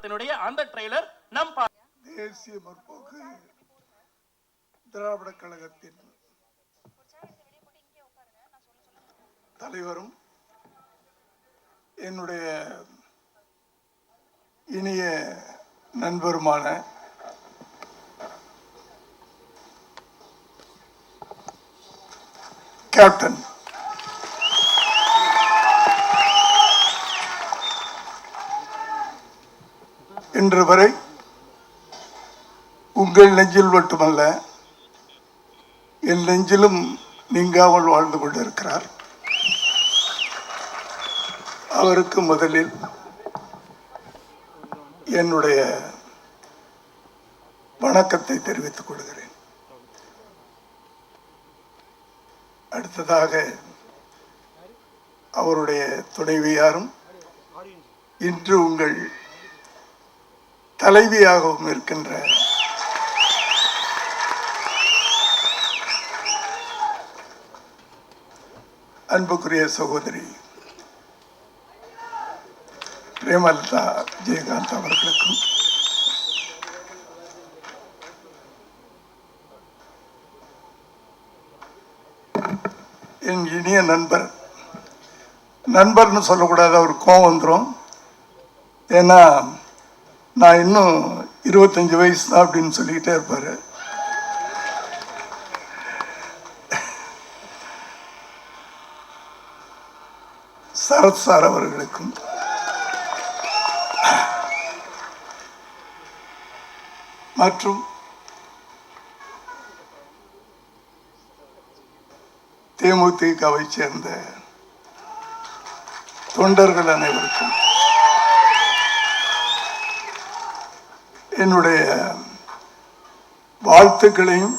படத்தினுடைய அந்த ட்ரெய்லர் நம் தேசிய முற்போக்கு திராவிட கழகத்தின் தலைவரும் என்னுடைய இனிய நண்பருமான கேப்டன் இன்று வரை உங்கள் நெஞ்சில் மட்டுமல்ல என் நெஞ்சிலும் நீங்காமல் வாழ்ந்து கொண்டிருக்கிறார். அவருக்கு முதலில் என்னுடைய வணக்கத்தை தெரிவித்துக் கொள்கிறேன். அடுத்ததாக அவருடைய துணைவியாரும் இன்று உங்கள் தலைவியாகவும் இருக்கின்ற அன்புக்குரிய சகோதரி பிரேமலதா விஜயகாந்த் அவர்களுக்கும் என் இனிய நண்பர்னு சொல்லக்கூடாது, அவர் கோவம் வந்துடும். ஏன்னா நான் இன்னும் 25 வயசு தான் அப்படின்னு சொல்லிக்கிட்டே இருப்பார். சரத் சார் அவர்களுக்கும் மற்றும் தேமுதிகவை சேர்ந்த தொண்டர்கள் அனைவருக்கும் என்னுடைய வாழ்த்துக்களையும்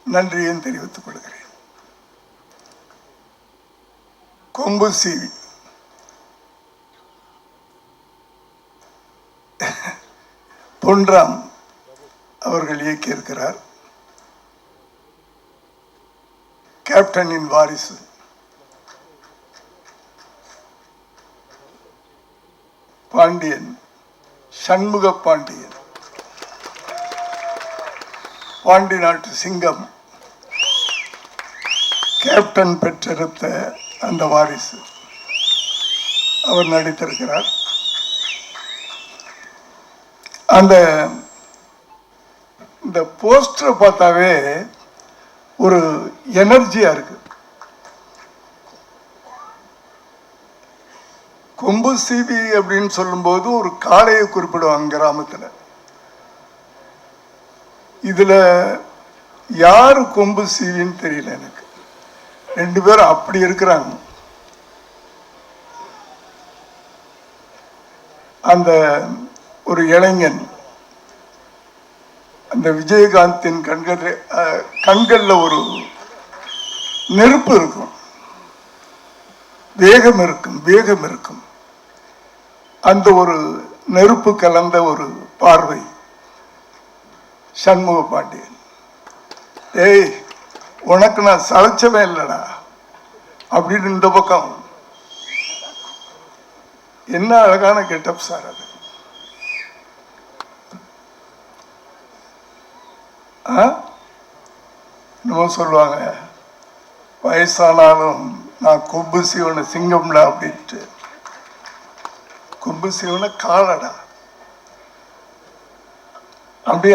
நன்றியையும் தெரிவித்துக் கொள்கிறேன். கொம்பு சீவி பொன்ராம் அவர்கள் இயக்கியிருக்கிறார். கேப்டனின் வாரிசு பாண்டியன், சண்முக பாண்டியன், பாண்டி நாட்டு சிங்கம், கேப்டன் பெற்றெடுத்த அந்த வாரிசு அவர் நடித்திருக்கிறார். இந்த போஸ்டரை பார்த்தாவே ஒரு எனர்ஜியா இருக்கு. கொம்பு சீவி அப்படின்னு சொல்லும்போது ஒரு காளையை குறிப்பிடுவாங்க கிராமத்தில். இதுல யாரு கொம்பு சீவின்னு தெரியல எனக்கு. 2 பேரும் அப்படி இருக்கிறாங்க. அந்த ஒரு இளைஞன் அந்த விஜயகாந்தின் கண்கள்ல ஒரு நெருப்பு இருக்கும், வேகம் இருக்கும். அந்த ஒரு நெருப்பு கலந்த ஒரு பார்வை சண்முக பாண்டியன். ஏய், உனக்கு நான் சளைச்சவே இல்லடா அப்படின்னு இந்த பக்கம். என்ன அழகான கெட்டப் சார் அது. நம்ம சொல்லுவாங்க வயசானாலும் நான் கொம்பு சீவன சிங்கம்டா அப்படின்ட்டு. கொம்பு சீவன காலடா அப்படி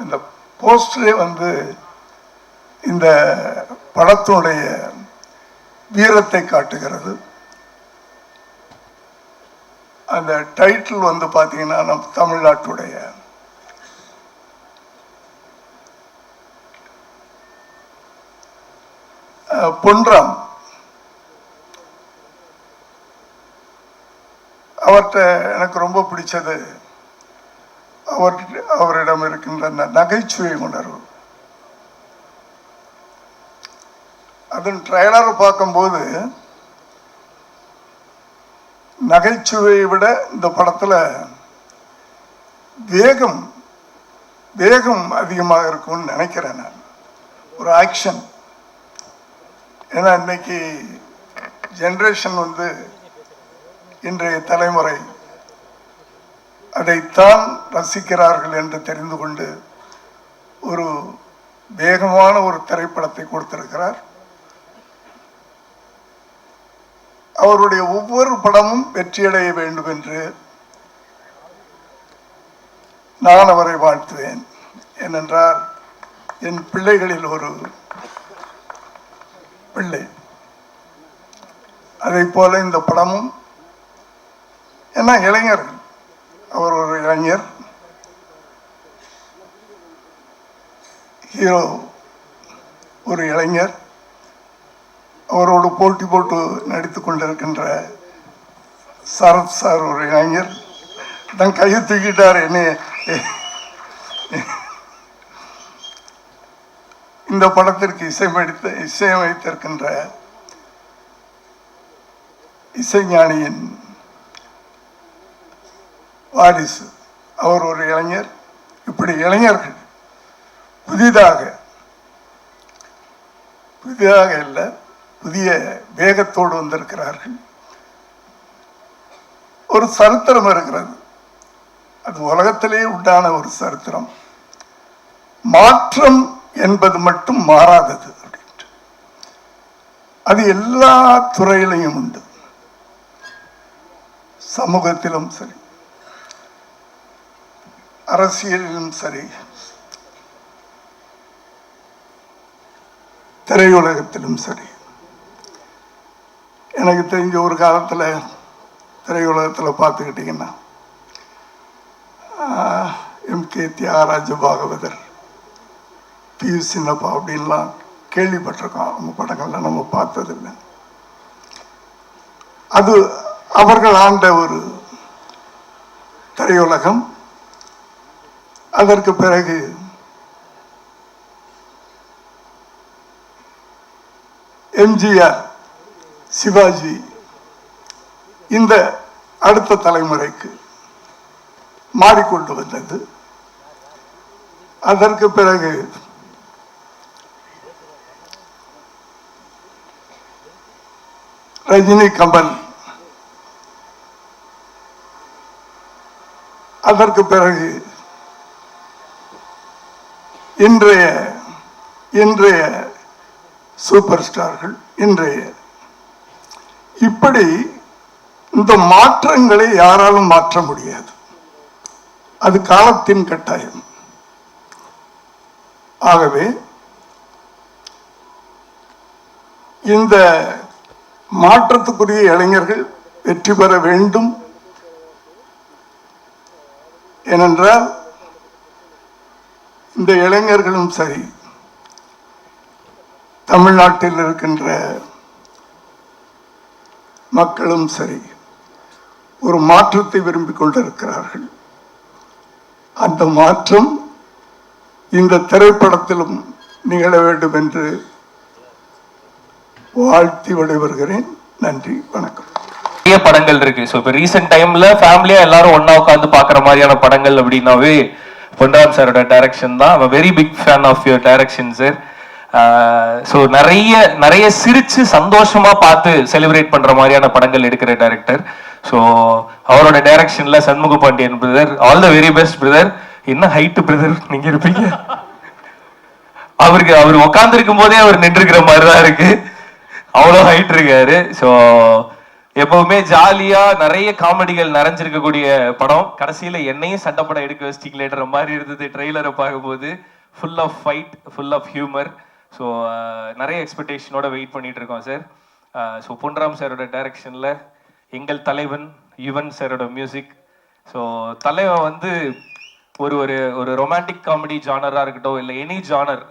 அந்த போஸ்டரே இந்த படத்தினுடைய வீரத்தை காட்டுகிறது. அந்த டைட்டில் பார்த்தீங்கன்னா நம் தமிழ்நாட்டுடைய பொன்ராம் அவர்கிட்ட எனக்கு ரொம்ப பிடிச்சது அவரிடம் இருக்கின்ற அந்த நகைச்சுவை உணர்வு. அதன் ட்ரைலரை பார்க்கும்போது நகைச்சுவையை விட இந்த படத்தில் வேகம் அதிகமாக இருக்கும்னு நினைக்கிறேன் நான். ஒரு ஆக்ஷன். ஏன்னா இன்னைக்கு ஜென்ரேஷன் இன்றைய தலைமுறை அதைத்தான் ரசிக்கிறார்கள் என்று தெரிந்து கொண்டு ஒரு வேகமான ஒரு திரைப்படத்தை கொடுத்திருக்கிறார். அவருடைய ஒவ்வொரு படமும் வெற்றியடைய வேண்டும் என்று நான் அவரை வாழ்த்துவேன். ஏனென்றால் என் பிள்ளைகளில் ஒரு பிள்ளை. அதை போல இந்த படமும் என்ன இளைஞர்கள், அவர் ஒரு இளைஞர், ஹீரோ ஒரு இளைஞர், அவரோடு போட்டி போட்டு நடித்து கொண்டிருக்கின்ற சரத் சார் ஒரு இளைஞர். தன் கையை தூக்கிட்டார் என்ன. இந்த படத்திற்கு இசையமைத்திருக்கின்ற இசைஞானியின் வாரிசு, அவர் ஒரு இளைஞர். இப்படி இளைஞர்கள் புதிதாக இல்லை, புதிய வேகத்தோடு வந்திருக்கிறார்கள். ஒரு சரித்திரம் இருக்கிறது, அது உலகத்திலேயே உண்டான ஒரு சரித்திரம். மாற்றம் என்பது மட்டும் மாறாதது அப்படின்ட்டு. அது எல்லா துறையிலையும் உண்டு. சமூகத்திலும் சரி, அரசியலிலும் சரி, திரையுலகத்திலும் சரி. எனக்கு தெரிஞ்ச ஒரு காலத்தில் திரையுலகத்தில் பார்த்துக்கிட்டிங்கன்னா எம்.கே. தியாகராஜ பாகவதர், பி.யு. சின்னப்பா அப்படின்லாம் கேள்விப்பட்டிருக்கோம். அவங்க படங்கள்ல நம்ம பார்த்ததில்லை. அது அவர்கள் ஆண்ட ஒரு திரையுலகம். அதற்கு பிறகு எம்ஜிஆர், சிவாஜி, இந்த அடுத்த தலைமுறைக்கு மாறிக்கொண்டு வந்தது. அதற்கு பிறகு ரஜினி, கமல், அதற்கு பிறகு இன்றைய சூப்பர் ஸ்டார்கள், இப்படி இந்த மாற்றங்களை யாராலும் மாற்ற முடியாது. அது காலத்தின் கட்டாயம். ஆகவே இந்த மாற்றத்துக்குரிய இளைஞர்கள் வெற்றி பெற வேண்டும். ஏனென்றால் இந்த இளைஞர்களும் சரி, தமிழ்நாட்டில் இருக்கின்ற மக்களும் சரி, ஒரு மாற்றத்தை விரும்பிக் கொண்டிருக்கிறார்கள். அந்த மாற்றம் இந்த திரைப்படத்திலும் நிகழ வேண்டும் என்று வாழ்த்தி விடைபெறுகிறேன். நன்றி, வணக்கம். நிறைய படங்கள் இருக்கு. ஸோ இப்போ ரீசெண்ட் டைம்ல ஃபேமிலியா எல்லாரும் ஒன்னா உட்காந்து பாக்குற மாதிரியான படங்கள் அப்படின்னாவே பொன்ராம் சாரோட டைரக்ஷன் தான். Very big fan of your direction sir. So நிறைய சிரிச்சு சந்தோஷமா பார்த்து செலிப்ரேட் பண்ற மாதிரியான படங்கள் எடுக்கிற டைரக்டர். ஸோ அவரோட டைரக்ஷன்ல Shanmuga Pandian brother, all the very best brother. Height ஹைட் பிரதர் நீங்க இருப்பீங்க. அவர் உட்கார்ந்து இருக்கும் போதே அவர் நின்றுக்கிற மாதிரிதான் இருக்கு, அவ்வளோ ஹைட் இருக்காரு. ஸோ எப்பவுமே ஜாலியா நிறைய காமெடிகள் நிறைஞ்சிருக்கக்கூடிய படம். கடைசியில என்னையும் சண்டைப்படம் எடுக்க வச்சிட்டீங்களேன்ற மாதிரி இருந்தது ட்ரெய்லரை பார்க்கும்போது. Full of fight, full of humour. So நிறைய எக்ஸ்பெக்டேஷனோட வெயிட் பண்ணிட்டு இருக்கோம் சார். ஸோ பொன்ராம் சாரோட டைரக்ஷன்ல எங்கள் தலைவன் யுவன் சாரோட மியூசிக். ஸோ தலைவன் வந்து ஒரு ஒரு ஒரு ரொமான்டிக் காமெடி ஜானரா இருக்கட்டும், இல்லை எனி ஜானர்,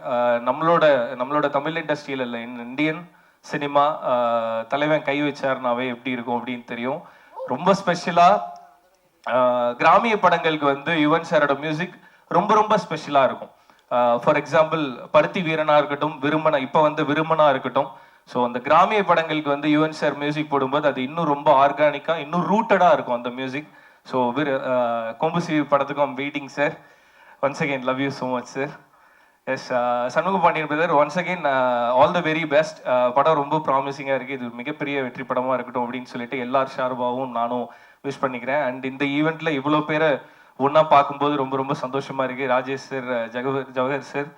நம்மளோட தமிழ் இண்டஸ்ட்ரியில் இல்லை, இந்தியன் சினிமா தலைவன் கை வச்சார்னாவே எப்படி இருக்கும் அப்படின்னு தெரியும். ரொம்ப ஸ்பெஷலா கிராமிய படங்களுக்கு வந்து யுவன் சாரோட மியூசிக் ரொம்ப ரொம்ப ஸ்பெஷலா இருக்கும். ஃபார் எக்ஸாம்பிள் பருத்தி வீரனா இருக்கட்டும், இப்போ வந்து விருமனா இருக்கட்டும். ஸோ அந்த கிராமிய படங்களுக்கு வந்து யுவன் சார் மியூசிக் போடும்போது அது இன்னும் ரொம்ப ஆர்கானிக்கா, இன்னும் ரூட்டடா இருக்கும் அந்த மியூசிக். ஸோ கொம்புசி படத்துக்கும் waiting sir. Once again love you so much sir. Yes Shanmuga Pandian brother once again all the very best. படம் ரொம்ப ப்ராமிசிங்காக இருக்குது. இது மிகப்பெரிய வெற்றி படமாக இருக்கட்டும் அப்படின்னு சொல்லிட்டு எல்லார் ஷார்பாகவும் நானும் விஷ் பண்ணிக்கிறேன். அண்ட் இந்த ஈவெண்ட்டில் இவ்வளோ பேரை ஒன்றா பார்க்கும்போது ரொம்ப ரொம்ப சந்தோஷமாக இருக்குது. Rajesh sir, Jawahar sir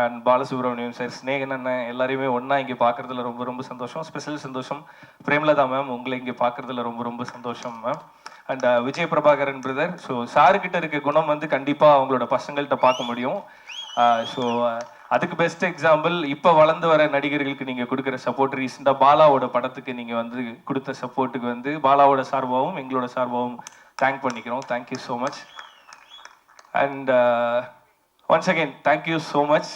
and Balasubramaniam sir, Snehan அண்ணன் எல்லாரையுமே ஒன்றா இங்கே பார்க்குறதுல ரொம்ப ரொம்ப சந்தோஷம். ஸ்பெஷல் சந்தோஷம் பிரேமலதா மேம், உங்களை இங்கே பார்க்குறதுல ரொம்ப ரொம்ப சந்தோஷம் ma'am. And Vijay Prabhakaran brother, so சாருக்கிட்ட இருக்க குணம் வந்து கண்டிப்பாக அவங்களோட பசங்கள்கிட்ட பார்க்க முடியும். ஸோ அதுக்கு பெஸ்ட் எக்ஸாம்பிள் இப்போ வளர்ந்து வர நடிகர்களுக்கு நீங்கள் கொடுக்குற சப்போர்ட். ரீசெண்டாக பாலாவோட படத்துக்கு நீங்கள் வந்து கொடுத்த சப்போர்ட்டுக்கு வந்து பாலாவோட சார்பாகவும் எங்களோட சார்பாகவும் தேங்க் பண்ணிக்கிறோம். Thank you so much. And once again thank you so much.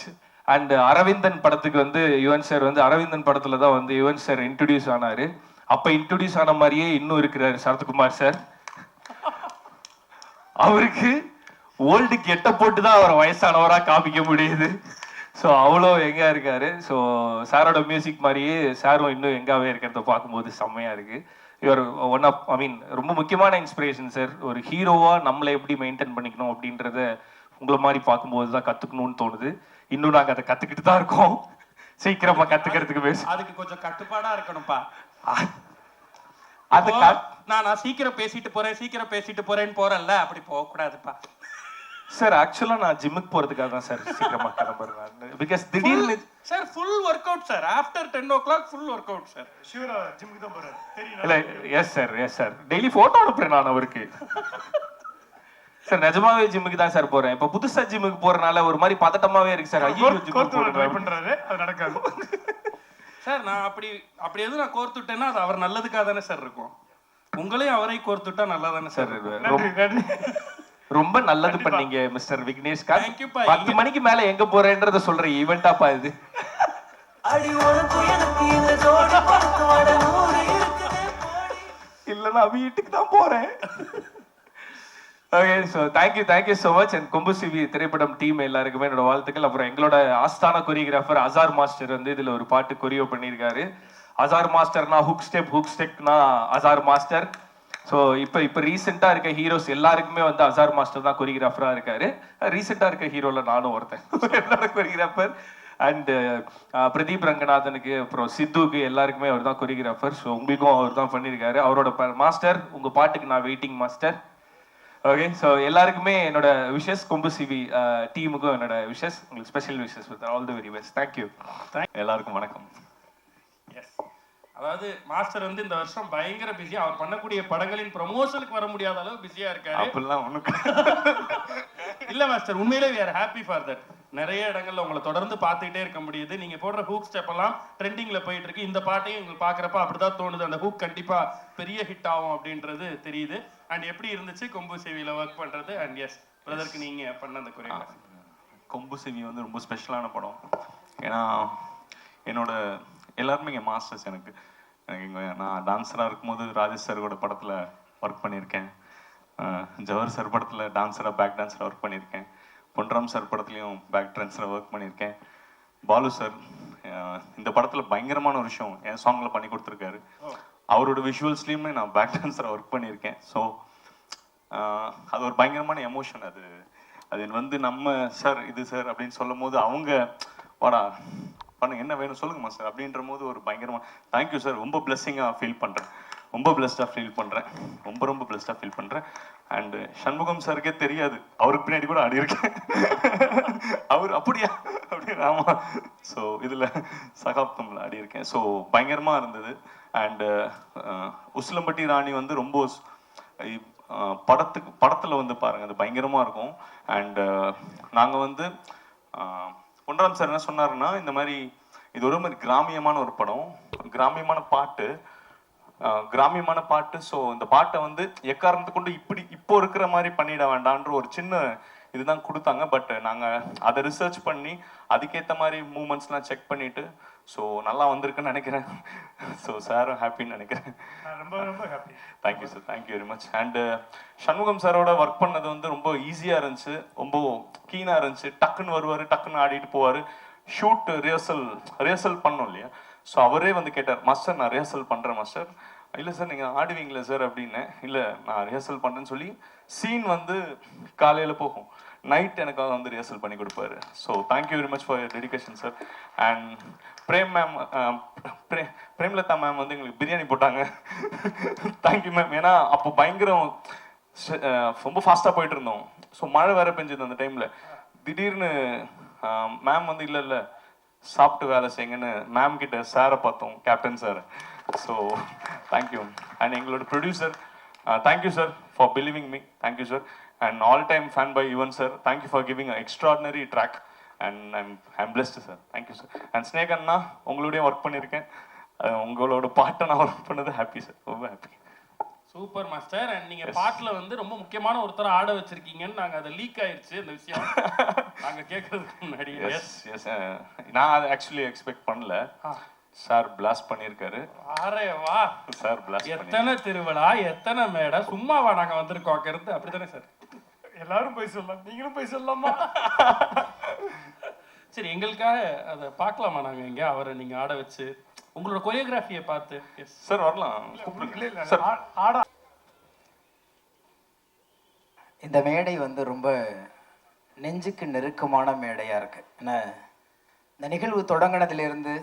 And Aravindan படத்துக்கு வந்து யுவன் சார் வந்து அரவிந்தன் படத்தில் தான் வந்து யுவன் சார் இன்ட்ரடியூஸ் ஆனார். அப்போ இன்ட்ரடியூஸ் ஆன மாதிரியே இன்னும் இருக்கிறார் சரத்குமார் சார். அவருக்கு ஓல்டு கெட்ட போட்டு தான் அவர் வயசானவராக காமிக்க முடியுது. ஸோ அவ்வளோ எங்கே இருக்காரு. ஸோ சாரோட மியூசிக் மாதிரியே சாரும் இன்னும் எங்காவே இருக்கிறத பார்க்கும்போது செம்மையாக இருக்குது. இவர் ஒன் ஆஃப் ரொம்ப முக்கியமான இன்ஸ்பிரேஷன் சார். ஒரு ஹீரோவாக நம்மளை எப்படி மெயின்டைன் பண்ணிக்கணும் அப்படின்றத உங்களை மாதிரி பார்க்கும்போது தான் கற்றுக்கணும்னு தோணுது. இன்னும் நாங்கள் அதை கற்றுக்கிட்டு தான் இருக்கோம். சீக்கிரமாக கற்றுக்கிறதுக்கு பேச அதுக்கு கொஞ்சம் கட்டுப்பாடாக இருக்கணும்ப்பா. அது நான் சீக்கிரம் பேசிட்டு போறேன்னு போறேன்ல, அப்படி போகக்கூடாதுப்பா சார். ஆக்சுவலா நான் ஜிம்முக்கு போறதுக்காக தான் சார் சீக்கிரமா கிளம்புறேன். பிகாஸ் திடீர்னு sir full workout sir. After 10 o'clock full workout sir. ஷூரா ஜிம்முக்கு தான் போறாரு தெரியும். இல்ல எஸ் சார் டெய்லி போட்டோ அனுப்புறேன் நான் அவருக்கு. சார் நிஜமாவே ஜிம்முக்கு தான் சார் போறேன். இப்ப புதுசா ஜிம்முக்கு போறனால ஒரு மாதிரி பதட்டமாவே இருக்கு சார். ஐயோ ஜிம்முக்கு ட்ரை பண்றாரு, அது நடக்காது சார். நான் அப்படி எதுவும் நான் கோர்த்துட்டேன்னா அது அவர் நல்லதுக்காக தானே சார் இருக்கும். உங்களையும் அவரை கோர்த்துட்டா நல்லா தானே சார் நன்றி. ரொம்ப நல்லது பண்ணீங்க மிஸ்டர் விக்னேஷ். Thank you பா. 10 மணிக்கு மேல எங்க போறேன்றத சொல்ற ஈவெண்டாப்பா இது. இல்ல நான் வீட்டுக்கு தான் போறேன். Okay, so thank you so much. And கொம்பு சிவி திரைப்படம் டீம் எல்லாருக்குமே என்னோட வாழ்த்துக்கள். அப்புறம் எங்களோட ஆஸ்தான கொரியோகிராஃபர் அசார் மாஸ்டர் வந்து இதுல ஒரு பாட்டு கொரியோ பண்ணியிருக்காரு. அசார் மாஸ்டர்னா ஹுக் ஸ்டெப்னா அசார் மாஸ்டர். ஸோ இப்போ ரீசெண்டாக இருக்க ஹீரோஸ் எல்லாருக்குமே வந்து அசார் மாஸ்டர் தான் கொரியோகிராஃபராக இருக்காரு. ரீசெண்டாக இருக்க ஹீரோவில் நானும் ஒருத்தன் என்னோட கொரியோகிராஃபர். அண்டு பிரதீப் ரங்கநாதனுக்கு அப்புறம் சித்துக்கு எல்லாருக்குமே அவர் தான் கொரியோகிராஃபர். ஸோ உங்களுக்கும் அவர் தான் பண்ணியிருக்காரு. அவரோட மாஸ்டர், உங்கள் பாட்டுக்கு நான் வெயிட்டிங் மாஸ்டர். ஓகே, ஸோ எல்லாருக்குமே என்னோட விஷஸ். கொம்பு சிவி டீமுக்கும் என்னோட விஷஸ். உங்களுக்கு special wishes with all the very best. Thank you. எல்லாருக்கும் வணக்கம். அதாவது மாஸ்டர் வந்து இந்த வருஷம் பயங்கர பிஸி. அவர் பண்ணக்கூடிய படங்களின் ப்ரமோஷனுக்கு வர முடியாத அளவு பிஸியா இருக்காரு. அப்படிலாம் ஒண்ணுக்கு இல்ல மாஸ்டர், உண்மையிலே we are happy for that. நிறைய இடங்கள்ல உங்களை தொடர்ந்து பார்த்துக்கிட்டே இருக்க முடியுது. நீங்க போடுற ஹூக் ஸ்டெப் எல்லாம் ட்ரெண்டிங்ல போயிட்டு இருக்கு. இந்த பாட்டையும் உங்களுக்கு பாக்குறப்ப அப்படிதான் தோணுது. அந்த ஹூக் கண்டிப்பா பெரிய ஹிட் ஆகும் அப்படின்றது தெரியுது. அண்ட் எப்படி இருந்துச்சு கொம்பு சேவியில ஒர்க் பண்றது? அண்ட் எஸ் பிரதருக்கு நீங்க பண்ண அந்த கொரியோகிராஃபி. கொம்பு சிவி வந்து ரொம்ப ஸ்பெஷலான படம். ஏன்னா என்னோட எல்லாருமே இங்கே மாஸ்டர்ஸ். எனக்கு இங்கே நான் டான்ஸராக இருக்கும்போது ராஜேஷ் சாரோட படத்தில் ஒர்க் பண்ணியிருக்கேன். ஜவஹர் சார் படத்தில் டான்ஸராக பேக் டான்ஸராக ஒர்க் பண்ணியிருக்கேன். பொன்ராம் சார் படத்துலையும் பேக் டான்ஸராக ஒர்க் பண்ணியிருக்கேன். பாலு சார் இந்த படத்தில் பயங்கரமான ஒரு விஷயம் என் சாங்கில் பண்ணி கொடுத்துருக்காரு. அவரோட விஷுவல்ஸ்லேயுமே நான் பேக் டான்ஸராக ஒர்க் பண்ணியிருக்கேன். ஸோ அது ஒரு பயங்கரமான எமோஷன். அது வந்து நம்ம சார் இது சார் அப்படின்னு சொல்லும் போது அவங்க வாடா பண்ணுங்க என்ன வேணும் சொல்லுங்க மாஸ்டர் அப்படின்ற போது ஒரு பயங்கரமா தேங்க்யூ சார். ரொம்ப பிளெஸ்ஸிங்காக ஃபீல் பண்ணுறேன். ரொம்ப பிளெஸ்டாக ஃபீல் பண்ணுறேன். ரொம்ப பிளெஸ்டாக ஃபீல் பண்ணுறேன். அண்டு சண்முகம் சாருக்கே தெரியாது அவருக்கு பின்னாடி கூட ஆடி இருக்கேன். அவர் அப்படியா அப்படின்னு. ஆமாம். ஸோ இதில் சகாப்தமில் ஆடி இருக்கேன். ஸோ பயங்கரமாக இருந்தது. அண்டு உசிலம்பட்டி ராணி வந்து ரொம்ப படத்தில் வந்து பாருங்கள் அது பயங்கரமாக இருக்கும். அண்டு நாங்கள் வந்து பொன்ராம் சார் என்ன சொன்னாருன்னா, இந்த மாதிரி இது ஒரு மாதிரி கிராமியமான ஒரு படம், கிராமியமான பாட்டு. ஸோ இந்த பாட்டை வந்து எக்காரணத்தை கொண்டு இப்போ இருக்கிற மாதிரி பண்ணிட வேண்டான்ற ஒரு சின்ன இதுதான் கொடுத்தாங்க. பட் நாங்கள் அதை ரிசர்ச் பண்ணி அதுக்கேற்ற மாதிரி மூமெண்ட்ஸ்லாம் செக் பண்ணிட்டு ஸோ நல்லா வந்திருக்குன்னு நினைக்கிறேன். ஸோ சாரும் ஹாப்பின்னு நினைக்கிறேன். ரொம்ப happy. Thank you sir. Thank you very much. And Shanmugam சாரோட ஒர்க் பண்ணது வந்து ரொம்ப ஈஸியாக இருந்துச்சு. ரொம்ப கீனாக இருந்துச்சு. டக்குன்னு வருவார், டக்குன்னு ஆடிட்டு போவார். ஷூட் ரிஹர்சல் பண்ணோம் இல்லையா. ஸோ அவரே வந்து கேட்டார், மாஸ்டர் நான் ரிஹர்சல் பண்ணுறேன் மாஸ்டர், இல்லை சார் நீங்கள் ஆடுவீங்களா சார் அப்படின்னு. இல்லை நான் ரிஹர்சல் பண்ணுறேன்னு சொல்லி சீன் வந்து காலையில் போகும், நைட் எனக்காக வந்து ரிஹர்சல் பண்ணி கொடுப்பாரு. So thank you very much for your dedication sir. And Prem ma'am, Premalatha ma'am வந்து எங்களுக்கு பிரியாணி போட்டாங்க. Thank you ma'am. ஏன்னா அப்போ பயங்கரம் ரொம்ப ஃபாஸ்ட்டாக போயிட்டு இருந்தோம். ஸோ மழை வேற பெஞ்சது அந்த டைமில். திடீர்னு மேம் வந்து இல்லை இல்லை சாப்பிட்டு வேலை செய்யுங்கன்னு மேம் கிட்ட சாரை பார்த்தோம், captain sir. So thank you. And எங்களோட producer, thank you sir for believing me. Thank you sir. And all time fan by Yuvan sir. Thank you for giving extraordinary track. And I'm blessed sir. Thank you sir. And ஸ்னேக் அண்ணா உங்களோடய work பண்ணியிருக்கேன். உங்களோட பாட்டை நான் work பண்ணது happy sir, ரொம்ப ஹாப்பி. Super master. அண்ட் நீங்க பாட்டுல வந்து ரொம்ப முக்கியமான ஒருத்தர் ஆட வச்சிருக்கீங்கன்னு நாங்க அதை லீக் ஆயிருச்சு அந்த விஷயம் நாங்க கேட்கறதுக்கு முன்னாடி. எஸ் எஸ், நான் அதை ஆக்சுவலி எக்ஸ்பெக்ட் பண்ணல. சார் பிளாஸ்ட் பண்ணியிருக்காரு. அரே வா சார் பிளாஸ்ட். எத்தனை திருவிழா, எத்தனை மேடை, சும்மாவா நாங்க வந்திருக்கோம் கருத்து, அப்படித்தானே சார்? எல்லாரும் போய் சொல்லலாம், நீங்களும் போய் சொல்லலாமா? சரி, எங்களுக்காக அதை பார்க்கலாமா நாங்க இங்க அவரை நீங்க ஆட வச்சு உங்களோட கொரியோகிராஃபியை பார்த்து? எஸ் சார் வரலாம். சார் ஆடா. இந்த மேடை வந்து ரொம்ப நெஞ்சுக்கு நெருக்கமான மேடையாக இருக்குது. ஏன்னா இந்த நிகழ்வு தொடங்கினதுலேருந்து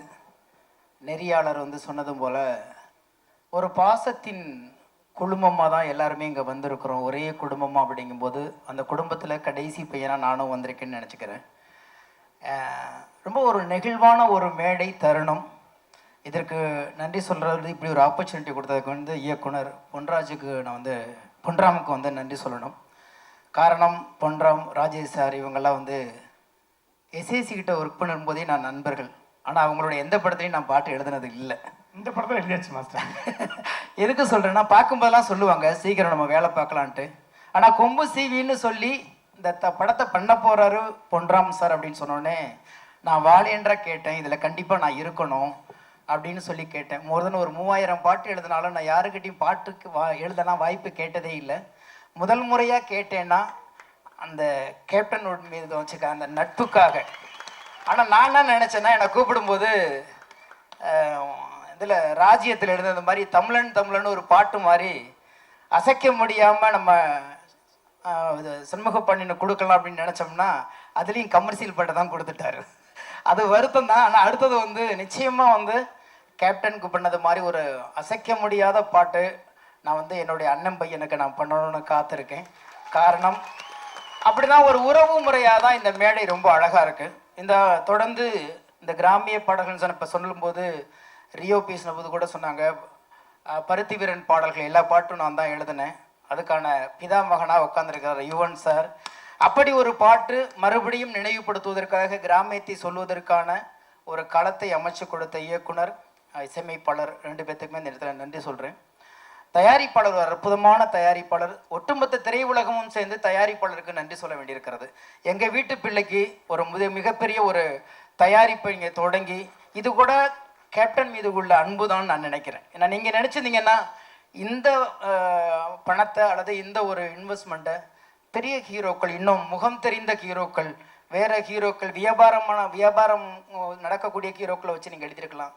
நெறியாளர் வந்து சொன்னதும் போல் ஒரு பாசத்தின் குடும்பமாக தான் எல்லாருமே இங்கே வந்திருக்கிறோம், ஒரே குடும்பமாக. அப்படிங்கும்போது அந்த குடும்பத்தில் கடைசி பையனாக நானும் வந்திருக்கேன்னு நினச்சிக்கிறேன். ரொம்ப ஒரு நெகிழ்வான ஒரு மேடை தருணம். இதற்கு நன்றி சொல்கிறது, இப்படி ஒரு ஆப்பர்ச்சுனிட்டி கொடுத்ததுக்கு வந்து இயக்குனர் பொன்ராமுக்கு வந்து நன்றி சொல்லணும். காரணம், பொன்ராம், ராஜேஷ் சார் இவங்கெல்லாம் வந்து எஸ்ஏசி கிட்ட ஒர்க் பண்ணும்போதே நான் நண்பர்கள். ஆனால் அவங்களோட எந்த படத்துலையும் நான் பாட்டு எழுதுனது இல்லை. இந்த படத்தில் எழுதியாச்சு மாஸ்டர். எதுக்கு சொல்கிறேன்னா, பார்க்கும்போதெல்லாம் சொல்லுவாங்க சீக்கிரம் நம்ம வேலை பார்க்கலான்ட்டு. ஆனால் கொம்பு சீவின்னு சொல்லி இந்த படத்தை பண்ண போகிறாரு பொன்ராம் சார் அப்படின்னு சொன்னோடனே நான் வாலேன்றா கேட்டேன், இதில் கண்டிப்பாக நான் இருக்கணும் அப்படின்னு சொல்லி கேட்டேன். மோர் தென் ஒரு 3000 பாட்டு எழுதினாலும் நான் யாருக்கிட்டையும் பாட்டுக்கு எழுதலாம் வாய்ப்பு கேட்டதே இல்லை. முதல் முறையாக கேட்டேன்னா அந்த கேப்டன் மீது வச்சுக்க அந்த நட்புக்காக. ஆனால் நான் என்ன நினச்சேன்னா, என்னை கூப்பிடும்போது இதில் ராஜ்யத்தில் எழுதுன மாதிரி தமிழன் ஒரு பாட்டு மாதிரி அசைக்க முடியாமல் நம்ம சண்முக பண்ணின்னு கொடுக்கலாம் அப்படின்னு நினச்சோம்னா அதுலேயும் கமர்ஷியல் பாட்டை தான் கொடுத்துட்டாரு. அது வருத்தம் தான். ஆனால் அடுத்தது வந்து நிச்சயமாக வந்து கேப்டனுக்கு பண்ணது மாதிரி ஒரு அசைக்க முடியாத பாட்டு நான் வந்து என்னுடைய அண்ணன் பையனுக்கு நான் பண்ணணும்னு காத்திருக்கேன். காரணம், அப்படிதான் ஒரு உறவு முறையாக தான் இந்த மேடை ரொம்ப அழகாக இருக்குது. இந்த தொடர்ந்து இந்த கிராமிய பாடல்கள் இப்போ சொல்லும்போது ரியோ பேசினபோது கூட சொன்னாங்க, பருத்தி வீரன் பாடல்கள் எல்லா பாட்டும் நான் தான் எழுதினேன். அதுக்கான பிதாமகனாக உட்காந்துருக்கிறார் யுவன் சார். அப்படி ஒரு பாட்டு மறுபடியும் நினைவுபடுத்துவதற்காக கிராமியத்தை சொல்வதற்கான ஒரு களத்தை அமைச்சு கொடுத்த இயக்குனர், இசையமைப்பாளர், 2 பேர்த்துக்குமே இந்த இடத்துல நன்றி சொல்கிறேன். தயாரிப்பாளர், ஒரு அற்புதமான தயாரிப்பாளர். ஒட்டுமொத்த திரையுலகமும் சேர்ந்து தயாரிப்பாளருக்கு நன்றி சொல்ல வேண்டியிருக்கிறது. எங்கள் வீட்டு பிள்ளைக்கு ஒரு மிகப்பெரிய ஒரு தயாரிப்பை இங்கே தொடங்கி, இது கூட கேப்டன் மீது உள்ள அன்பு தான் நான் நினைக்கிறேன். ஏன்னா நீங்கள் நினச்சிருந்தீங்கன்னா இந்த பணத்தை அல்லது இந்த ஒரு இன்வெஸ்ட்மெண்ட்டை பெரிய ஹீரோக்கள், இன்னும் முகம் தெரிந்த ஹீரோக்கள், வேறு ஹீரோக்கள், வியாபாரம் நடக்கக்கூடிய ஹீரோக்களை வச்சு நீங்கள் எழுதியிருக்கலாம்.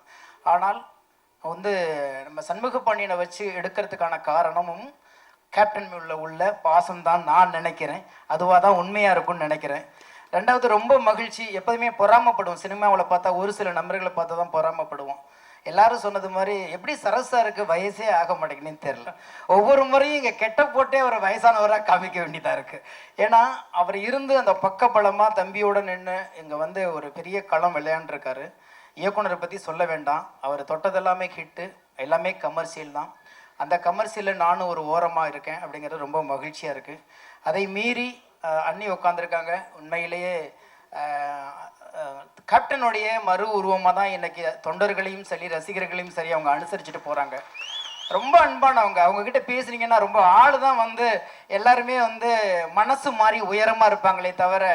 ஆனால் வந்து நம்ம சண்முக பாண்டியனை வச்சு எடுக்கிறதுக்கான காரணமும் கேப்டன் உள்ள பாசம்தான் நான் நினைக்கிறேன். அதுவாக தான் உண்மையாக இருக்கும்னு நினைக்கிறேன். ரெண்டாவது, ரொம்ப மகிழ்ச்சி. எப்போதுமே பொறாமப்படுவோம், சினிமாவில் பார்த்தா ஒரு சில நண்பர்களை பார்த்தா தான் பொறாமப்படுவோம். எல்லாரும் சொன்னது மாதிரி எப்படி சரசாருக்கு வயசே ஆக மாட்டேங்குன்னு தெரியல. ஒவ்வொரு முறையும் இங்கே கெட்ட போட்டே அவர் வயசானவராக காமிக்க வேண்டியதாக இருக்குது. ஏன்னா அவர் இருந்து அந்த பக்கப்பலமாக தம்பியோடு நின்று இங்கே வந்து ஒரு பெரிய களம் விளையாண்டுருக்காரு. இயக்குனரை பற்றி சொல்ல வேண்டாம், அவர் தொட்டதெல்லாமே ஹிட்டு, எல்லாமே கமர்ஷியல் தான். அந்த கமர்ஷியலில் நானும் ஒரு ஓரமாக இருக்கேன் அப்படிங்கிறது ரொம்ப மகிழ்ச்சியாக இருக்குது. அதை மீறி அண்ணி உட்காந்துருக்காங்க. உண்மையிலேயே கேப்டனுடைய மறு உருவமாக தான் இன்றைக்கி தொண்டர்களையும் சரி ரசிகர்களையும் சரி அவங்க அனுசரிச்சுட்டு போகிறாங்க. ரொம்ப அன்பானவங்க. அவங்கக்கிட்ட பேசுனீங்கன்னா ரொம்ப ஆள் தான் வந்து எல்லாருமே வந்து மனசு மாதிரி உயரமாக இருப்பாங்களே தவிர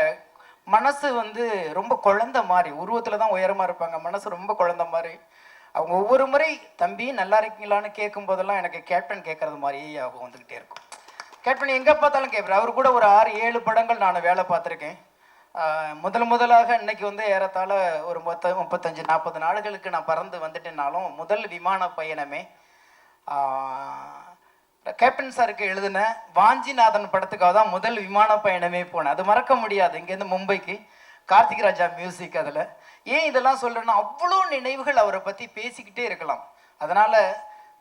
மனசு வந்து ரொம்ப குழந்த மாதிரி, உருவத்தில் தான் உயரமாக இருப்பாங்க, மனசு ரொம்ப குழந்த மாதிரி. அவங்க ஒவ்வொரு முறை தம்பி நல்லா இருக்கீங்களான்னு கேட்கும் போதெல்லாம் எனக்கு கேப்டன் கேட்குறது மாதிரியே அவங்க வந்துக்கிட்டே இருக்கும். கேப்டன் எங்கே பார்த்தாலும் கேட்குறேன். அவர் கூட ஒரு 6-7 படங்கள் நான் வேலை பார்த்துருக்கேன். முதலாக இன்னைக்கு வந்து ஏறத்தாழ ஒரு 35-40 நாடுகளுக்கு நான் பறந்து வந்துட்டேனாலும் முதல் விமான பயணமே கேப்டன் சாருக்கு எழுதின வாஞ்சிநாதன் படத்துக்காக தான் முதல் விமான பயணமே போனேன். அது மறக்க முடியாது. இங்கேருந்து மும்பைக்கு கார்த்திக் ராஜா மியூசிக். அதில் ஏன் இதெல்லாம் சொல்கிறேன்னா, அவ்வளோ நினைவுகள் அவரை பற்றி பேசிக்கிட்டே இருக்கலாம். அதனால்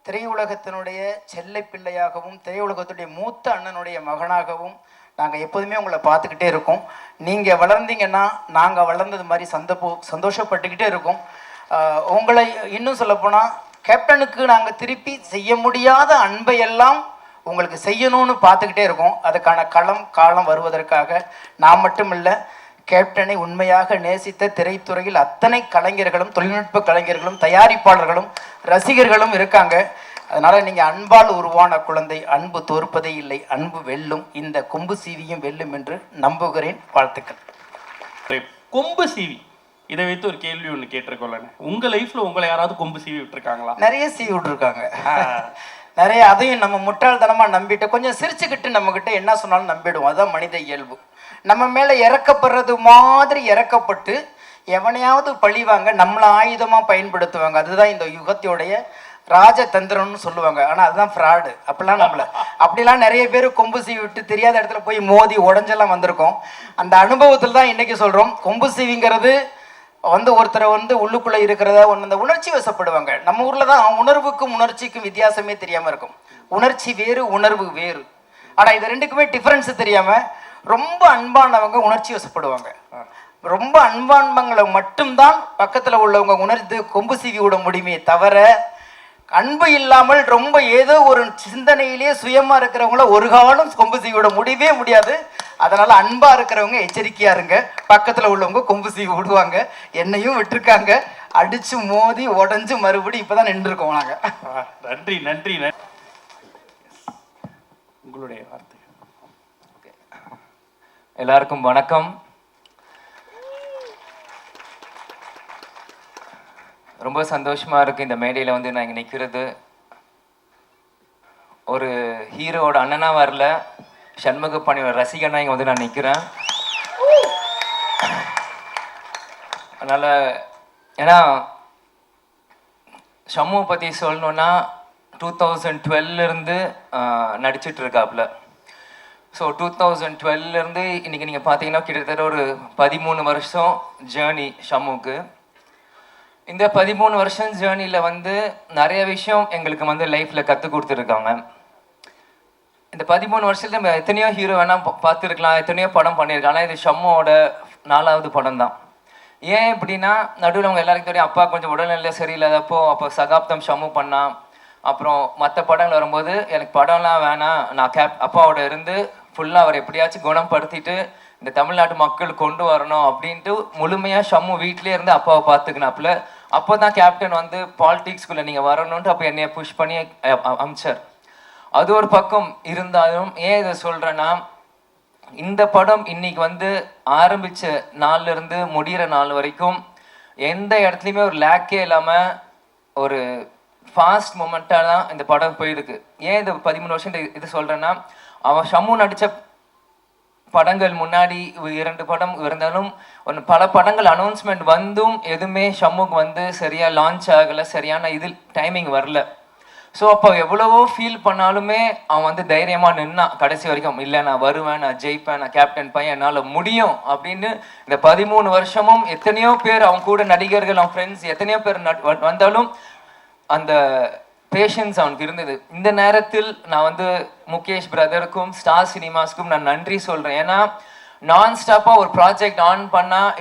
திரையுலகத்தினுடைய செல்லை பிள்ளையாகவும் திரையுலகத்துடைய மூத்த அண்ணனுடைய மகனாகவும் நாங்கள் எப்போதுமே உங்களை பார்த்துக்கிட்டே இருக்கோம். நீங்கள் வளர்ந்தீங்கன்னா நாங்கள் வளர்ந்தது மாதிரி சந்தோஷப்பட்டுக்கிட்டே இருக்கோம். உங்களை இன்னும் சொல்லப்போனால், கேப்டனுக்கு நாங்கள் திருப்பி செய்ய முடியாத அன்பை எல்லாம் உங்களுக்கு செய்யணும்னு பார்த்துக்கிட்டே இருக்கோம். அதுக்கான காலம் வருவதற்காக நான் மட்டும் இல்லை, கேப்டனை உண்மையாக நேசித்த திரைத்துறையில் அத்தனை கலைஞர்களும், தொழில்நுட்ப கலைஞர்களும், தயாரிப்பாளர்களும், ரசிகர்களும் இருக்காங்க. அதனால் நீங்கள் அன்பால் உருவான குழந்தை, அன்பு தோற்பதே இல்லை, அன்பு வெல்லும், இந்த கொம்பு சீவியும் வெல்லும் என்று நம்புகிறேன். வாழ்த்துக்கள். கொம்பு சீவி, இதை வைத்து ஒரு கேள்வி ஒன்று கேட்டிருக்கோம்ல, உங்க லைஃப்ல உங்களை யாராவது கொம்பு சீவி விட்டுருக்காங்களா? நிறைய சீவி விட்டுருக்காங்க. நிறைய. அதையும் நம்ம முட்டாள்தனமா நம்பிட்டு கொஞ்சம் சிரிச்சுக்கிட்டு நம்மக்கிட்ட என்ன சொன்னாலும் நம்பிடுவோம். அதுதான் மனித இயல்பு. நம்ம மேலே இறக்கப்படுறது மாதிரி இறக்கப்பட்டு எவனையாவது பழிவாங்க, நம்மளை ஆயுதமாக பயன்படுத்துவாங்க. அதுதான் இந்த யுகத்தோடைய ராஜதந்திரம்னு சொல்லுவாங்க. ஆனால் அதுதான் ஃப்ராடு. அப்படிலாம் நிறைய பேர் கொம்பு சீவி விட்டு தெரியாத இடத்துல போய் மோதி உடஞ்செல்லாம் வந்திருக்கோம். அந்த அனுபவத்தில் தான் இன்னைக்கு சொல்கிறோம், கொம்பு சீவிங்கிறது ஒருத்தரை உள்ளுக்குள்ளே இருக்கிறத அந்த உணர்ச்சி வசப்படுவாங்க. நம்ம ஊரில் தான் உணர்வுக்கும் உணர்ச்சிக்கும் வித்தியாசமே தெரியாமல் இருக்கும். உணர்ச்சி வேறு, உணர்வு வேறு. ஆனால் இது ரெண்டுக்குமே டிஃப்ரென்ஸ் தெரியாமல் ரொம்ப அன்பானவங்க உணர்ச்சி வசப்படுவாங்க. ரொம்ப அன்பானவங்களை மட்டும்தான் பக்கத்தில் உள்ளவங்க உணர்ந்து கொம்பு சீவி விட முடியுமே தவிர, அன்பு இல்லாமல் ரொம்ப ஏதோ ஒரு சிந்தனையிலேயே சுயமாக இருக்கிறவங்கள ஒரு காலம் கொம்பு சீவி விட முடியவே முடியாது. அதனால் அன்பாக இருக்கிறவங்க எச்சரிக்கையாக இருங்க. பக்கத்தில் உள்ளவங்க கொம்பு சீவி விடுவாங்க. என்னையும் விட்டுருக்காங்க, அடித்து மோதி உடஞ்சி மறுபடி இப்போ தான் நின்றுருக்கோம் நாங்கள். நன்றி நன்றி. உங்களுடைய வார்த்தை. எல்லாருக்கும் வணக்கம். ரொம்ப சந்தோஷமா இருக்கு இந்த மேடையில் நான் இங்கே நிற்கிறது. ஒரு ஹீரோட அண்ணனா வரல, சண்முக பாண்டியோட ரசிகனா இங்கே நான் நிற்கிறேன். அதனால் ஏன்னா ஷம்முவை பற்றி சொல்லணுன்னா 2012 நடிச்சிட்டு இருக்காப்புல. ஸோ 2012 இன்றைக்கி நீங்கள் பார்த்தீங்கன்னா கிட்டத்தட்ட ஒரு 13 வருஷம் ஜேர்னி ஷம்முக்கு. இந்த 13 வருஷம் ஜேர்னியில் நிறைய விஷயம் எங்களுக்கு லைஃப்பில் கற்றுக் கொடுத்துருக்காங்க. இந்த 13 வருஷத்துல நம்ம எத்தனையோ ஹீரோ வேணால் பார்த்துருக்கலாம், எத்தனையோ படம் பண்ணியிருக்கலாம். ஆனால் இது ஷம்முவோட 4வது படம் தான். ஏன் இப்படின்னா, நடுவில் அவங்க எல்லாருக்கும் தெரியும், அப்பா கொஞ்சம் உடல்நிலை சரியில்லாதப்போ அப்போ சகாப்தம் ஷம்மு பண்ணான். அப்புறம் மற்ற படங்கள் வரும்போது எனக்கு படம்லாம் வேணாம், நான் அப்பாவோட இருந்து ஃபுல்லாக அவர் எப்படியாச்சும் குணப்படுத்திட்டு இந்த தமிழ்நாட்டு மக்கள் கொண்டு வரணும் அப்படின்ட்டு முழுமையாக ஷம்மு வீட்டிலே இருந்து அப்பாவை பார்த்துக்கினாப்புல. அப்போ தான் கேப்டன் பாலிடிக்ஸ்குள்ளே நீங்கள் வரணுன்ட்டு அப்போ என்னைய புஷ் பண்ணி அமிச்சார். அது ஒரு பக்கம் இருந்தாலும் ஏன் இதை சொல்கிறேன்னா, இந்த படம் இன்னைக்கு ஆரம்பித்த நாள்லேருந்து முடிகிற நாள் வரைக்கும் எந்த இடத்துலையுமே ஒரு லேக்கே இல்லாமல் ஒரு ஃபாஸ்ட் மூமெண்ட்டாக தான் இந்த படம் போயிருக்கு. ஏன் இது 13 வருஷம் இது சொல்கிறேன்னா, அவன் ஷம்மு நடித்த படங்கள் முன்னாடி 2 படம் இருந்தாலும் பல படங்கள் அனௌன்ஸ்மெண்ட் எதுவுமே ஷம்முக்கு சரியாக லான்ச் ஆகலை, சரியான டைமிங் வரல. ஸோ அப்போ எவ்வளவோ ஃபீல் பண்ணாலுமே அவன் தைரியமாக நின்னான் கடைசி வரைக்கும். இல்லை, நான் வருவேன், நான் ஜெயிப்பேன், நான் கேப்டன் பையன், என்னால் முடியும் அப்படின்னு. இந்த 13 வருஷமும் எத்தனையோ பேர் அவன் கூட நடிகர்கள், அவன் ஃப்ரெண்ட்ஸ் எத்தனையோ பேர் வந்தாலும் அந்த பேஷன்ஸ் அவனுக்கு இருந்தது. இந்த நேரத்தில் நான் முகேஷ் பிரதருக்கும் ஸ்டார் சினிமாஸ்க்கும் நான் நன்றி சொல்கிறேன். ஏன்னா நான் ஸ்டாப்பாக ஒரு ப்ராஜெக்ட் ஆன் பண்ணால்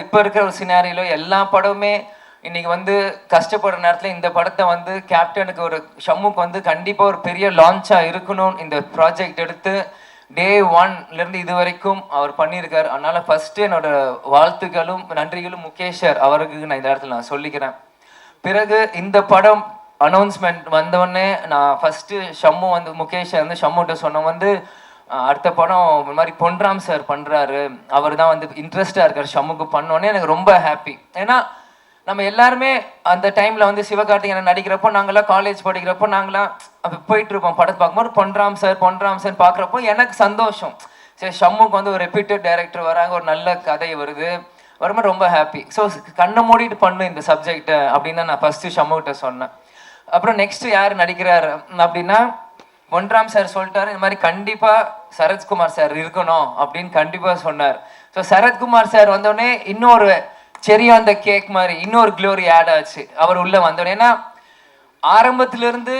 இப்போ இருக்கிற ஒரு சினாரியில் எல்லா படமுமே இன்னைக்கு கஷ்டப்படுற நேரத்தில் இந்த படத்தை கேப்டனுக்கு ஒரு ஷம்முக்கு கண்டிப்பாக ஒரு பெரிய லான்ச்சாக இருக்கணும் இந்த ப்ராஜெக்ட் எடுத்து டே 1லேருந்து இது வரைக்கும் அவர் பண்ணியிருக்கார். அதனால் ஃபஸ்ட்டு என்னோட வாழ்த்துக்களும் நன்றிகளும் முகேஷ் சார் அவருக்கு நான் இந்த இடத்துல நான் சொல்லிக்கிறேன். பிறகு இந்த படம் அனௌன்ஸ்மெண்ட் வந்தோடனே நான் ஃபஸ்ட்டு ஷம்மு முகேஷ் ஷம்முகிட்ட சொன்ன அடுத்த படம் இந்த மாதிரி பொன்ராம் சார் பண்ணுறாரு, அவர் தான் இன்ட்ரெஸ்டாக இருக்கார் ஷம்முக்கு பண்ணோன்னே எனக்கு ரொம்ப ஹாப்பி. ஏன்னா நம்ம எல்லாருமே அந்த டைமில் சிவகார்த்திகேயன் நடிக்கிறப்போ, நாங்களாம் காலேஜ் படிக்கிறப்போ நாங்களாம் போயிட்டு இருப்போம் படத்தை பார்க்கும்போது பொன்ராம் சார் பார்க்குறப்போ எனக்கு சந்தோஷம். சரி, ஷம்முக்கு ஒரு ரெப்யூட்டட் டைரக்டர் வராங்க, ஒரு நல்ல கதை வருது, வரும்போது ரொம்ப ஹாப்பி. ஸோ கண்ணை மூடிட்டு பண்ணு இந்த சப்ஜெக்டை அப்படின்னு தான் நான் ஃபஸ்ட்டு ஷம்முகிட்ட சொன்னேன். அப்புறம் நெக்ஸ்ட் யார் நடிக்கிறார் அப்படின்னா பொன்ராம் சார் சொல்லிட்டாரு, இந்த மாதிரி கண்டிப்பா சரத்குமார் சார் இருக்கணும் அப்படின்னு கண்டிப்பா சொன்னார். ஸோ சரத்குமார் சார் வந்தோடனே இன்னொரு செரி ஆன் த கேக் மாதிரி இன்னொரு க்ளோரி ஆட் ஆச்சு அவர் உள்ள வந்தோடனே. ஏன்னா ஆரம்பத்துல இருந்து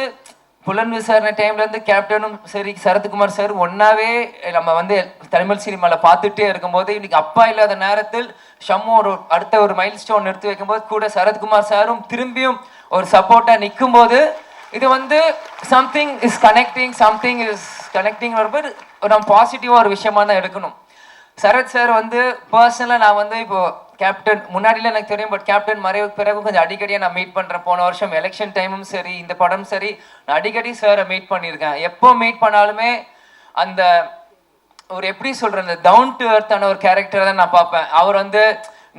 புலன் விசாரணை டைம்ல இருந்து கேப்டனும் சரி சரத்குமார் சார் ஒன்னாவே நம்ம வந்து தமிழ் சினிமால பார்த்துட்டே இருக்கும்போது, இன்னைக்கு அப்பா இல்லாத நேரத்தில் ஷம்மு ஒரு அடுத்த ஒரு மைல் ஸ்டோன் எடுத்து வைக்கும்போது கூட சரத்குமார் சாரும் திரும்பியும் ஒரு சப்போர்ட்டா நிற்கும் போது, இது வந்து சம்திங் இஸ் கனெக்டிங் வரும்போது நம்ம பாசிட்டிவா ஒரு விஷயமா தான் எடுக்கணும். சரத் சார் வந்து பர்சனலா நான் வந்து இப்போ கேப்டன் முன்னாடிலாம் எனக்கு தெரியும், பட் கேப்டன் மறைவுக்கு பிறகு கொஞ்சம் அடிக்கடியாக நான் மீட் பண்ணுறேன். போன வருஷம் எலெக்ஷன் டைமும் சரி இந்த படம் சரி நான் அடிக்கடி சாரை மீட் பண்ணியிருக்கேன். எப்போ மீட் பண்ணாலுமே அந்த ஒரு எப்படி சொல்கிறேன், அந்த டவுன் டு எர்த்தான ஒரு கேரக்டரை தான் நான் பார்ப்பேன். அவர் வந்து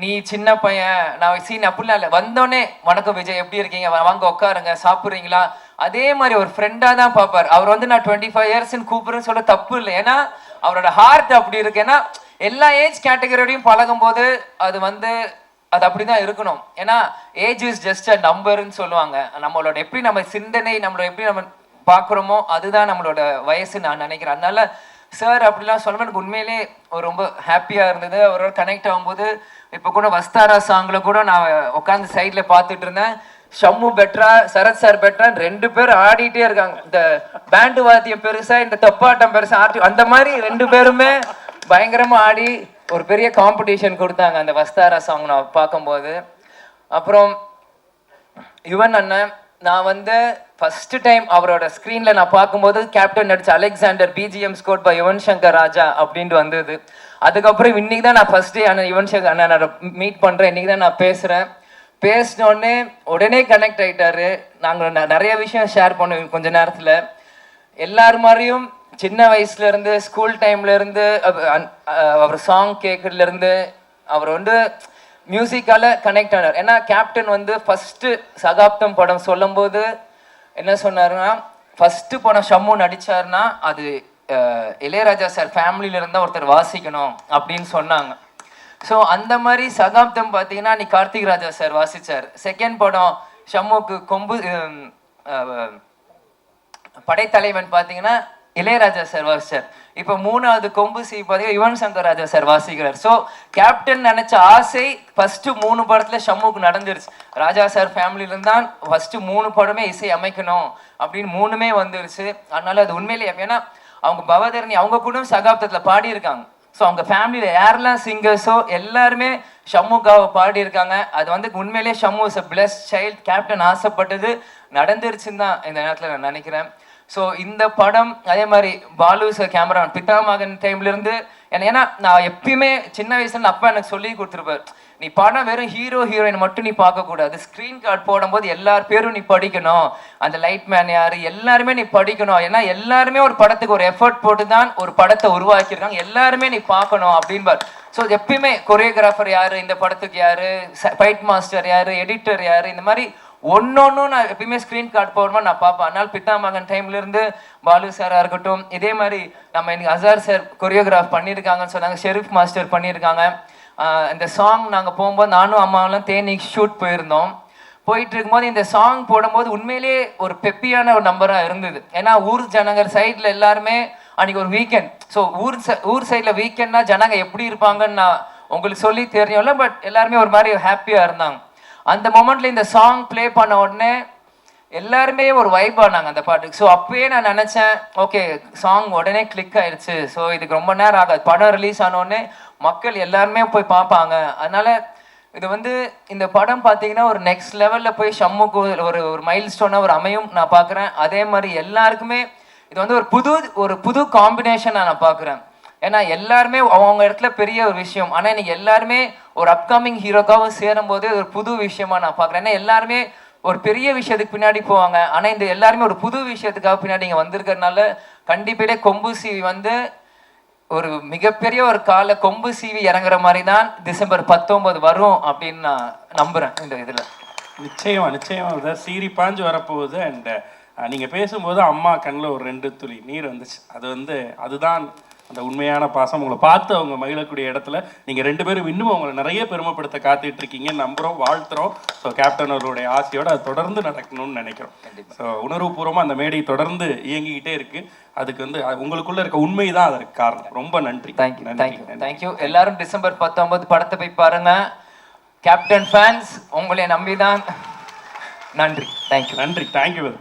நீ சின்ன பையன் நான் சீன் அப்படிலாம் இல்லை, வந்தோடனே வணக்கம் விஜய் எப்படி இருக்கீங்க, வாங்க உட்காருங்க சாப்பிட்றீங்களா, அதே மாதிரி ஒரு ஃப்ரெண்டாக தான் பார்ப்பார். அவர் வந்து நான் 25 இயர்ஸ்ன்னு கூப்பிடுறேன்னு சொல்ல தப்பு இல்லை, ஏன்னா அவரோட ஹார்ட் அப்படி இருக்கு. ஏன்னா எல்லா ஏஜ் கேட்டகரியோடையும் பழகும் போது அது வந்து அது அப்படிதான் இருக்கணும். ஏன்னா ஏஜ் இஸ் ஜஸ்ட் அ நம்பர்ன்னு சொல்லுவாங்க. நம்மளோட எப்படி நம்ம சிந்தனை நம்மளோட எப்படி நம்ம பார்க்குறோமோ அதுதான் நம்மளோட வயசு நான் நினைக்கிறேன். அதனால சார் அப்படிலாம் சொல்லும்போது எனக்கு உண்மையிலே ரொம்ப ஹாப்பியாக இருந்தது. அவரோட கனெக்ட் ஆகும்போது இப்போ கூட வஸ்தாரா சாங்கில் கூட நான் உட்காந்து சைடில் பார்த்துட்டு இருந்தேன். ஷம்மு பெட்ரா சரத் சார் பெட்ரா 2 பேர் ஆடிட்டே இருக்காங்க. இந்த பேண்டு வாத்தியம் பெருசா இந்த தப்பாட்டம் பெருசா ஆடி அந்த மாதிரி 2 பேருமே பயங்கரமா ஆடி ஒரு பெரிய காம்படிஷன் கொடுத்தாங்க அந்த வஸ்தாரா சாங் நான் பார்க்கும்போது. அப்புறம் யுவன் அண்ணன் நான் வந்து ஃபர்ஸ்ட் டைம் அவரோட ஸ்க்ரீன்ல நான் பார்க்கும்போது கேப்டன் நடிச்ச Alexander BGM score by Yuvan Shankar Raja அப்படின்ட்டு வந்தது. அதுக்கப்புறம் இன்னைக்கு தான் நான் ஃபர்ஸ்ட் டே அண்ணன் யுவன் சங்கர் அண்ணன் மீட் பண்றேன். இன்னைக்கு தான் நான் பேசுறேன். பேசினோடனே உடனே கனெக்ட் ஆயிட்டாரு. நாங்கள் நிறைய விஷயம் ஷேர் பண்ணுவோம் கொஞ்ச நேரத்துல. எல்லார் மாதிரியும் சின்ன வயசுல இருந்து ஸ்கூல் டைம்ல இருந்து அவர் சாங் கேட்கறதுல இருந்து அவர் வந்து மியூசிக்கால கனெக்ட் ஆனார். ஏன்னா கேப்டன் வந்து ஃபர்ஸ்ட் சகாப்தம் படம் சொல்லும் போது என்ன சொன்னாருன்னா, ஃபர்ஸ்ட் படம் ஷம்மு நடிச்சாருன்னா அது இளையராஜா சார் ஃபேமிலியில இருந்தா ஒருத்தர் வாசிக்கணும் அப்படின்னு சொன்னாங்க. ஸோ அந்த மாதிரி சகாப்தம் பார்த்தீங்கன்னா நீ கார்த்திக் ராஜா சார் வாசிச்சார். செகண்ட் படம் ஷம்முக்கு கொம்பு படைத்தலைவன் பார்த்தீங்கன்னா இளையராஜா சார் வாசிச்சார். இப்போ 3வது கொம்பு சி பார்த்தீங்கன்னா யுவன் சங்கர் ராஜா சார் வாசிக்கிறார். ஸோ கேப்டன் நினைச்ச ஆசை ஃபர்ஸ்ட் 3 படத்துல ஷம்முக்கு நடந்துருச்சு. ராஜா சார் ஃபேமிலியில தான் ஃபர்ஸ்ட் 3 படமே இசை அமைக்கணும் அப்படின்னு 3மே வந்துருச்சு. அதனால அது உண்மையிலே ஏன்னா அவங்க பவதரணி அவங்க கூட சகாப்தத்துல பாடியிருக்காங்க. ஸோ அவங்க ஃபேமிலியில யாரெல்லாம் சிங்கர்ஸோ எல்லாருமே ஷம்முக்காவை பாடியிருக்காங்க. அது வந்து உண்மையிலேயே Shammu is a blessed child. Captain ஆசைப்பட்டது நடந்துருச்சுன்னு தான் இந்த நேரத்தில் நான் நினைக்கிறேன். ஸோ இந்த படம் அதே மாதிரி பாலு சார் கேமராமேன் பிதாமகன் டைம்ல இருந்து ஏன்னா நான் எப்பயுமே சின்ன வயசுல அப்பா எனக்கு சொல்லி கொடுத்துருப்பார், நீ படம் வெறும் ஹீரோ ஹீரோயின் மட்டும் நீ பார்க்கக்கூடாது, ஸ்க்ரீன் கார்டு போடும்போது எல்லார் பேரும் நீ படிக்கணும், அந்த லைட் மேன் யாரு எல்லாருமே நீ படிக்கணும். ஏன்னா எல்லாருமே ஒரு படத்துக்கு ஒரு எஃபர்ட் போட்டு தான் ஒரு படத்தை உருவாக்கியிருக்காங்க, எல்லாருமே நீ பார்க்கணும் அப்படின்பார். ஸோ எப்பயுமே கொரியோகிராஃபர் யாரு, இந்த படத்துக்கு யாரு, ஃபைட் மாஸ்டர் யாரு, எடிட்டர் யாரு, இந்த மாதிரி ஒன்னொன்னும் நான் எப்பயுமே ஸ்க்ரீன் கார்டு போடுமா நான் பார்ப்பேன். அதனால பிதாமகன் டைம்ல இருந்து பாலு சாரா இருக்கட்டும், இதே மாதிரி நம்ம இன்னைக்கு அசார் சார் கொரியோகிராஃப் பண்ணியிருக்காங்கன்னு சொன்னாங்க, ஷெரீஃப் மாஸ்டர் பண்ணியிருக்காங்க. இந்த சாங் நாங்கள் போகும்போது நானும் அம்மாவெல்லாம் தேனிக்கு ஷூட் போயிருந்தோம். போயிட்டு இருக்கும்போது இந்த சாங் போடும்போது உண்மையிலேயே ஒரு பெப்பியான ஒரு நம்பராக இருந்தது. ஏன்னா ஊர் ஜனங்கள் சைடில் எல்லாருமே அன்னைக்கு ஒரு வீக்கெண்ட். ஸோ ஊர் சைடில் வீக்கெண்ட்னா ஜனங்க எப்படி இருப்பாங்கன்னு நான் உங்களுக்கு சொல்லி தெரியும்ல, பட் எல்லாருமே ஒரு மாதிரி ஹாப்பியாக இருந்தாங்க. அந்த மொமெண்ட்ல இந்த சாங் ப்ளே பண்ண உடனே எல்லாருமே ஒரு வைப் ஆனாங்க அந்த பாட்டுக்கு. ஸோ அப்பயே நான் நினச்சேன், ஓகே சாங் உடனே கிளிக் ஆயிடுச்சு, ஸோ இதுக்கு ரொம்ப நேரம் ஆகாது, படம் ரிலீஸ் ஆனோடனே மக்கள் எல்லாருமே போய் பார்ப்பாங்க. அதனால இது வந்து இந்த படம் பார்த்தீங்கன்னா ஒரு நெக்ஸ்ட் லெவலில் போய் ஷம்முக்கு ஒரு மைல் ஸ்டோனாக ஒரு அமையும் நான் பார்க்குறேன். அதே மாதிரி எல்லாருக்குமே இது வந்து ஒரு புது காம்பினேஷனாக நான் பார்க்குறேன். ஏன்னா எல்லாருமே அவங்க இடத்துல பெரிய ஒரு விஷயம், ஆனால் இன்னைக்கு எல்லாருமே ஒரு அப்கமிங் ஹீரோக்காக சேரும் போது ஒரு புது விஷயமா நான் பார்க்குறேன். ஏன்னா எல்லாருமே ஒரு பெரிய விஷயத்துக்கு பின்னாடி போவாங்க, ஆனால் இந்த எல்லாருமே ஒரு புது விஷயத்துக்காக பின்னாடி இங்கே வந்திருக்கிறதுனால கண்டிப்பாக கொம்பு சீவி வந்து ஒரு மிகப்பெரிய ஒரு கொம்பு சீவி இறங்குற மாதிரி தான் டிசம்பர் 19 வரும் அப்படின்னு நான் நம்புறேன். இந்த இதில் நிச்சயமா சீரி பாஞ்சு வரப்போகுது. அண்ட் நீங்கள் பேசும்போது அம்மா கண்ணில் ஒரு 2 துளி நீர் வந்துச்சு. அது வந்து அதுதான் அந்த உண்மையான பாசம் உங்களை பார்த்து அவங்க மகிழக்கூடிய இடத்துல நீங்கள் 2 பேரும் இன்னும் அவங்களை நிறைய பெருமைப்படுத்த காத்துட்டு இருக்கீங்க, நம்புகிறோம், வாழ்த்துறோம். ஸோ கேப்டன் அவர்களுடைய ஆசையோடு அது தொடர்ந்து நடக்கணும்னு நினைக்கிறோம். ஸோ உணர்வுபூர்வமாக அந்த மேடை தொடர்ந்து இயங்கிக்கிட்டே இருக்கு. அதுக்கு வந்து உங்களுக்குள்ள இருக்க உண்மை தான் அதற்கு காரணம். ரொம்ப நன்றி. தேங்க்யூ. எல்லாரும் டிசம்பர் 19 படத்தை போய் பாருங்க. கேப்டன் ஃபேன்ஸ் உங்களை நம்பிதான். நன்றி. Thank you.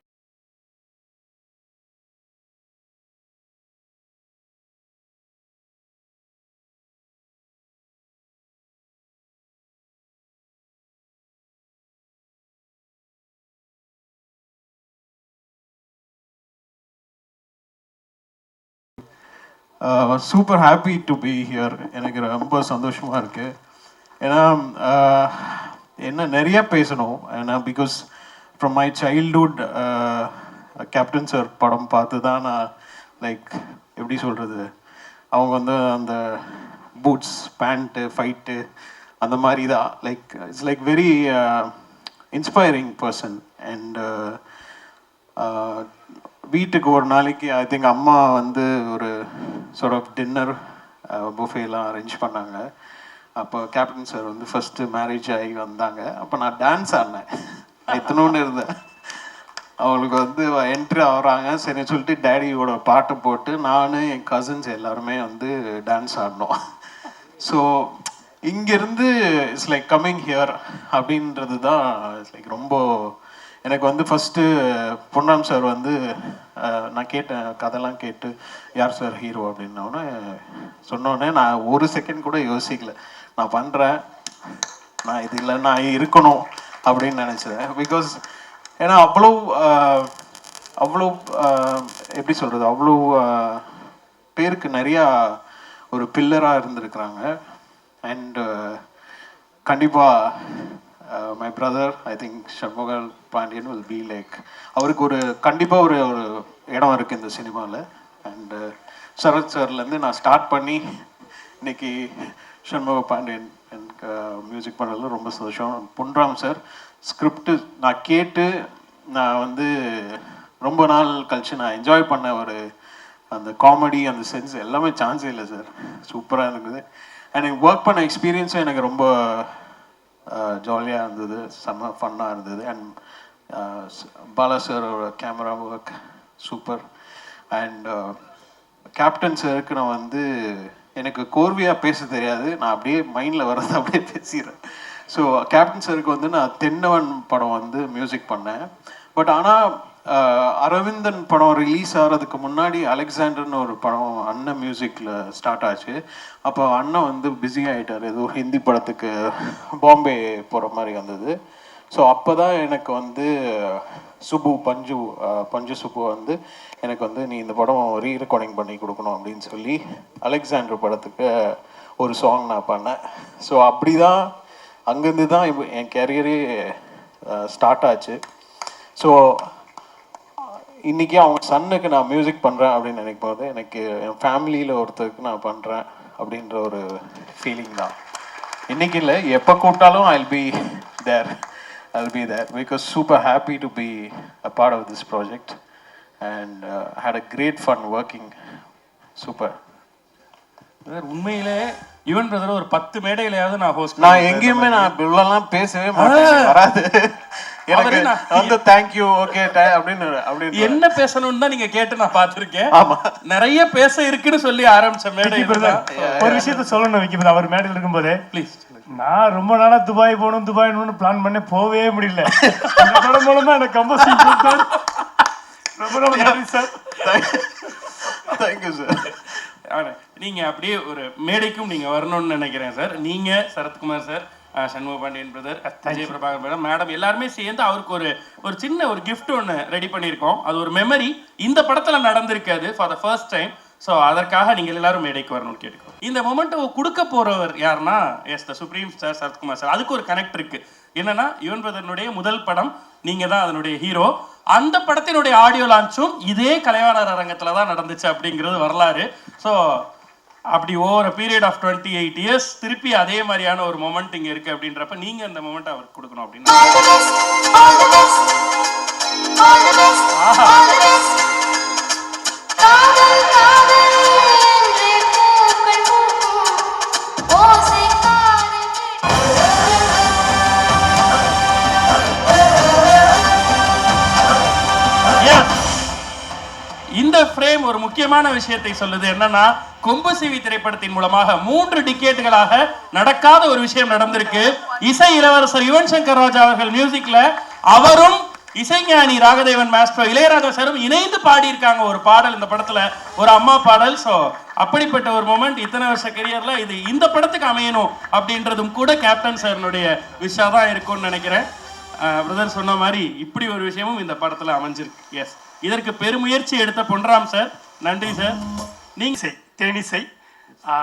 Super happy to be here. எனக்கு ரொம்ப சந்தோஷமாக இருக்குது. ஏன்னா என்ன நிறைய பேசணும். ஏன்னா because from my childhood captain sir படம் பார்த்து தான் நான் லைக் எப்படி சொல்கிறது, அவங்க வந்து அந்த பூட்ஸ் பேண்ட்டு ஃபைட்டு அந்த மாதிரி தான் like it's like very inspiring person. And வீட்டுக்கு ஒரு நாளைக்கு ஐ திங்க் அம்மா வந்து ஒரு சார்ட் ஆஃப் டின்னர் புஃபேலாம் அரேஞ்ச் பண்ணாங்க. அப்போ கேப்டன் சார் வந்து ஃபஸ்ட்டு மேரேஜ் ஆகி வந்தாங்க. அப்போ நான் டான்ஸ் ஆடினேன், எத்தனோன்னு இருந்தேன். அவங்களுக்கு வந்து என்ட்ரி ஆகிறாங்க, சரி சொல்லிட்டு டேடியோட பாட்டு போட்டு நான் என் கசின்ஸ் எல்லாருமே வந்து டான்ஸ் ஆடினோம். ஸோ இங்கேருந்து இட்ஸ் லைக் கம்மிங் ஹியர் அப்படின்றது தான் இட்ஸ் லைக் ரொம்ப எனக்கு வந்து ஃபஸ்ட்டு பொன்னாம் சார் வந்து நான் கேட்டேன், கதைலாம் கேட்டு யார் சார் ஹீரோ அப்படின்னோடனே சொன்னோடனே நான் ஒரு செகண்ட் கூட யோசிக்கல, நான் பண்ணுறேன், நான் இது இல்லை நான் இருக்கணும் அப்படின்னு நினச்சேன். பிகாஸ் ஏன்னா அவ்வளோ எப்படி சொல்கிறது, அவ்வளோ பேருக்கு நிறையா ஒரு பில்லராக இருந்திருக்கிறாங்க. அண்ட் கண்டிப்பாக my brother I think Shanmugam Pandian will be like அவருக்கு ஒரு கண்டிப்பாக ஒரு இடம் இருக்குது இந்த சினிமாவில். அண்டு சரத் சார்லேருந்து நான் ஸ்டார்ட் பண்ணி இன்னைக்கு ஷண்முக பாண்டியன் எனக்கு மியூசிக் பண்ணுறதுல ரொம்ப சந்தோஷம். பொன்ராம் சார் ஸ்கிரிப்டு நான் கேட்டு நான் வந்து ரொம்ப நாள் கழிச்சு நான் என்ஜாய் பண்ண ஒரு அந்த காமெடி அந்த சென்ஸ் எல்லாமே சான்ஸே இல்லை சார், சூப்பராக இருக்குது. அண்ட் எனக்கு ஒர்க் பண்ண எக்ஸ்பீரியன்ஸும் எனக்கு ரொம்ப ஜாலியாக இருந்தது, செம்ம ஃபன்னாக இருந்தது. அண்ட் பாலா சாரோட camera work super. And captain சாருக்கு நான் வந்து எனக்கு கோர்வையாக பேச தெரியாது, நான் அப்படியே மைண்டில் வர்றது அப்படியே பேசிடுறேன். ஸோ கேப்டன் சாருக்கு வந்து நான் தென்னவன் படம் வந்து மியூசிக் பண்ணேன். பட் ஆனால் அரவிந்தன் படம் ரிலீஸ் ஆகிறதுக்கு முன்னாடி அலெக்சாண்டர்னு ஒரு படம் அண்ணன் மியூசிக்கில் ஸ்டார்ட் ஆச்சு. அப்போ அண்ணன் வந்து பிஸி ஆகிட்டார், ஏதோ ஹிந்தி படத்துக்கு பாம்பே போகிற மாதிரி வந்தது. ஸோ அப்போ தான் எனக்கு வந்து பஞ்சு சுப்பு வந்து எனக்கு வந்து நீ இந்த படம் ரீ ரெக்கார்டிங் பண்ணி கொடுக்கணும் அப்படின்னு சொல்லி அலெக்சாண்டர் படத்துக்கு ஒரு சாங் நான் பண்ணேன். ஸோ அப்படி தான் அங்கேருந்து தான் இப்போ என் கேரியரே ஸ்டார்ட் ஆச்சு. ஸோ இன்றைக்கி அவங்க சன்னுக்கு நான் மியூசிக் பண்ணுறேன் அப்படின்னு நினைக்கும் போது எனக்கு என் ஃபேமிலியில் ஒருத்தருக்கு நான் பண்ணுறேன் அப்படின்ற ஒரு ஃபீலிங் தான். இன்றைக்கி இல்லை, எப்போ கூப்பிட்டாலும் I'll be there because super happy to be a part of this project and had a great fun working. Super. உண்மையிலே யுவன் பிரதர் ஒரு 10 மேடையிலையாவது நான் ஹோஸ்ட் நான் எங்கேயுமே நான் இவ்வளோலாம் பேசவே மாட்டேன், வராது எனக்கு வந்து தேங்க்யூ ஓகே அப்படின்னு என்ன பேசணும்னு தான் நீங்க கேட்டு நான் பார்த்துருக்கேன். ஆமா, நிறைய பேச இருக்குன்னு சொல்லி ஆரம்பிச்ச மேடை. ஒரு விஷயத்த சொல்லணும் விக்கி பிரதர், அவர் மேடையில் இருக்கும்போதே ப்ளீஸ். நான் ரொம்ப நாளா துபாய் போகணும்னு பிளான் பண்ண போவே முடியல. இந்த படம் மூலமா எனக்கு கம்போசிங் கொடுத்தார். ரொம்ப நன்றி சார். Thank you sir. நீங்க அப்படியே ஒரு மேடைக்கும் நீங்க வரணும்னு நினைக்கிறேன் சார். நீங்க Sarathkumar sir, Shanmuga Pandian brother, Vijay Prabhakar madam, madam எல்லாருமே சேர்ந்து அவருக்கு ஒரு சின்ன ஒரு கிஃப்ட் ஒன்று ரெடி பண்ணியிருக்கோம். அது ஒரு மெமரி, இந்த படத்துல நடந்திருக்காது for the first time. So அதற்காக நீங்கள் எல்லாரும் மேடைக்கு வரணும்னு கேட்டுக்கோம். இந்த மொமெண்ட்டை கொடுக்க போறவர் யாருன்னா yes the supreme star Sarathkumar sir. அதுக்கு ஒரு கனெக்ட் இருக்கு. என்னன்னா யுவன் பிரதர்னுடைய முதல் படம், நீங்க தான் அதனுடைய ஹீரோ. அந்த படத்தினுடைய ஆடியோ லான்ச்சும் இதே கலைவாணர் அரங்கத்துல தான் நடந்துச்சு அப்படிங்கிறது வரலாறு. ஸோ அப்படி ஓவர் பீரியட் ஆஃப் 28 years திருப்பி அதே மாதிரியான ஒரு மொமெண்ட் இங்க இருக்கு அப்படின்றப்ப நீங்க அந்த மொமெண்ட் அவருக்கு கொடுக்கணும் அப்படின்னு. ஃப்ரேம் ஒரு முக்கியமான விஷயத்தை சொல்லுது. என்னன்னா, கொம்பு சிவி திரைப்படத்தின் மூலமாக 3 டிகேட்டுகளாக நடக்காத ஒரு விஷயம் நடந்திருக்கு. இசை இளவரசர் யுவன் சங்கர் ராஜா அவர்கள் மியூசிக்ல அவரும் இசைஞானி ராகதேவன் மாஸ்டர் இளையராஜா சாரும் இணைந்து பாடியிருக்காங்க ஒரு பாடல் இந்த படத்துல, ஒரு அம்மா பாடல். ஸோ அப்படிப்பட்ட ஒரு மொமெண்ட் இத்தனை வருஷ கெரியர்ல இது இந்த படத்துக்கு அமையணும் அப்படின்றதும் கூட கேப்டன் சார்னுடைய விஷா தான் இருக்கும்னு நினைக்கிறேன். பிரதர் சொன்ன மாதிரி இப்படி ஒரு விஷயமும் இந்த படத்துல அமைஞ்சிருக்கு. எஸ், இதற்கு பெருமுயற்சி எடுத்த பொன்ராம் சார், நன்றி சார். நீங்க தேனிசை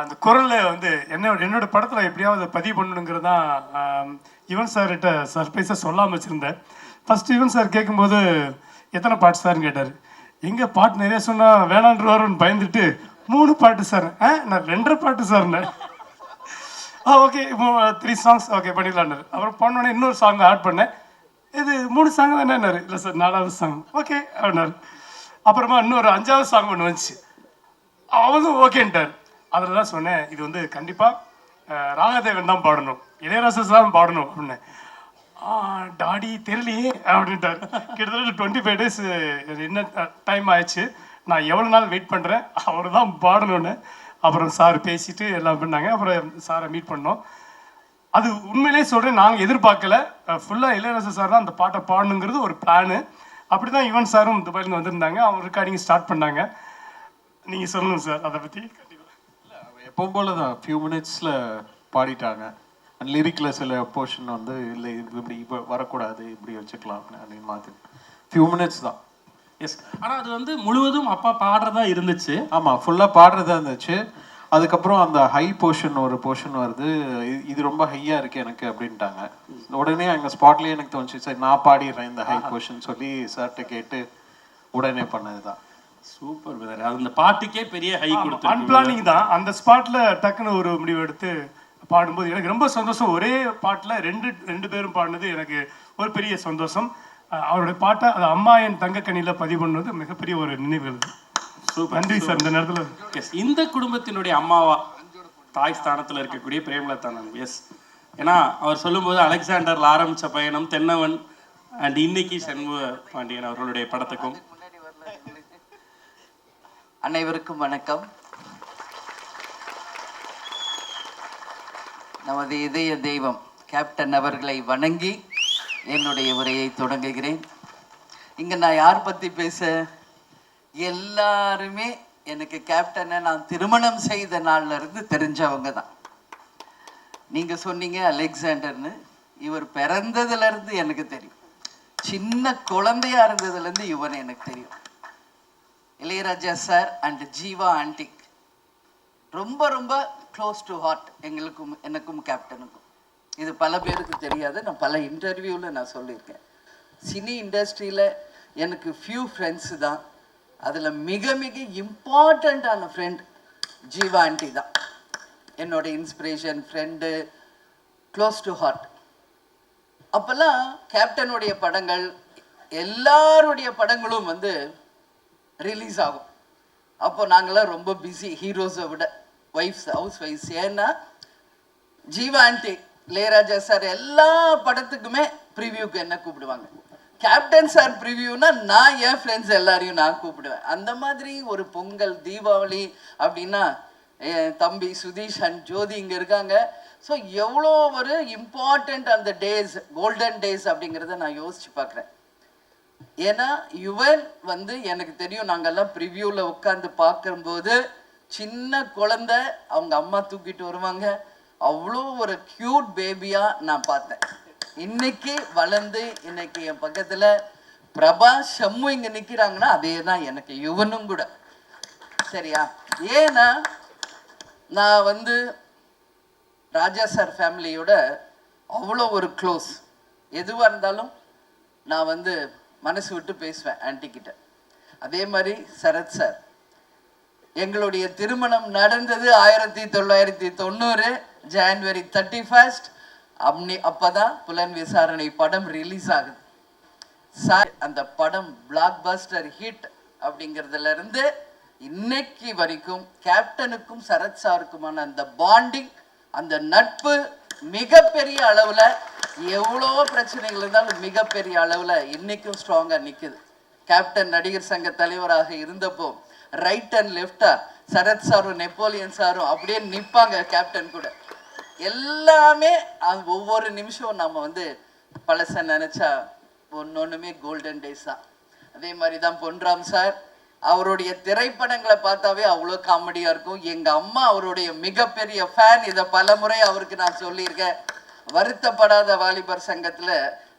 அந்த குரலில் வந்து என்னோட படத்தில் எப்படியாவது பதிவு பண்ணணுங்கிறது தான் யுவன் சார்கிட்ட சர்ப்ரைஸாக சொல்லாமல் வச்சுருந்தேன். ஃபஸ்ட்டு யுவன் சார் கேட்கும்போது எத்தனை பாட்டு சார்னு கேட்டார். எங்கே பாட்டு நிறைய சொன்னால் வேணான்றவாருன்னு பயந்துட்டு 3 பாட்டு சார். நான் 2.5 பாட்டு சார்னேன். ஓகே 3 songs ஓகே பண்ணிடலான்னாரு. அப்புறம் பண்ணோன்னே இன்னொரு சாங் ஆட் பண்ணேன். இது 3 சாங் தானேன்னாரு. இல்லை சார் 4வது சாங் ஓகே அப்படின்னாரு. அப்புறமா இன்னொரு 5வது சாங் ஒன்று வந்துச்சு. அவனும் ஓகேன்ட்டார். அதில் தான் சொன்னேன், இது வந்து கண்டிப்பாக ராகதேவன் தான் பாடணும், இளையராஜா தான் பாடணும் அப்படின்னு. டாடி தெரியலையே அப்படின்ட்டார். கிட்டத்தட்ட 25 days என்ன டைம் ஆயிடுச்சு. நான் எவ்வளோ நாள் வெயிட் பண்ணுறேன், அவர் தான் பாடணும்னு. அப்புறம் சார் பேசிட்டு எல்லாம் பண்ணாங்க. அப்புறம் சாரை மீட் பண்ணோம். அது உண்மையிலே சொல்கிறேன், நாங்கள் எதிர்பார்க்கல. ஃபுல்லாக இளையராஜா சார் தான் அந்த பாட்டை பாடணுங்கிறது ஒரு பிளானு. அப்படி தான் யுவன் சாரும் துபாயிலேருந்து வந்திருந்தாங்க. அவங்க ரெக்கார்டிங் ஸ்டார்ட் பண்ணாங்க. நீங்கள் சொல்லணும் சார் அதை பற்றி. எப்பவும் போல தான் ஃபியூ மினிட்ஸில் பாடிட்டாங்க. அண்ட் லிரிக்கில் சில போர்ஷன் வந்து இல்லை இப்படி இப்போ வரக்கூடாது, இப்படி வச்சுக்கலாம் அப்படின்னு மாற்றி ஃபியூ மினிட்ஸ் தான். எஸ், ஆனால் அது வந்து முழுவதும் அப்பா பாடுறதா இருந்துச்சு. ஆமாம், ஃபுல்லாக பாடுறதா இருந்துச்சு. அதுக்கப்புறம் அந்த ஹை போர்ஷன் ஒரு போர்ஷன் வருது, இது ரொம்ப ஹையாக இருக்குது எனக்கு அப்படின்ட்டாங்க. உடனே அங்கே ஸ்பாட்லேயே எனக்கு தோணுச்சு, சரி நான் பாடிடுறேன் இந்த ஹை போர்ஷன் சொல்லி சார்கிட்ட கேட்டு உடனே பண்ணது தான். சூப்பர் பிரதர், அது அந்த பாட்டுக்கே பெரிய ஹை கொடுத்து அன்பிளானிங் தான். அந்த ஸ்பாட்ல டக்குன்னு ஒரு முடிவு எடுத்து பாடும்போது எனக்கு ரொம்ப சந்தோஷம். ஒரே பாட்டில் ரெண்டு பேரும் பாடினது எனக்கு ஒரு பெரிய சந்தோஷம். அவருடைய பாட்டை அது அம்மா என் தங்கக்கனியில் பதிவு பண்ணது மிகப்பெரிய ஒரு நினைவு. சூப்பர், நன்றி சார். இந்த நேரத்தில் எஸ், இந்த குடும்பத்தினுடைய அம்மாவா தாய் ஸ்தானத்தில் இருக்கக்கூடிய பிரேமலதா மேம். எஸ், ஏன்னா அவர் சொல்லும்போது அலெக்சாண்டர்ல ஆரம்பித்த பயணம் தென்னவன் அண்ட் இன்னைக்கு சண்முக பாண்டியன் அவர்களுடைய படத்துக்கும். அனைவருக்கும் வணக்கம். நமது இதய தெய்வம் கேப்டன் அவர்களை வணங்கி என்னுடைய உரையை தொடங்குகிறேன். இங்கே நான் யார் பற்றி பேச, எல்லாருமே எனக்கு கேப்டனை நான் திருமணம் செய்த நாள்ல இருந்து தெரிஞ்சவங்க தான். நீங்கள் சொன்னீங்க அலெக்சாண்டர்னு, இவர் பிறந்ததுலேருந்து எனக்கு தெரியும். சின்ன குழந்தையா இருந்ததுலேருந்து இவன் எனக்கு தெரியும். Ilaiyaraaja sir and Jeeva aunty ரொம்ப ரொம்ப க்ளோஸ் டு ஹார்ட் எங்களுக்கும், எனக்கும் கேப்டனுக்கும். இது பல பேருக்கு தெரியாது. நான் பல இன்டர்வியூவில் நான் சொல்லியிருக்கேன். சினி இண்டஸ்ட்ரியில் எனக்கு ஃபியூ ஃப்ரெண்ட்ஸு தான். அதில் மிக மிக இம்பார்ட்டண்ட்டான ஃப்ரெண்ட் ஜீவா ஆண்டி தான். என்னோட inspiration, friend, close to heart. அப்போல்லாம் கேப்டனுடைய படங்கள் எல்லாருடைய படங்களும் வந்து ரிலீஸ் ஆகும். அப்போ நாங்களாம் ரொம்ப பிஸி, ஹீரோஸை விட ஒய்ஃப்ஸ், ஹவுஸ் ஒய்ஃப்ஸ். ஏன்னா ஜீவா ஆண்டி, இளையராஜா சார் எல்லா படத்துக்குமே ப்ரிவியூக்கு என்ன கூப்பிடுவாங்க. கேப்டன் சார் ப்ரிவியூனா நான் என் ஃப்ரெண்ட்ஸ் எல்லாரையும் நான் கூப்பிடுவேன். அந்த மாதிரி ஒரு பொங்கல், தீபாவளி அப்படின்னா என் தம்பி சுதீஷ் அண்ட் ஜோதி இங்கே இருக்காங்க. ஸோ எவ்வளோ ஒரு இம்பார்ட்டண்ட் அந்த டேஸ், கோல்டன் டேஸ் அப்படிங்கிறத நான் யோசிச்சு பார்க்குறேன். ஏன்னா யுவன் வந்து எனக்கு தெரியும், நாங்கெல்லாம் ப்ரிவியூவில் உட்காந்து பார்க்கும்போது சின்ன குழந்தை அவங்க அம்மா தூக்கிட்டு வருவாங்க. அவ்வளோ ஒரு க்யூட் பேபியாக நான் பார்த்தேன். இன்னைக்கு வளர்ந்து இன்னைக்கு என் பக்கத்தில் பிரபா, ஷம்மு இங்கே நிற்கிறாங்கன்னா அதே தான் எனக்கு யுவனும் கூட. சரியா? ஏன்னா நான் வந்து ராஜா சார் ஃபேமிலியோட அவ்வளோ ஒரு க்ளோஸ். எதுவாக இருந்தாலும் நான் வந்து மனசு விட்டு பேசுவேன் ஆன்டிக்கிட்ட. அதே மாதிரி சரத் சார், எங்களுடைய திருமணம் நடந்தது 1990 ஜனவரி 31. அப்போதான் புலன் விசாரணை படம் ரிலீஸ் ஆகுது. சார் அந்த படம் பிளாக் பஸ்டர் ஹிட் அப்படிங்கிறதுல இருந்து இன்னைக்கு வரைக்கும் கேப்டனுக்கும் சரத் சாருக்குமான அந்த பாண்டிங், அந்த நட்பு மிகப்பெரிய அளவில், எவ்வளோ பிரச்சனைகள் இருந்தாலும் மிகப்பெரிய அளவில் இன்னைக்கும் ஸ்ட்ராங்காக நிற்குது. கேப்டன் நடிகர் சங்க தலைவராக இருந்தப்போ ரைட் அண்ட் லெஃப்டா சரத் சாரும் நெப்போலியன் சாரும் அப்படியே நிற்பாங்க கேப்டன் கூட. எல்லாமே ஒவ்வொரு நிமிஷம் நம்ம வந்து பழச நினைச்சா ஒன்னொன்னுமே கோல்டன் டேஸ் தான். அதே மாதிரி தான் பொன்ராம் சார், அவருடைய திரைப்படங்களை பார்த்தாவே அவ்வளோ காமெடியாக இருக்கும். எங்கள் அம்மா அவருடைய மிகப்பெரிய ஃபேன். இதை பல முறை அவருக்கு நான் சொல்லியிருக்கேன். வருத்தப்படாத வாலிபர் சங்கத்தில்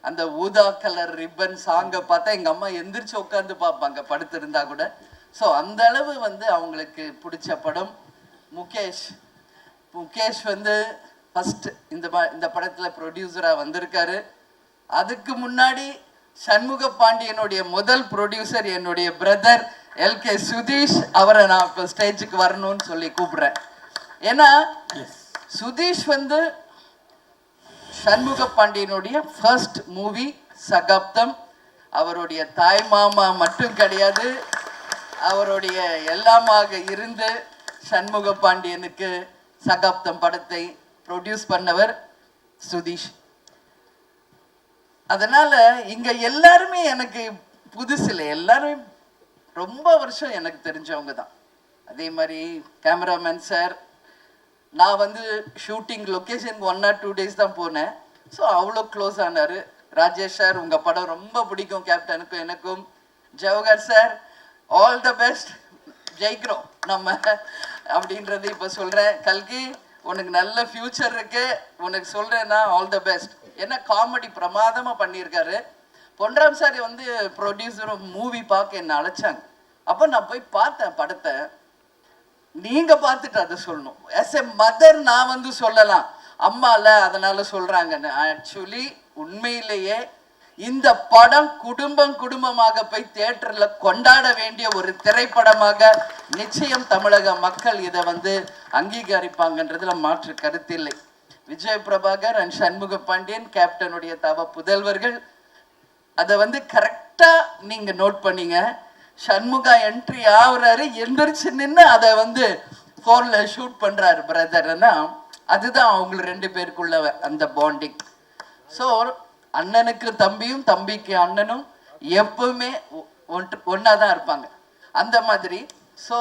அந்த ஊதா கலர் ரிப்பன் சாங்கை பார்த்தா எங்கள் அம்மா எந்திரிச்சு உட்காந்து பார்ப்பாங்க படுத்திருந்தா கூட. ஸோ அந்த அளவு வந்து அவங்களுக்கு பிடிச்ச படம். முகேஷ் வந்து ஃபஸ்ட்டு இந்த படத்தில் ப்ரொடியூசராக வந்திருக்காரு. அதுக்கு முன்னாடி சண்முக பாண்டியனுடைய முதல் ப்ரொடியூசர் என்னுடைய பிரதர் எல்கே சுதீஷ். அவரை நான் இப்போ ஸ்டேஜுக்கு வரணும்னு சொல்லி கூப்பிடுறேன். ஏன்னா சுதீஷ் வந்து சண்முக பாண்டியனுடைய ஃபர்ஸ்ட் மூவி சகாப்தம். அவருடைய தாய் மாமா மட்டும் கிடையாது, அவருடைய எல்லாமாக இருந்து சண்முக பாண்டியனுக்கு சகாப்தம் படத்தை ப்ரொடியூஸ் பண்ணவர் சுதீஷ். அதனால இங்க எல்லாருமே எனக்கு புதுசில்லை, எல்லாருமே ரொம்ப வருஷம் எனக்கு தெரிஞ்சவங்க தான். அதே மாதிரி கேமராமேன் சார், நான் வந்து ஷூட்டிங் லொக்கேஷனுக்கு 1 or 2 days தான் போனேன். ஸோ அவ்வளோ க்ளோஸ் ஆனார். ராஜேஷ் சார், உங்கள் படம் ரொம்ப பிடிக்கும் கேப்டனுக்கும் எனக்கும். Jawahar sir, all the best, ஜெயிக்கிறோம் நம்ம அப்படின்றது இப்போ சொல்கிறேன். கல்கி, உனக்கு நல்ல ஃப்யூச்சர் இருக்கு, உனக்கு சொல்கிறேன்னா ஆல் த பெஸ்ட். ஏன்னா காமெடி பிரமாதமாக பண்ணியிருக்காரு. பொன்ராம் சார் வந்து ப்ரொடியூசரும் மூவி பார்க்க என்னை அழைச்சாங்க. அப்போ நான் போய் பார்த்தேன் படத்தை. நீங்க பார்த்துட்டு அதை சொல்லணும். ஆஸ் எ மதர் நான் வந்து சொல்லலாம், அம்மால அதனால சொல்றாங்கன்னு. ஆக்சுவலி உண்மையிலேயே இந்த படம் குடும்பமாக போய் தியேட்டர்ல கொண்டாட வேண்டிய ஒரு திரைப்படமாக நிச்சயம் தமிழக மக்கள் இதை வந்து அங்கீகரிப்பாங்கன்றதுல மாற்று கருத்தில்லை. விஜய் பிரபாகர் அண்ட் சண்முக பாண்டியன் கேப்டனுடைய தவ புதல்வர்கள். அதை வந்து கரெக்டா நீங்க நோட் பண்ணீங்க. சண்முகா என்ட்ரி ஆகுறாரு, எந்திரிச்சு நின்று அதை வந்து ஃபோன்ல ஷூட் பண்றாரு பிரதர்னா, அதுதான் அவங்க 2 பேருக்குள்ள அந்த பாண்டிங். ஸோ அண்ணனுக்கு தம்பியும் தம்பிக்கு அண்ணனும் எப்பவுமே ஒன்னா தான் இருப்பாங்க, அந்த மாதிரி. ஸோ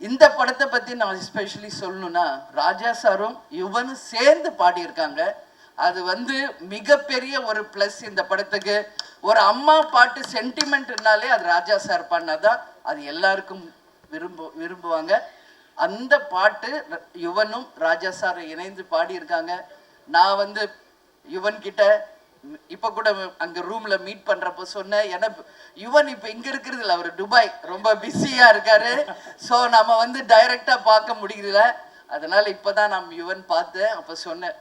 இந்த படத்தை பத்தி நான் எஸ்பெஷலி சொல்லணும்னா, ராஜா சாரும் யுவனும் சேர்ந்து பாடியிருக்காங்க. அது வந்து மிகப்பெரிய ஒரு பிளஸ் இந்த படத்துக்கு. ஒரு அம்மா பாட்டு சென்டிமெண்ட்னாலே அது ராஜா சார் பண்ணாதான் அது எல்லாருக்கும் விரும்புவாங்க. அந்த பாட்டு யுவனும் ராஜா சார் இணைந்து பாடியிருக்காங்க. நான் வந்து யுவன் கிட்ட இப்போ கூட அங்கே ரூமில் மீட் பண்ணுறப்ப சொன்னேன், ஏன்னா யுவன் இப்போ இங்கே இருக்கிறது இல்லை, அவர் துபாய் ரொம்ப பிஸியாக இருக்காரு. ஸோ நம்ம வந்து டைரெக்டாக பார்க்க முடியல. அதனால் இப்போ தான் நான் யுவன் பார்த்தேன். அப்போ சொன்னேன்,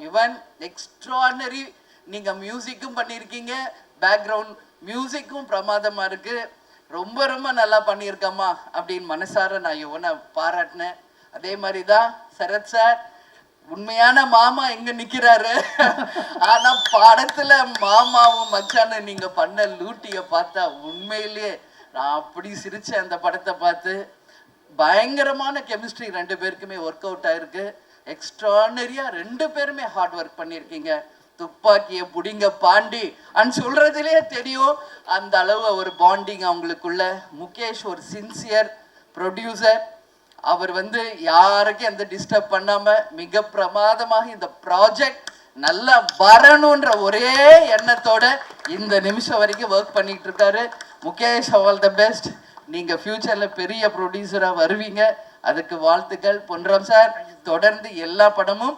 யுவன் எக்ஸ்ட்ரானரி, நீங்கள் மியூசிக்கும் பண்ணியிருக்கீங்க, பேக்ரவுண்ட் மியூசிக்கும் பிரமாதமாக இருக்குது, ரொம்ப ரொம்ப நல்லா பண்ணியிருக்கம்மா அப்படின்னு மனசார நான் யுவனை பாராட்டினேன். அதே மாதிரி தான் சரத் சார், உண்மையான மாமா எங்க நிக்கிறாரு. ஆனா படத்துல மாமாவும் மச்சானும் நீங்க பண்ண லூட்டிய பார்த்தா உண்மையிலேயே நான் அப்படி சிரிச்சேன். அந்த படத்தை பார்த்து பயங்கரமான கெமிஸ்ட்ரி 2 பேருக்குமே ஒர்க் அவுட் ஆயிருக்கு. எக்ஸ்ட்ரானரியா 2 பேருமே ஹார்ட் ஒர்க் பண்ணியிருக்கீங்க. துப்பாக்கிய புடிங்க பாண்டி அண்ட் சொல்றதுலேயே தெரியும் அந்த அளவு ஒரு பாண்டிங் அவங்களுக்குள்ள. முகேஷ் ஒரு சின்சியர் ப்ரொடியூசர். அவர் வந்து யாருக்கும் எந்த டிஸ்டர்ப் பண்ணாம மிக பிரமாதமாக இந்த ப்ராஜெக்ட் நல்லா வரணுன்ற ஒரே எண்ணத்தோட இந்த நிமிஷம் வரைக்கும் ஒர்க் பண்ணிட்டு இருக்காரு. Mukesh, all the best. நீங்க ஃபியூச்சர்ல பெரிய ப்ரொடியூசரா வருவீங்க, அதுக்கு வாழ்த்துக்கள். பொன்ராம் சார், தொடர்ந்து எல்லா படமும்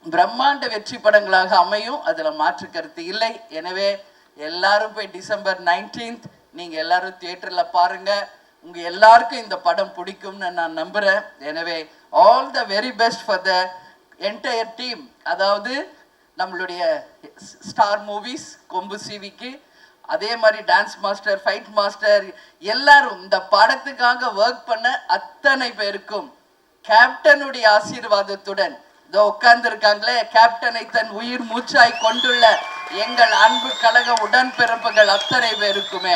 பிரம்மாண்ட வெற்றி படங்களாக அமையும், அதுல மாற்று கருத்து இல்லை. எனவே எல்லாரும் போய் December 19th நீங்க எல்லாரும் தியேட்டர்ல பாருங்க. உங்க எல்லாருக்கும் இந்த படம் பிடிக்கும்னு நான் நம்புறேன். எனவே all the very best for the entire team. அதாவது நம்மளுடைய ஸ்டார் மூவிஸ் கொம்பு சிவிக்கு, அதே மாதிரி டான்ஸ் மாஸ்டர், ஃபைட் மாஸ்டர், எல்லாரும் இந்த படத்துக்காக ஒர்க் பண்ண அத்தனை பேருக்கும் கேப்டனுடைய ஆசீர்வாதத்துடன் இதோ உட்கார்ந்து இருக்காங்களே, கேப்டனை தன் உயிர் மூச்சாய் கொண்டுள்ள எங்கள் அன்பு கழக உடன்பிறப்புகள் அத்தனை பேருக்குமே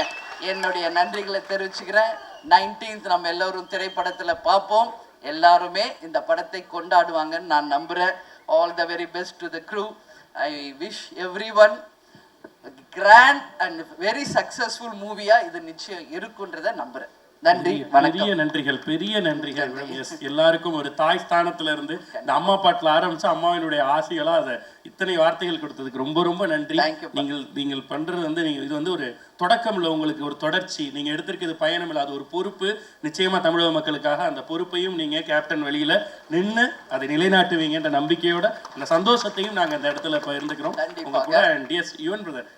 என்னுடைய நன்றிகளை தெரிவிச்சுக்கிறேன். 19th நம்ம எல்லோரும் திரைப்படத்துல பார்ப்போம். எல்லாருமே இந்த படத்தை கொண்டாடுவாங்கன்னு நான் நம்புறேன். All the very best to the crew. I wish everyone grand and very successful மூவியா இது நிச்சயம் இருக்குன்றதை நம்புறேன். நன்றி, வணக்கம். பெரிய நன்றிகள் மேம். எஸ், எல்லாருக்கும் ஒரு தாய் ஸ்தானத்துல இருந்து இந்த அம்மா பாட்டுல ஆரம்பிச்சு அம்மாவினுடைய ஆசைகளா அதை இத்தனை வார்த்தைகள் கொடுத்ததுக்கு ரொம்ப ரொம்ப நன்றி. நீங்கள் பண்றது வந்து இது வந்து ஒரு தொடக்கம் இல்லை, உங்களுக்கு ஒரு தொடர்ச்சி. நீங்க எடுத்திருக்கிறது பயணம் இல்லை, அது ஒரு பொறுப்பு. நிச்சயமா தமிழக மக்களுக்காக அந்த பொறுப்பையும் நீங்க கேப்டன் வெளியில நின்று அதை நிலைநாட்டுவீங்கன்ற நம்பிக்கையோட அந்த சந்தோஷத்தையும் நாங்க அந்த இடத்துல பகிர்ந்துக்கிறோம் உங்க கூட. அண்ட் எஸ், யுவன் பிரதர்,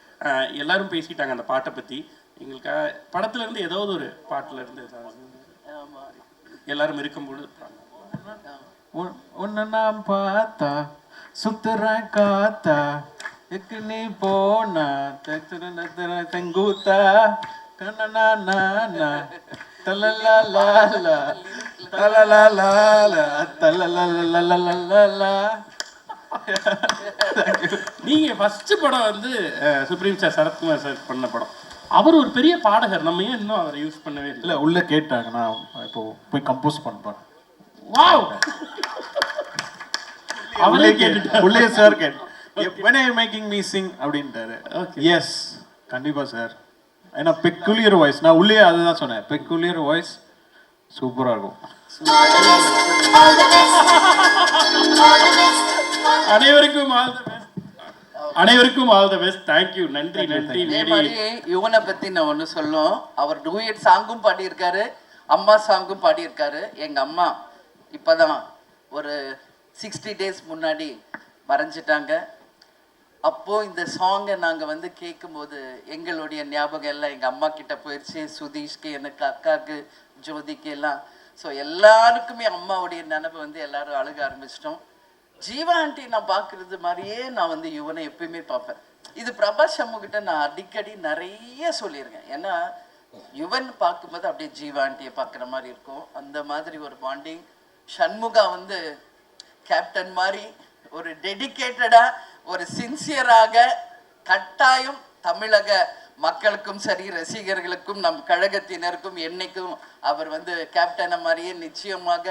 எல்லாரும் பேசிட்டாங்க அந்த பாட்டை பத்தி. எங்களுக்கு படத்துல இருந்து ஏதாவது ஒரு பாட்டுல இருந்து எல்லாரும் இருக்கும்போது உன்னை நான் பார்த்தா சுத்துற காத்தா நீ போனா செங்கூத்தா கண்ணனா தலலலலா தலலலலா தலலலலலலா. நீங்க ஃபர்ஸ்ட் படம் வந்து சுப்ரீம் சார் சரத்குமார் சார் பண்ண படம். அவர் ஒரு பெரிய பாடகர், நம்ம ஏன் இன்னும் அவரை யூஸ் பண்ணவே இல்லை? உள்ள கேட்டாங்க, நான் இப்போ போய் கம்போஸ் பண்ணுறேன். வாவ், அவரே கேட்டுட்டாரு. உள்ளே சார் கேட்டு when are you making me sing அப்படின்ட்டாரு. எஸ், கண்டிப்பா சார். ஏன்னா பெக்குலியர் வாய்ஸ், நான் உள்ளே அதுதான் சொன்னேன், பெக்குலியர் வாய்ஸ் சூப்பரா இருக்கும். அனைவருக்கும் all the best. Thank you. நன்றி நன்றி. யுவனை பத்தி நான் ஒன்று சொல்லும். அவர் டூயட் சாங்கும் பாடியிருக்காரு, அம்மா சாங்கும் பாடியிருக்காரு. எங்க அம்மா இப்பதான் ஒரு 60 days முன்னாடி மறைஞ்சிட்டாங்க. அப்போ இந்த சாங்கை நாங்க வந்து கேட்கும்போது எங்களுடைய ஞாபகம் எல்லாம் எங்க அம்மா கிட்ட போயிடுச்சு. சுதீஷ்க்கு, எனக்கு, அக்காவுக்கு, ஜோதிக்கு எல்லாம். ஸோ எல்லாருக்குமே அம்மாவுடைய நினைவு வந்து எல்லாரும் அழுக ஆரம்பிச்சிட்டோம். ஜீவா ஆண்டி நான் பார்க்குறது மாதிரியே நான் வந்து யுவனை எப்பயுமே பார்ப்பேன். இது பிரபாஸ் சண்முகிட்ட நான் அடிக்கடி நிறைய சொல்லியிருக்கேன். ஏன்னா யுவன் பார்க்கும்போது அப்படியே ஜீவா ஆண்டியை பார்க்குற மாதிரி இருக்கும். அந்த மாதிரி ஒரு பாண்டிங். சண்முகா வந்து கேப்டன் மாதிரி ஒரு டெடிக்கேட்டடாக, ஒரு சின்சியராக, கட்டாயம் தமிழக மக்களுக்கும் சரி, ரசிகர்களுக்கும், நம் கழகத்தினருக்கும் என்னைக்கும் அவர் வந்து கேப்டனை மாதிரியே நிச்சயமாக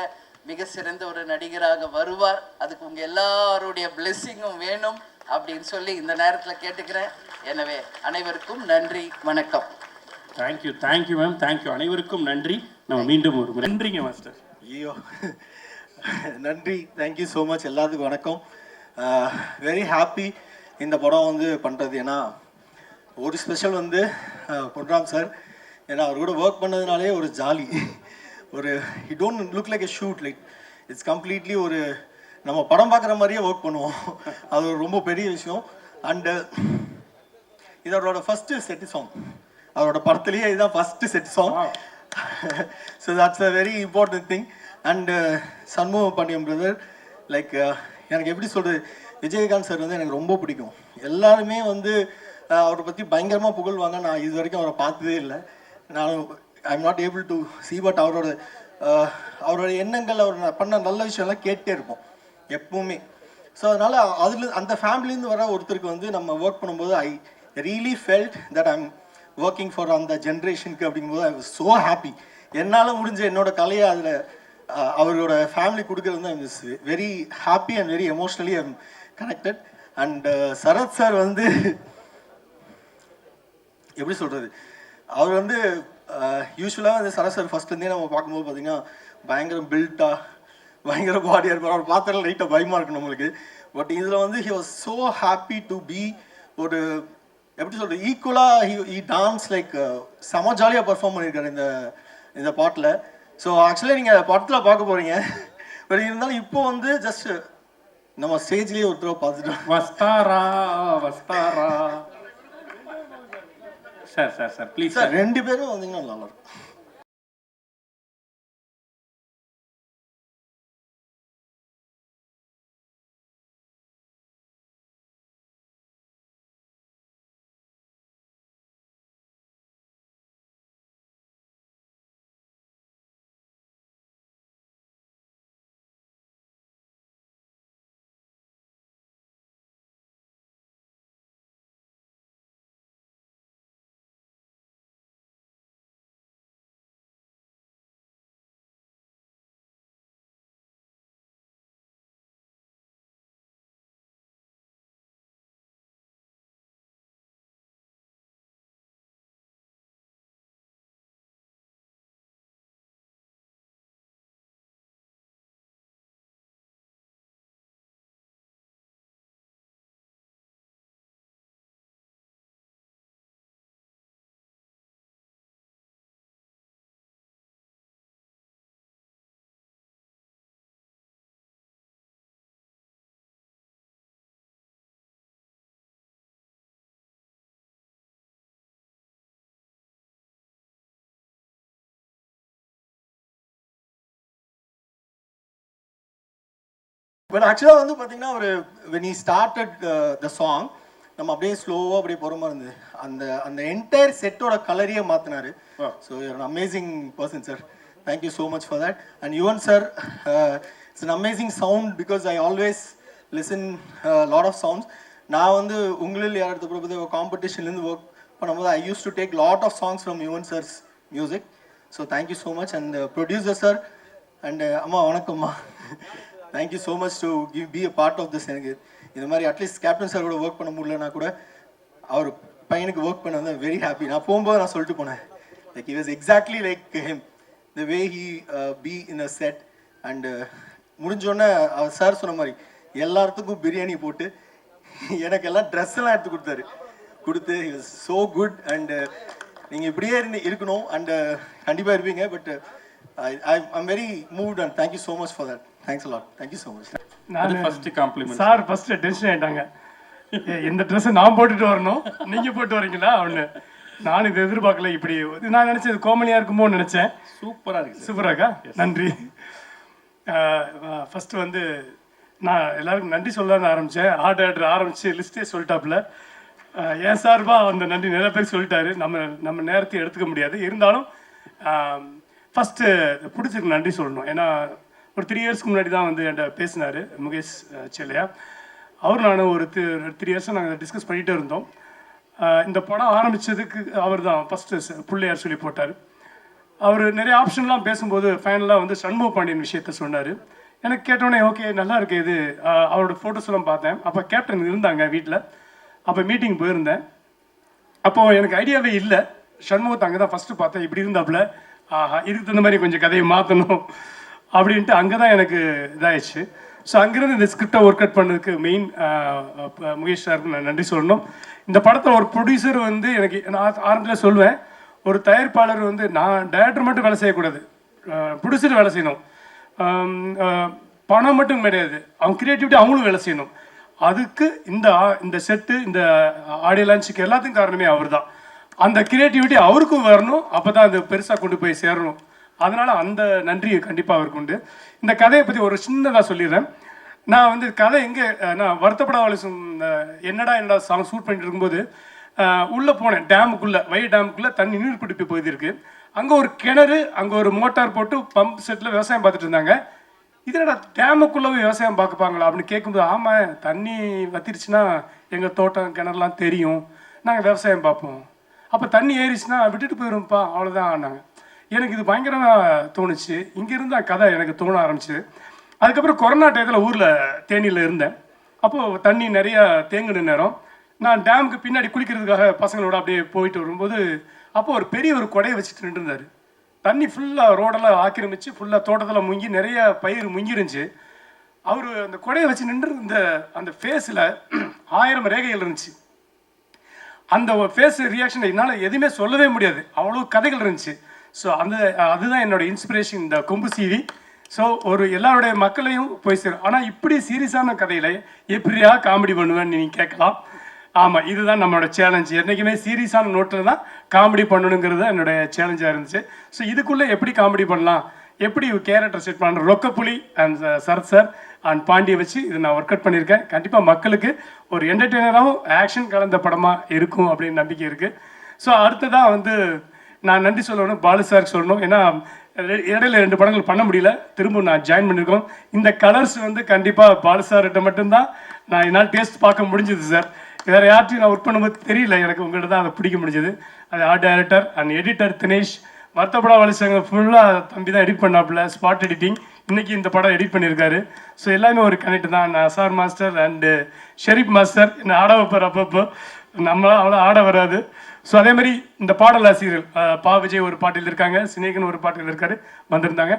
மிக சிறந்த ஒரு நடிகராக வருவார். அதுக்கு உங்க எல்லாருடைய பிளெஸ்ஸிங்கும் வேணும் அப்படின்னு சொல்லி இந்த நேரத்தில் கேட்டுக்கிறேன். எனவே அனைவருக்கும் நன்றி, வணக்கம். Thank you ma'am, thank you. அனைவருக்கும் நன்றி. நம்ம மீண்டும் ஒரு நன்றிங்க மாஸ்டர். ஐயோ, நன்றி, தேங்க்யூ ஸோ மச். எல்லாத்துக்கும் வணக்கம். வெரி ஹாப்பி இந்த படம் வந்து பண்ணுறது. ஏன்னா ஒரு ஸ்பெஷல் வந்து பொன்ராம் சார். ஏன்னா அவர் கூட ஒர்க் பண்ணதுனாலே ஒரு ஜாலி. ஒரு it don't look like a shoot, like it's completely ஒரு நம்ம படம் பார்க்குற மாதிரியே ஒர்க் பண்ணுவோம். அது ஒரு ரொம்ப பெரிய விஷயம். அண்டு இது அவரோட ஃபஸ்ட்டு செட் சாங். அவரோட படத்துலேயே இதுதான் first set song. So that's a very important thing. And Shanmuga Pandian brother, like எனக்கு எப்படி சொல்கிறது, விஜயகாந்த் சார் வந்து எனக்கு ரொம்ப பிடிக்கும். எல்லாருமே வந்து அவரை பற்றி பயங்கரமாக புகழ்வாங்க. நான் இது வரைக்கும் அவரை பார்த்ததே இல்லை. நான் I am not able to C, but அவரோட எண்ணங்கள், அவர் பண்ண நல்ல விஷயம்லாம் கேட்டே இருப்போம் எப்பவுமே. ஸோ அதனால் அந்த ஃபேமிலியிலேருந்து வர ஒருத்தருக்கு வந்து நம்ம ஒர்க் பண்ணும்போது I really felt that I'm working for அந்த ஜென்ரேஷனுக்கு. அப்படிங்கும்போது ஐ வாஸ் ஸோ ஹாப்பி. என்னால் முடிஞ்ச என்னோட கலையை அதில் அவரோட ஃபேமிலி கொடுக்குறது தான் is very happy and very emotionally I am connected. And Sarath sir வந்து எப்படி சொல்கிறது, அவர் வந்து யூஸ்வலாக வந்து சரத் சார் ஃபஸ்ட்லேருந்தே நம்ம பார்க்கும்போது பார்த்தீங்கன்னா பயங்கர பில்ட்டாக, பயங்கர பாடியாக இருப்பார். அவர் பார்த்தாலும் லைட்டாக பயமாக இருக்கும் நம்மளுக்கு. பட் இதில் வந்து he was so happy to be ஒரு எப்படி சொல்கிறது, ஈக்குவலாக ஹி டான்ஸ் லைக் செம ஜாலியாக பர்ஃபார்ம் பண்ணியிருக்காரு இந்த பாட்டில். ஸோ ஆக்சுவலாக நீங்கள் படத்தில் பார்க்க போகிறீங்க. பட் இருந்தாலும் இப்போ வந்து ஜஸ்ட் நம்ம ஸ்டேஜ்லேயே ஒருத்தர பார்த்துட்டோம். வஸ்தாரா சார் ப்ளீஸ் சார் 2 பேரும் வந்தீங்கன்னா நல்லாயிருக்கும். பட் ஆக்சுவலாக வந்து பார்த்தீங்கன்னா ஒரு when he started the song நம்ம அப்படியே ஸ்லோவாக அப்படியே போகிற மாதிரி இருந்தது. அந்த என்டையர் செட்டோட கலரையே மாற்றினாரு. So you're amazing person sir. Thank you so much for that. And Yuvan sir, it's an amazing sound because I always listen lot of sounds. நான் வந்து உங்களில் யாராவது போது காம்படிஷன்லேருந்து ஒர்க் பண்ணும்போது I use to take lot of songs from Yuvan sir's music. So thank you so much. And producer sir and அம்மா வணக்கம்மா. Thank you so much to be a part of this. எனக்கு இந்த மாதிரி அட்லீஸ்ட் கேப்டன் சார் கூட work பண்ண முடியலன்னா கூட அவர் பையனுக்கு ஒர்க் பண்ண வந்து வெரி ஹாப்பி. நான் போகும்போது நான் சொல்லிட்டு போனேன், like he was exactly like him, the way he be in a set. And முடிஞ்சோடனே அவர் சார் சொன்ன மாதிரி எல்லாத்துக்கும் பிரியாணி போட்டு எனக்கு எல்லாம் ட்ரெஸ் எல்லாம் எடுத்து கொடுத்து he was so good. And நீங்கள் இப்படியே இருக்கணும் அண்டு கண்டிப்பாக இருப்பீங்க. But I'm very moved and thank you so much for that. Thanks lot. Thank you so much. First compliment sir first tension ஆயிட்டாங்க. இந்த ட்ரெஸ் நான் போட்டுட்டு வரணும், நீங்க போட்டு வரீங்களா அவனு. நான் இது எதிர்பார்க்கல. இப்படி நான் நினைச்சது கோமலியா இருக்குமோன்னு நினைச்சேன். சூப்பரா இருக்கு. சூப்பராக்கா, நன்றி. ஃபர்ஸ்ட் வந்து நான் எல்லாருக்கும் நன்றி சொல்லலான்னு ஆரம்பித்தேன். ஆர்ட் ஆர்டர் ஆரம்பித்து லிஸ்ட்டே சொல்லிட்டாப்புல. ஏன் சார்பாக அந்த நன்றி நிறைய பேர் சொல்லிட்டாரு. நம்ம நேரத்தை எடுத்துக்க முடியாது. இருந்தாலும் ஃபஸ்ட்டு பிடிச்சிருக்கு நன்றி சொல்லணும். ஏன்னா ஒரு 3 இயர்ஸ்க்கு முன்னாடி தான் வந்து என்கிட்ட பேசினார் முகேஷ் செல்லையா. அவர் நானும் ஒரு 3 இயர்ஸாக நாங்கள் டிஸ்கஸ் பண்ணிகிட்டே இருந்தோம். இந்த படம் ஆரம்பித்ததுக்கு அவர் தான் ஃபஸ்ட்டு பிள்ளையார் சொல்லி போட்டார். அவர் நிறைய ஆப்ஷன்லாம் பேசும்போது ஃபைனலாக வந்து சண்முக பாண்டியன் விஷயத்த சொன்னார். எனக்கு கேட்டோன்னே ஓகே நல்லா இருக்கு இது. அவரோட ஃபோட்டோஸ் எல்லாம் பார்த்தேன். அப்போ கேப்டன் இருந்தாங்க வீட்டில். அப்போ மீட்டிங் போயிருந்தேன். அப்போது எனக்கு ஐடியாவே இல்லை. சண்முகத்தை அங்கே தான் ஃபஸ்ட்டு பார்த்தேன். இப்படி இருந்தாப்புல இதுக்கு தகுந்த மாதிரி கொஞ்சம் கதையை மாற்றணும் அப்படின்ட்டு அங்கே தான் எனக்கு இதாகிடுச்சு. ஸோ அங்கேருந்து இந்த ஸ்கிரிப்டை ஒர்க் அவுட் பண்ணதுக்கு மெயின் முகேஷ் சாருக்கு நான் நன்றி சொல்லணும். இந்த படத்தில் ஒரு ப்ரொடியூசர் வந்து எனக்கு நான் ஆரம்பத்தில் சொல்லுவேன், ஒரு தயாரிப்பாளர் வந்து நான் டைரக்டர் மட்டும் வேலை செய்யக்கூடாது, ப்ரொடியூசர் வேலை செய்யணும். பணம் மட்டும் கிடையாது, அவங்க கிரியேட்டிவிட்டி அவங்களும் வேலை செய்யணும். அதுக்கு இந்த செட்டு இந்த ஆடியோ லான்ச்சுக்கு எல்லாத்துக்கும் காரணமே அவர் தான். அந்த கிரியேட்டிவிட்டி அவருக்கும் வரணும், அப்போ தான் அது பெருசாக கொண்டு போய் சேரணும். அதனால் அந்த நன்றி கண்டிப்பாக அவருக்கு உண்டு. இந்த கதையை பற்றி ஒரு சின்னதாக சொல்லிடுறேன். நான் வந்து கதை எங்கே நான் வருத்தப்படாத என்னடா சாங் ஷூட் பண்ணிட்டு இருக்கும்போது உள்ளே போனேன். டேமுக்குள்ளே டேமுக்குள்ளே தண்ணி நீர் பிடிப்பு போயிருக்கு. அங்கே ஒரு கிணறு, அங்கே ஒரு மோட்டார் போட்டு பம்ப் செட்டில் விவசாயம் பார்த்துட்டு இருந்தாங்க. இதனடா டேமுக்குள்ளே விவசாயம் பார்க்குப்பாங்களா அப்படின்னு கேட்கும்போது, ஆமாம் தண்ணி வத்திருச்சுன்னா எங்கள் தோட்டம் கிணறுலாம் தெரியும், நாங்கள் விவசாயம் பார்ப்போம். அப்போ தண்ணி ஏறிச்சுன்னா விட்டுட்டு போயிடும்ப்பா, அவ்வளோதான் ஆனாங்க. எனக்கு இது பயங்கரமாக தோணுச்சு. இங்கேருந்து கதை எனக்கு தோண ஆரம்பிச்சுது. அதுக்கப்புறம் கொரோனா டயத்தில் ஊரில் தேனியில் இருந்தேன். அப்போது தண்ணி நிறையா தேங்குன நேரம் நான் டேமுக்கு பின்னாடி குளிக்கிறதுக்காக பசங்களோட அப்படியே போயிட்டு வரும்போது அப்போது ஒரு பெரிய ஒரு கொடையை வச்சுட்டு நின்றுருந்தார். தண்ணி ஃபுல்லாக ரோடெல்லாம் ஆக்கிரமிச்சு ஃபுல்லாக தோட்டத்தில் முங்கி நிறைய பயிர் முங்கிருந்துச்சு. அவர் அந்த கொடையை வச்சு நின்று இருந்த அந்த ஃபேஸில் 1000 ரேகைகள் இருந்துச்சு. அந்த ஃபேஸ் ரியாக்ஷன் என்னால் எதுவுமே சொல்லவே முடியாது, அவ்வளோ கதைகள் இருந்துச்சு. ஸோ அதுதான் என்னோட இன்ஸ்பிரேஷன் இந்த கொம்பு சீவி. ஸோ ஒரு எல்லாருடைய மக்களையும் போய் சேரும். ஆனால் இப்படி சீரியஸான கதையில் எப்படியா காமெடி பண்ணுவேன்னு நீங்கள் கேட்கலாம். ஆமாம், இதுதான் நம்மளோட சேலஞ்சு. என்றைக்குமே சீரியஸான நோட்டில் தான் காமெடி பண்ணணுங்கிறது தான் என்னுடைய சேலஞ்சாக இருந்துச்சு. ஸோ இதுக்குள்ளே எப்படி காமெடி பண்ணலாம், எப்படி கேரக்டர் செட் பண்ண ரொக்கப்புலி அண்ட் சரத் சார் அண்ட் பாண்டியை வச்சு இது நான் ஒர்க் அவுட் பண்ணியிருக்கேன். கண்டிப்பாக மக்களுக்கு ஒரு என்டர்டெய்னராகவும் ஆக்ஷன் கலந்த படமாக இருக்கும் அப்படின்னு நம்பிக்கை இருக்குது. ஸோ அடுத்ததாக வந்து நான் நன்றி சொல்லணும், பாலு சாருக்கு சொல்லணும். ஏன்னா இடையில 2 படங்கள் பண்ண முடியல, திரும்ப நான் ஜாயின் பண்ணியிருக்கோம். இந்த கலர்ஸ் வந்து கண்டிப்பாக பாலு சார்கிட்ட மட்டும்தான் நான் என்னால் டேஸ்ட் பார்க்க முடிஞ்சது சார். வேறு யார்ட்டையும் நான் ஒர்க் பண்ணும்போது தெரியல, எனக்கு உங்கள்கிட்ட தான் அதை பிடிக்க முடிஞ்சது. அது art director and editor Dinesh. வருத்தப்படா வலிசங்க ஃபுல்லாக தம்பி தான் எடிட் பண்ணாப்புல, ஸ்பாட் எடிட்டிங். இன்றைக்கி இந்த படம் எடிட் பண்ணியிருக்காரு. ஸோ எல்லாமே ஒரு கனெக்ட் தான். நான் Azhar master and Sharif master என்னை ஆட வைப்பார். அப்பப்போ நம்மளால் அவ்வளோ ஆட வராது. ஸோ அதே மாதிரி இந்த பாடலாசிரியர்கள் பா விஜய் ஒரு பாட்டில் இருக்காங்க, சினேகன் ஒரு பாட்டில் இருக்காரு வந்திருந்தாங்க.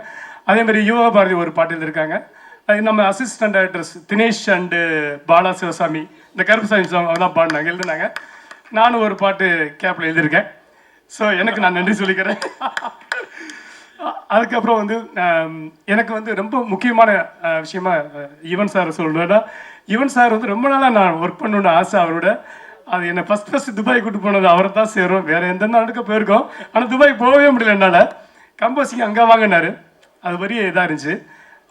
அதே மாதிரி யுவா பாரதி ஒரு பாட்டில் இருக்காங்க. நம்ம assistant directors Dinesh and Bala Sivasamy இந்த கருப்புசாமி சாங் தான் பாடினாங்க, எழுதுனாங்க. நானும் ஒரு பாட்டு கேப்பில் எழுதியிருக்கேன். ஸோ எனக்கு நான் நன்றி சொல்லிக்கிறேன். அதுக்கப்புறம் வந்து எனக்கு வந்து ரொம்ப முக்கியமான விஷயமா யுவன் சார் சொல்லணும்னா, யுவன் சார் வந்து ரொம்ப நாளாக நான் ஒர்க் பண்ணணுன்னு ஆசை அவரோட. அது என்னை ஃபஸ்ட் துபாய் கூட்டு போனது அவரை தான் சேரும். வேறு எந்த நாட்டுக்கு போயிருக்கோம், ஆனால் துபாய் போகவே முடியல என்னால். கம்போசிங் அங்கே வாங்கினார், அது பெரிய இதாக இருந்துச்சு.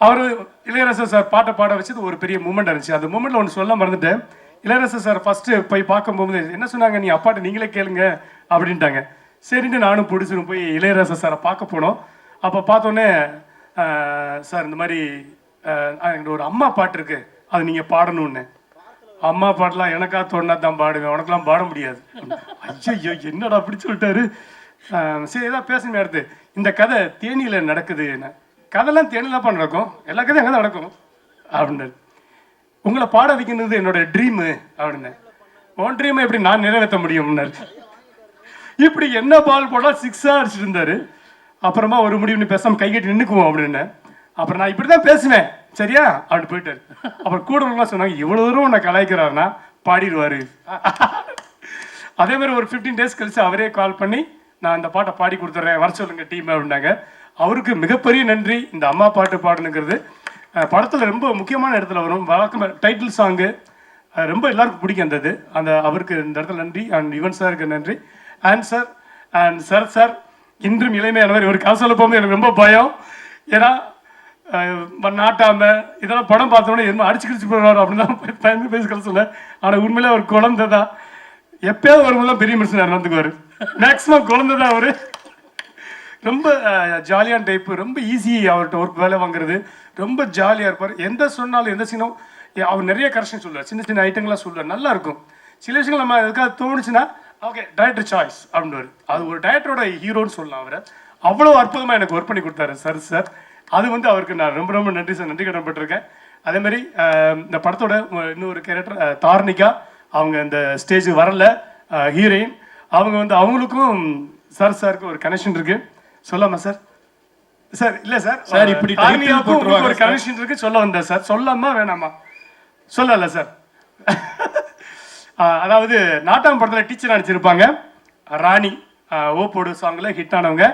அவர் இளையராஜா சார் பாட்டை பாட வச்சது ஒரு பெரிய மூமெண்ட் இருந்துச்சு. அந்த மூமெண்ட்ல ஒன்று சொல்ல மறந்துட்டேன். இளையராஜா சார் ஃபர்ஸ்ட் போய் பார்க்கும்போது என்ன சொன்னாங்க, நீ அப்பாட்ட நீங்களே கேளுங்க அப்படின்ட்டாங்க. சரின்ட்டு நானும் பிடிச்சிரும் போய் இளையராஜா சாரை பார்க்க போனோம். அப்போ பார்த்தோன்னே சார் இந்த மாதிரி என்கிட்ட ஒரு அம்மா பாட்டு இருக்கு, அது நீங்கள் பாடணும்னு. அம்மா பாட்டெலாம் எனக்கா தோணுனா தான் பாடுவேன், உனக்கெல்லாம் பாட முடியாது. ஐயோ என்னடா அப்படி சொல்லிட்டாரு. சரி ஏதாவது பேசணுமே. அடுத்து இந்த கதை தேனியில் நடக்குது. என்ன கதைலாம் தேனிலாம் நடக்கும், எல்லா கதையும் அங்கே தான் நடக்கும் அப்படின்னாரு. உங்களை பாட வைக்கிறது என்னோட ட்ரீமு அப்படின்னு. உன் ட்ரீமை எப்படி நான் நிறைவேற்ற முடியும்னாரு. இப்படி என்ன பால் போட்டால் 6 அடிச்சுட்டு இருந்தாரு. அப்புறமா ஒரு முடிவு, நீ பேசாமல் கைகட்டி நின்றுக்குவோம் அப்படின்னு. அப்புறம் நான் இப்படி தான் பேசுவேன் சரியா அப்படி போயிட்டாரு. அப்புறம் கூடலாம் சொன்னாங்க, இவ்வளோ தூரம் உன்னை கலாய்க்கிறாருன்னா பாடிடுவார். அதே மாதிரி ஒரு 15 days கழிச்சு அவரே கால் பண்ணி நான் இந்த பாட்டை பாடி கொடுத்துட்றேன், வர சொல்லுங்க டீம் அப்படின்னாங்க. அவருக்கு மிகப்பெரிய நன்றி. இந்த அம்மா பாட்டு பாடணுங்கிறது படத்தில் ரொம்ப முக்கியமான இடத்துல வரும். வழக்கம் டைட்டில் சாங்கு ரொம்ப எல்லாருக்கும் பிடிக்கும் அந்த அந்த அவருக்கு இந்த இடத்துல நன்றி. அண்ட் யுவன் சாருக்கு நன்றி. அண்ட் சார் இன்றும் இளமையானவர். இவர் காசு சொல்ல போகும்போது எனக்கு ரொம்ப பயம். ஏன்னா நாட்டாம இதெல்லாம் படம் பார்த்தோன்னே என்ன அடிச்சு கிடிச்சு போடுவார் அப்படின்னு தான் பயந்து பேசி கல சொல்ல. ஆனால் உண்மையிலே அவர் குழந்தை தான். எப்பயாவது வரும்போது பெரிய மனுஷன் நடந்துக்குவார். மேக்ஸிமம் குழந்தை தான் அவர். ரொம்ப ஜாலியான டைப்பு. ரொம்ப ஈஸி அவர்கிட்ட ஒர்க் வேலை வாங்குறது. ரொம்ப ஜாலியாக இருப்பார். எந்த சொன்னாலும் எந்த சீனும் அவர் நிறைய கரெக்ஷன் சொல்லுவார். சின்ன சின்ன ஐட்டங்கள்லாம் சொல்லுவார். நல்லா இருக்கும். சில விஷயங்கள் நம்ம எதுக்காக தோணுச்சுன்னா ஓகே டைரக்டர் சாய்ஸ் அப்படின்னு. அது ஒரு டைரக்டரோட ஹீரோன்னு சொல்லலாம். அவரை அவ்வளோ அற்புதமாக எனக்கு ஒர்க் பண்ணி கொடுத்தாரு சார். அது அவருக்கு நான் ரொம்ப ரொம்ப நன்றி சார், நன்றி கடன்பட்டிருக்கேன். அதே மாதிரி இந்த படத்தோட இன்னொரு கேரக்டர் தார்னிகா, அவங்க இந்த ஸ்டேஜுக்கு வரல, ஹீரோயின். அவங்க அவங்களுக்கும் சாருக்கு ஒரு கனெக்ஷன் இருக்கு. சொல்லாமா சார்? சார் இல்லை சார், சார் இப்படி ஒரு கனெக்ஷன் இருக்கு சொல்ல வந்தேன் சார். சொல்லாமா வேணாமா? சொல்லல சார். அதாவது நாட்டாம் படத்தில் டீச்சர் நடிச்சிருப்பாங்க ராணி, ஓப்போடு சாங்கில் ஹிட் ஆனவங்க.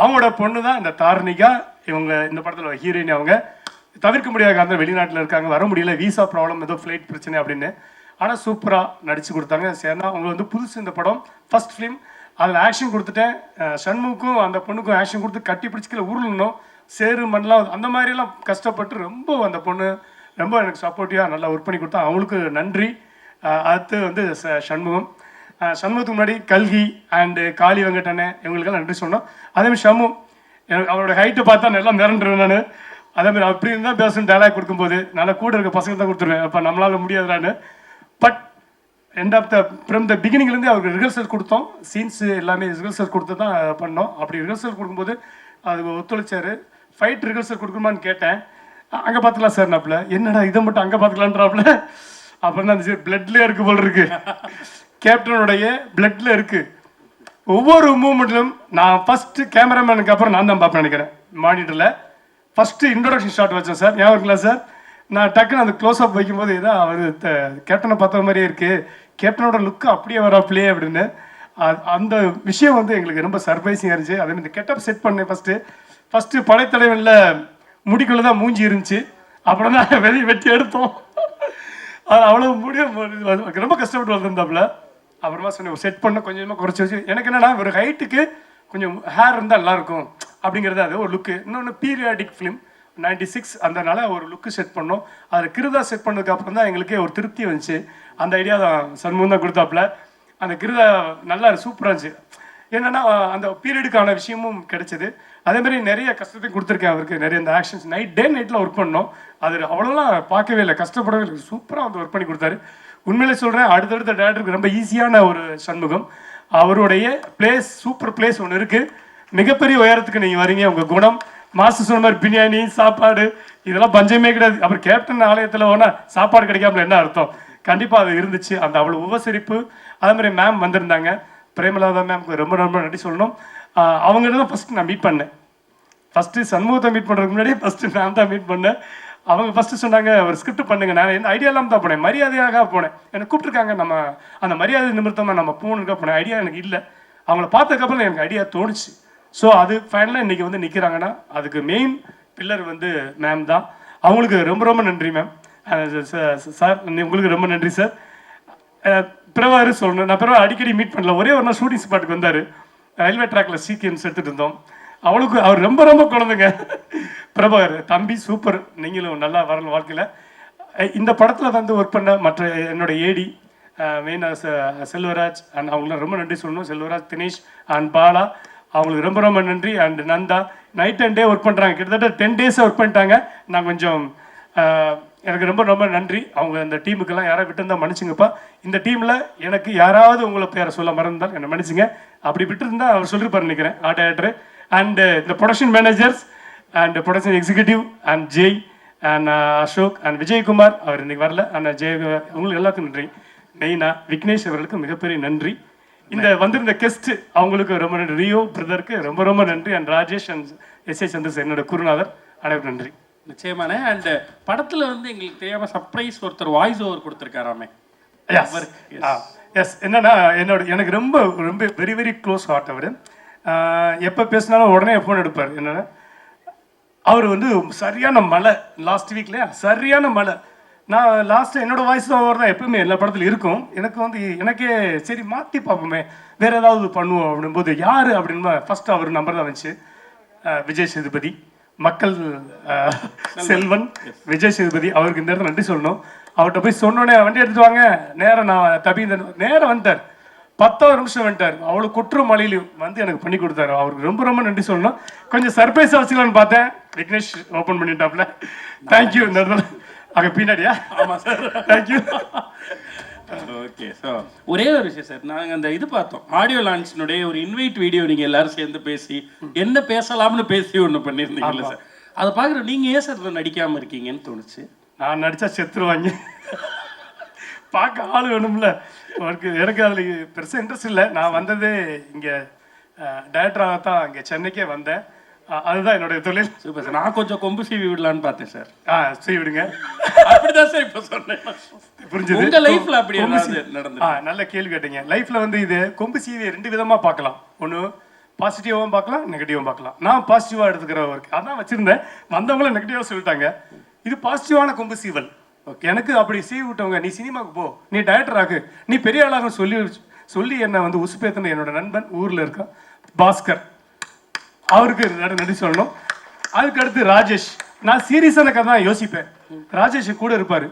அவங்களோட பொண்ணு தான் இந்த தார்னிகா. இவங்க இந்த படத்தில் ஹீரோயின். அவங்க தவிர்க்க முடியாத அந்த வெளிநாட்டில் இருக்காங்க, வர முடியல, வீசா ப்ராப்ளம், ஏதோ ஃப்ளைட் பிரச்சனை அப்படின்னு. ஆனால் சூப்பராக நடிச்சு கொடுத்தாங்க. சரினா அவங்க புதுசு இந்த படம், ஃபர்ஸ்ட் ஃபிலிம். அதில் ஆக்ஷன் கொடுத்துட்டேன். சண்முக்கும் அந்த பொண்ணுக்கும் ஆக்ஷன் கொடுத்து கட்டி பிடிச்சிக்கல ஊர்லணும் சேரு மண்ணெலாம் அந்த மாதிரிலாம் கஷ்டப்பட்டு ரொம்ப அந்த பொண்ணு ரொம்ப எனக்கு சப்போர்ட்டிவாக நல்லா ஒர்க் பண்ணி கொடுத்தா. அவங்களுக்கு நன்றி. அடுத்து சண்முகத்துக்கு முன்னாடி கல்கி அண்டு காளி வெங்கடண்ணே இவங்களுக்கெல்லாம் நன்றி சொன்னோம். அதேமாதிரி ஷம்மு எனக்கு அவரோட ஹைட்டை பார்த்தா நல்லா மிரண்டுருவேன் நான். அதேமாதிரி அப்படி இருந்தால் பேசணும் டைலாக் கொடுக்கும்போது நல்லா கூட இருக்க பசங்க தான் கொடுத்துருவேன். அப்போ நம்மளால் முடியாதுடான்னு. பட் ஃப்ரம் த பிகினிங்லேருந்து அவருக்கு ரிஹர்சல் கொடுத்தோம். சீன்ஸு எல்லாமே ரிஹர்சல் கொடுத்து தான் பண்ணோம். அப்படி ரிஹர்சல் கொடுக்கும்போது அது ஒத்துழைச்சார். ஃபைட் ரிஹர்சல் கொடுக்கணுமான்னு கேட்டேன். அங்கே பார்த்துக்கலாம் சார் நாப்பில். என்னடா இதை மட்டும் அங்கே பார்த்துக்கலான்றாப்புல. அப்புறம் தான் சரி பிளட்லேயே இருக்குது போல் இருக்கு, கேப்டனுடைய பிளட்ல இருக்கு. ஒவ்வொரு மூமெண்ட்லும் நான் ஃபர்ஸ்ட் கேமராமேனுக்கு அப்புறம் நான் தான் பார்ப்பேன் நினைக்கிறேன். மானிட்டரில் ஃபர்ஸ்ட் இன்ட்ரோடக்ஷன் ஷாட் வச்சேன் சார், ஞாபகம் இருக்குல்ல சார்? நான் டக்குன்னு அந்த க்ளோஸ் அப் வைக்கும்போது இதான் அவர் கேப்டனை பார்த்த மாதிரியே இருக்கு, கேப்டனோட லுக்கு அப்படியே வராப்லையே அப்படின்னு. அந்த விஷயம் எங்களுக்கு ரொம்ப சர்ப்ரைசிங்காக இருந்துச்சு. அதே மாதிரி கெட்டப் செட் பண்ணேன் ஃபர்ஸ்ட் படைத்தலைவனில் முடிக்குள்ளே தான் மூஞ்சி இருந்துச்சு. அப்புறம் தான் வெட்டி எடுத்தோம். அது அவ்வளோ முடியும் ரொம்ப கஷ்டப்பட்டு வந்திருந்தாப்புல. அப்புறமா சொன்னேன் செட் பண்ண கொஞ்சமாக குறைச்சி வச்சு. எனக்கு என்னன்னா ஒரு ஹைட்டுக்கு கொஞ்சம் ஹேர் இருந்தால் நல்லாயிருக்கும் அப்படிங்கிறது அது ஒரு லுக்கு. இன்னொன்று பீரியாடிக் ஃபிலிம் 96 அதனால ஒரு லுக்கு செட் பண்ணோம். அதில் கிருதா செட் பண்ணதுக்கு அப்புறம் தான் எங்களுக்கே ஒரு திருப்தி வந்துச்சு. அந்த ஐடியா தான் சண்முகம் தான் கொடுத்தாப்புல. அந்த கிருதா நல்லா சூப்பராக இருந்துச்சு. என்னென்னா அந்த பீரியடுக்கான விஷயமும் கிடைச்சிது. அதேமாதிரி நிறைய கஷ்டத்தையும் கொடுத்துருக்கேன் அவருக்கு. நிறைய இந்த ஆக்ஷன்ஸ் நைட்டில் ஒர்க் பண்ணோம். அது அவ்வளோலாம் பார்க்கவே இல்லை, கஷ்டப்படவே இல்லை, சூப்பராக ஒர்க் பண்ணி கொடுத்தாரு. உண்மையிலே சொல்கிறேன், அடுத்தடுத்த டேரக்டருக்கு ரொம்ப ஈஸியான ஒரு சண்முகம். அவருடைய பிளேஸ் சூப்பர் பிளேஸ் ஒன்று இருக்குது. மிகப்பெரிய உயரத்துக்கு நீங்கள் வரீங்க. உங்கள் குணம் மாஸ்டர் சொன்ன மாதிரி பிரியாணி சாப்பாடு இதெல்லாம் பஞ்சமே கிடையாது. அப்புறம் கேப்டன் ஆலயத்தில் போனால் சாப்பாடு கிடைக்காமல என்ன அர்த்தம்? கண்டிப்பாக அது இருந்துச்சு. அந்த அவ்வளோ உபசரிப்பு. அதே மாதிரி மேம் வந்திருந்தாங்க, பிரேமலாதா மேம்க்கு ரொம்ப ரொம்ப நன்றி சொல்லணும். அவங்கள்ட்ட தான் ஃபஸ்ட்டு நான் மீட் பண்ணேன். ஃபஸ்ட்டு சண்முகத்தை மீட் பண்ணுறதுக்கு முன்னாடியே ஃபஸ்ட்டு நான் தான் மீட் பண்ணேன். அவங்க ஃபஸ்ட்டு சொன்னாங்க ஒரு ஸ்கிரிப்ட் பண்ணுங்க. நான் எந்த ஐடியா இல்லாமல் தான் போனேன், மரியாதையாக போனேன். எனக்கு கூப்பிட்டுருக்காங்க, நம்ம அந்த மரியாதை நிமித்தமாக நம்ம போகணுக்கா போனேன். ஐடியா எனக்கு இல்லை. அவங்கள பார்த்ததுக்கப்புறம் எனக்கு ஐடியா தோணுச்சு. ஸோ அது ஃபைனலாக இன்றைக்கி நிற்கிறாங்கன்னா அதுக்கு மெயின் பில்லர் மேம் தான். அவங்களுக்கு ரொம்ப ரொம்ப நன்றி மேம். சார் உங்களுக்கு ரொம்ப நன்றி சார். பிரபாகர் சொல்லணும், நான் பிரபா அடிக்கடி மீட் பண்ணல. ஒரே ஒரு நாள் ஷூட்டிங் ஸ்பாட்டுக்கு வந்தார். ரயில்வே ட்ராக்ல சீக்வன்ஸ் எடுத்துகிட்டு இருந்தோம். அவர் ரொம்ப ரொம்ப குழந்தைங்க. பிரபாகர் தம்பி சூப்பர், நீங்களும் நல்லா வரணும் வாழ்க்கையில். இந்த படத்தில் வந்து ஒர்க் பண்ண மற்ற என்னோட ஏடி மெயினாக செல்வராஜ் அண்ட் அவங்களாம் ரொம்ப நன்றி சொல்லணும். செல்வராஜ், தினேஷ் அண்ட் பாலா, அவங்களுக்கு ரொம்ப ரொம்ப நன்றி. And Nanda night and day work பண்ணுறாங்க, கிட்டத்தட்ட 10 days ஒர்க் பண்ணிட்டாங்க. நான் கொஞ்சம் எனக்கு ரொம்ப ரொம்ப நன்றி. அவங்க அந்த டீமுக்கெல்லாம் யாராவது விட்டுருந்தா மன்னிச்சுங்கப்பா. இந்த டீமில் எனக்கு யாராவது உங்களை பேரை சொல்ல மறந்தால் என்னை மன்னிச்சுங்க. அப்படி விட்டுருந்தா அவர் சொல்லியிருப்பார் நினைக்கிறேன், ஆர்ட் டைரக்டர். அண்ட் இந்த production managers and production executive and Jai and Ashok and Vijayakumar, அவர் இன்னைக்கு வரல. அண்ட் ஜெய், உங்களுக்கு எல்லாருக்கும் நன்றி. மெயினாக விக்னேஷ் அவர்களுக்கு மிகப்பெரிய நன்றி. இந்த வந்திருந்த கெஸ்ட் அவங்களுக்கு ரொம்ப நன்றி. ரியோ பிரதருக்கு ரொம்ப ரொம்ப நன்றி. அண்ட் ராஜேஷ் அண்ட் எஸ்ஏ சந்திரசேகர் என்னோட குருநாதர், அனைவரும் நன்றி. நிச்சயமான. அண்ட் படத்துல வந்து எங்களுக்கு தெரியாம சர்ப்ரைஸ் ஒருத்தர் வாய்ஸ் ஓவர் கொடுத்துருக்காராமே. எஸ், என்னன்னா எனக்கு ரொம்ப ரொம்ப வெரி வெரி க்ளோஸ் ஹார்ட். அவர் எப்போ பேசினாலும் உடனே ஃபோன் எடுப்பார். என்னன்னா அவர் வந்து சரியான மழை லாஸ்ட் வீக்லையா, சரியான மழை. நான் லாஸ்ட்டு என்னோட வாய்ஸ் ஓவர் தான் எப்பவுமே எல்லா படத்துலையும் இருக்கும். எனக்கு வந்து எனக்கே சரி மாற்றி பார்ப்போமே, வேற ஏதாவது பண்ணுவோம் அப்படின்போது யார் அப்படின்பா ஃபர்ஸ்ட் அவர் நம்பர் தான் வந்துச்சு. விஜய் சேதுபதி, மக்கள் செல்வன் விஜய் சேதுபதி, அவருக்கு இந்த இடத்துல நன்றி சொல்லணும். அவர்கிட்ட போய் சொன்னோடனே வண்டி எடுத்துட்டு வாங்க, நேரம் நான் நேரம் வந்துட்டார். 10 நிமிஷம் வந்துட்டார். அவ்வளோ குற்ற மலையிலையும் வந்து எனக்கு பண்ணி கொடுத்தாரு. அவருக்கு ரொம்ப ரொம்ப நன்றி சொல்லணும். கொஞ்சம் சர்ப்ரைஸாக வச்சுக்கலான்னு பார்த்தேன், விக்னேஷ் ஓப்பன் பண்ணிட்டாப்ல. தேங்க்யூ. இந்த இடத்துல அங்கே பின்னாடியா? ஆமாம் சார், தேங்க்யூ. ஓகே. ஸோ ஒரே ஒரு விஷயம் சார், நாங்கள் அந்த இது பார்த்தோம், ஆடியோ லான்ச்சினுடைய ஒரு இன்வைட் வீடியோ நீங்கள் எல்லாரும் சேர்ந்து பேசி என்ன பேசலாம்னு பேசி ஒன்று பண்ணியிருந்தீங்கல்ல சார், அதை பார்க்குற நீங்கள் ஏன் சார் நடிக்காமல் இருக்கீங்கன்னு தோணுச்சு. நான் நடித்தா செத்துருவாங்க, பார்க்க ஆள் வேணும்ல. எனக்கு அதில் பெருசாக இன்ட்ரெஸ்ட் இல்லை. நான் வந்ததே இங்கே டைரக்டராக தான் இங்கே சென்னைக்கே வந்தேன். அதுதான் என்னுடைய தொழில். Super sir. நான் கொஞ்சம் கொம்பு சீவி விடலான்னு பார்த்தேன் சார். சீவி விடுங்க. அப்படிதான் சார் இப்போ சொன்னேன். புரிஞ்சுது. உங்க லைஃப்ல அப்படி நடந்து நல்ல கேள்வி கேட்டீங்க. லைஃப்ல வந்து இது கொம்பு சீவியை 2 விதமா பார்க்கலாம். ஒன்று பாசிட்டிவாகவும் பார்க்கலாம், நெகட்டிவாகவும் பார்க்கலாம். நான் பாசிட்டிவாக எடுத்துக்கிற ஒர்க் அதான் வச்சிருந்தேன். வந்தவங்களும் நெகட்டிவாக சொல்லிட்டாங்க. இது பாசிட்டிவான கொம்பு சீவல். எனக்கு அப்படி சீவி விட்டவங்க, நீ சினிமாவுக்கு போ, நீ டைரக்டர் ஆகு, நீ பெரிய ஆளாக சொல்லி என்னை வந்து உசுப்பேத்தின என்னோட நண்பன் ஊரில் இருக்க பாஸ்கர், அவருக்கு நன்றி சொல்லணும். அதுக்கு அடுத்து ராஜேஷ். நான் சீரியஸான கதை தான் யோசிப்பேன், ராஜேஷ் கூட இருப்பார்.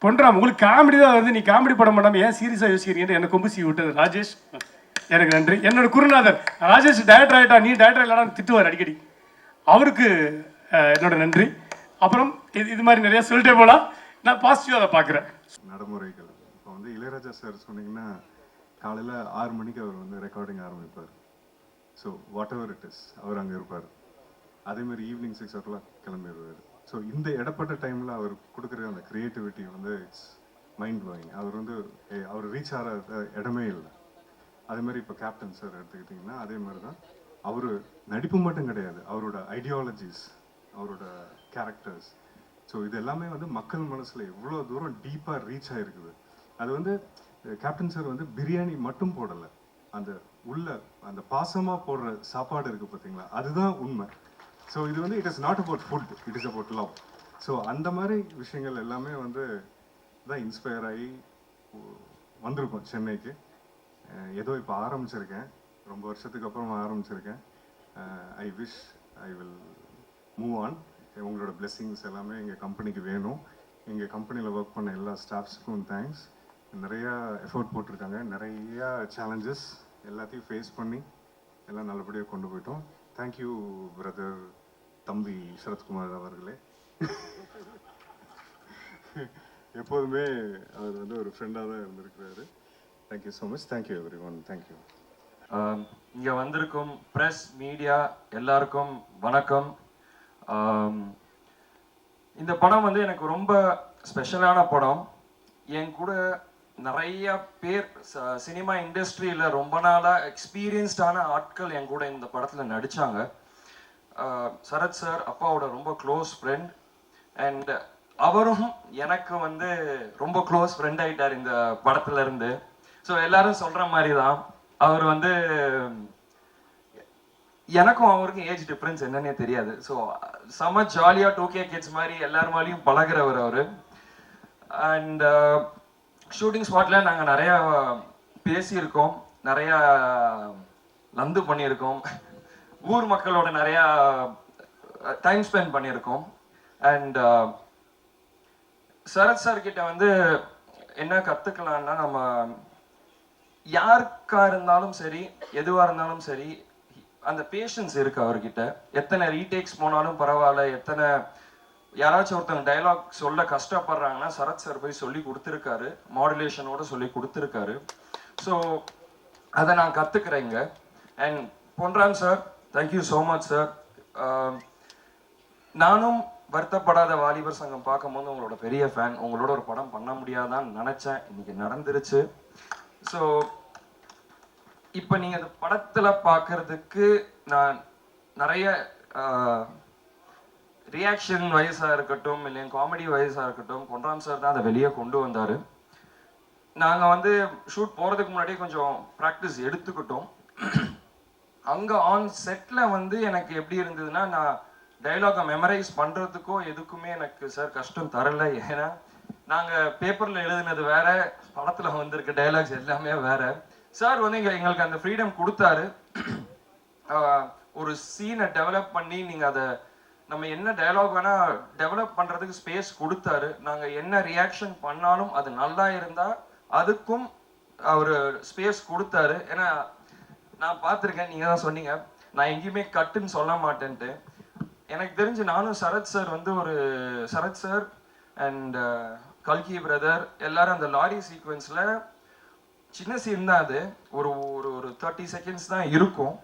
பொன்றாம் உங்களுக்கு காமெடி தான் வருது, நீ காமெடி படம் பண்ணாமல் ஏன் சீரியஸாக யோசிக்கிறீங்கன்னு என்னை கொம்பு சீவி விட்டது ராஜேஷ், எனக்கு நன்றி. என்னோட குருநாதர் ராஜேஷ் டைரக்டர் ஆகிட்டா, நீ டைரக்டர் இல்லைனா திட்டுவார் அடிக்கடி, அவருக்கு என்னோட நன்றி. அப்புறம் இது மாதிரி நிறைய சொல்லிட்டே போகலாம். நான் பாசிட்டிவாக அதை பார்க்குறேன். நடைமுறைகள் இப்போ வந்து இளையராஜா சார் சொன்னீங்கன்னா காலையில் 6 மணிக்கு அவர் வந்து ரெக்கார்டிங் ஆரம்பிப்பார். So whatever it is அவர் அங்கே இருப்பார். அதேமாதிரி ஈவினிங் 6 o'clock கிளம்பிடுவார். ஸோ இந்த இடப்பட்ட டைமில் அவர் கொடுக்குற அந்த க்ரியேட்டிவிட்டி வந்து இட்ஸ் மைண்ட் ப்ளோயிங். அவர் வந்து அவர் ரீச் ஆகிற இடமே இல்லை. அதேமாதிரி இப்போ கேப்டன் சார் எடுத்துக்கிட்டிங்கன்னா அதே மாதிரி தான். அவர் நடிப்பு மட்டும் கிடையாது, அவரோட ஐடியாலஜிஸ், அவரோட கேரக்டர்ஸ், ஸோ இது எல்லாமே வந்து மக்கள் மனசில் எவ்வளோ தூரம் டீப்பாக ரீச் ஆகிருக்குது. அது வந்து கேப்டன் சார் வந்து பிரியாணி மட்டும் போடலை, அந்த உள்ள அந்த பாசமாக போடுற சாப்பாடு இருக்குது பார்த்தீங்களா, அதுதான் உண்மை. ஸோ இது வந்து it is not about food, it is about love. So அந்த மாதிரி விஷயங்கள் எல்லாமே வந்து தான் இன்ஸ்பயர் ஆகி வந்திருக்கோம் சென்னைக்கு. ஏதோ இப்போ ஆரம்பிச்சிருக்கேன், ரொம்ப வருஷத்துக்கு அப்புறமா ஆரம்பிச்சிருக்கேன். I wish I will move on. உங்களோட பிளெஸ்ஸிங்ஸ் எல்லாமே எங்கள் கம்பெனிக்கு வேணும். எங்கள் கம்பெனியில் ஒர்க் பண்ண எல்லா ஸ்டாஃப்ஸுக்கும் தேங்க்ஸ். நிறையா எஃபோர்ட் போட்டிருக்காங்க, நிறையா சேலஞ்சஸ் எல்லாத்தையும் ஃபேஸ் பண்ணி எல்லாம் நல்லபடியாக கொண்டு போயிட்டோம். தேங்க்யூ பிரதர் தம்பி சரத்குமார் அவர்களே. எப்போதுமே அவர் வந்து ஒரு ஃப்ரெண்டாக தான் இருந்திருக்கிறாரு. Thank you so much. Thank you every one. Thank you. இங்கே வந்திருக்கும் ப்ரெஸ் மீடியா எல்லாருக்கும் வணக்கம். இந்த படம் வந்து எனக்கு ரொம்ப ஸ்பெஷலான படம். என் கூட நிறைய பேர் சினிமா இண்டஸ்ட்ரியில் ரொம்ப நாளாக எக்ஸ்பீரியன்ஸ்டான ஆட்கள் என் கூட இந்த படத்தில் நடித்தாங்க. சரத் சார் அப்பாவோட ரொம்ப க்ளோஸ் ஃப்ரெண்ட், அண்ட் அவரும் எனக்கு வந்து ரொம்ப க்ளோஸ் ஃப்ரெண்ட் ஆகிட்டார் இந்த படத்துல இருந்து. ஸோ எல்லாரும் சொல்கிற மாதிரி தான் அவர் வந்து எனக்கும் அவருக்கும் ஏஜ் டிஃப்ரென்ஸ் என்னன்னே தெரியாது. ஸோ செம்ம ஜாலியாக 2K கிட்ஸ் மாதிரி எல்லாருமாலையும் பழகிறவர் அவர். அண்ட் ஷூட்டிங் ஸ்பாட்டில் நாங்கள் நிறையா பேசியிருக்கோம், நிறையா லந்து பண்ணியிருக்கோம், ஊர் மக்களோட நிறையா டைம் ஸ்பெண்ட் பண்ணியிருக்கோம். அண்ட் சரத் சார் கிட்ட வந்து என்ன கற்றுக்கலான்னா, நம்ம யாருக்கா இருந்தாலும் சரி, எதுவாக இருந்தாலும் சரி, அந்த பேஷன்ஸ் இருக்கு அவர்கிட்ட. எத்தனை ரீடேக்ஸ் போனாலும் பரவாயில்ல, எத்தனை யாராச்சும் ஒருத்தவங்க டைலாக் சொல்ல கஷ்டப்படுறாங்கன்னா சரத் சார் போய் சொல்லி கொடுத்துருக்காரு, மாடுலேஷனோட சொல்லி கொடுத்துருக்காரு. ஸோ அதை நான் கற்றுக்குறேங்க. And Ponram sir, thank you so much sir. நானும் வருத்தப்படாத வாலிபர் சங்கம் பார்க்கும்போது உங்களோட பெரிய ஃபேன். உங்களோட ஒரு படம் பண்ண முடியாதான்னு நினச்சேன், இன்னைக்கு நடந்துருச்சு. ஸோ இப்போ நீங்கள் அந்த படத்தில் பார்க்கறதுக்கு நான் நிறைய ரியாக்ஷன் வைஸாக இருக்கட்டும், இல்லை காமெடி வைஸாக இருக்கட்டும், பொன்ராம் சார் தான் அதை வெளியே கொண்டு வந்தார். நாங்கள் வந்து ஷூட் போகிறதுக்கு முன்னாடியே கொஞ்சம் ப்ராக்டிஸ் எடுத்துக்கிட்டோம். அங்கே ஆன் செட்டில் வந்து எனக்கு எப்படி இருந்ததுன்னா, நான் டைலாகை மெமரைஸ் பண்ணுறதுக்கோ எதுக்குமே எனக்கு சார் கஷ்டம் தரலை. ஏன்னா நாங்கள் பேப்பரில் எழுதுனது வேற, படத்தில் வந்திருக்க டைலாக்ஸ் எல்லாமே வேற. சார் வந்து எங்களுக்கு அந்த ஃப்ரீடம் கொடுத்தாரு. ஒரு சீனை டெவலப் பண்ணி நீங்கள் அதை நம்ம என்ன டைலாக் வேணால் டெவலப் பண்ணுறதுக்கு ஸ்பேஸ் கொடுத்தாரு. நாங்கள் என்ன ரியாக்ஷன் பண்ணாலும் அது நல்லா இருந்தால் அதுக்கும் அவர் ஸ்பேஸ் கொடுத்தாரு. ஏன்னா நான் பார்த்துருக்கேன், நீங்கள் தான் சொன்னீங்க நான் எங்கேயுமே கட்டுன்னு சொல்ல மாட்டேன்ட்டு. எனக்கு தெரிஞ்சு நானும் சரத் சார் வந்து சரத் சார் அண்ட் கல்கி பிரதர் எல்லாரும் அந்த லாரி சீக்வன்ஸில் சின்ன சீன் தான் அது, ஒரு ஒரு 30 செகண்ட்ஸ் தான் இருக்கும்.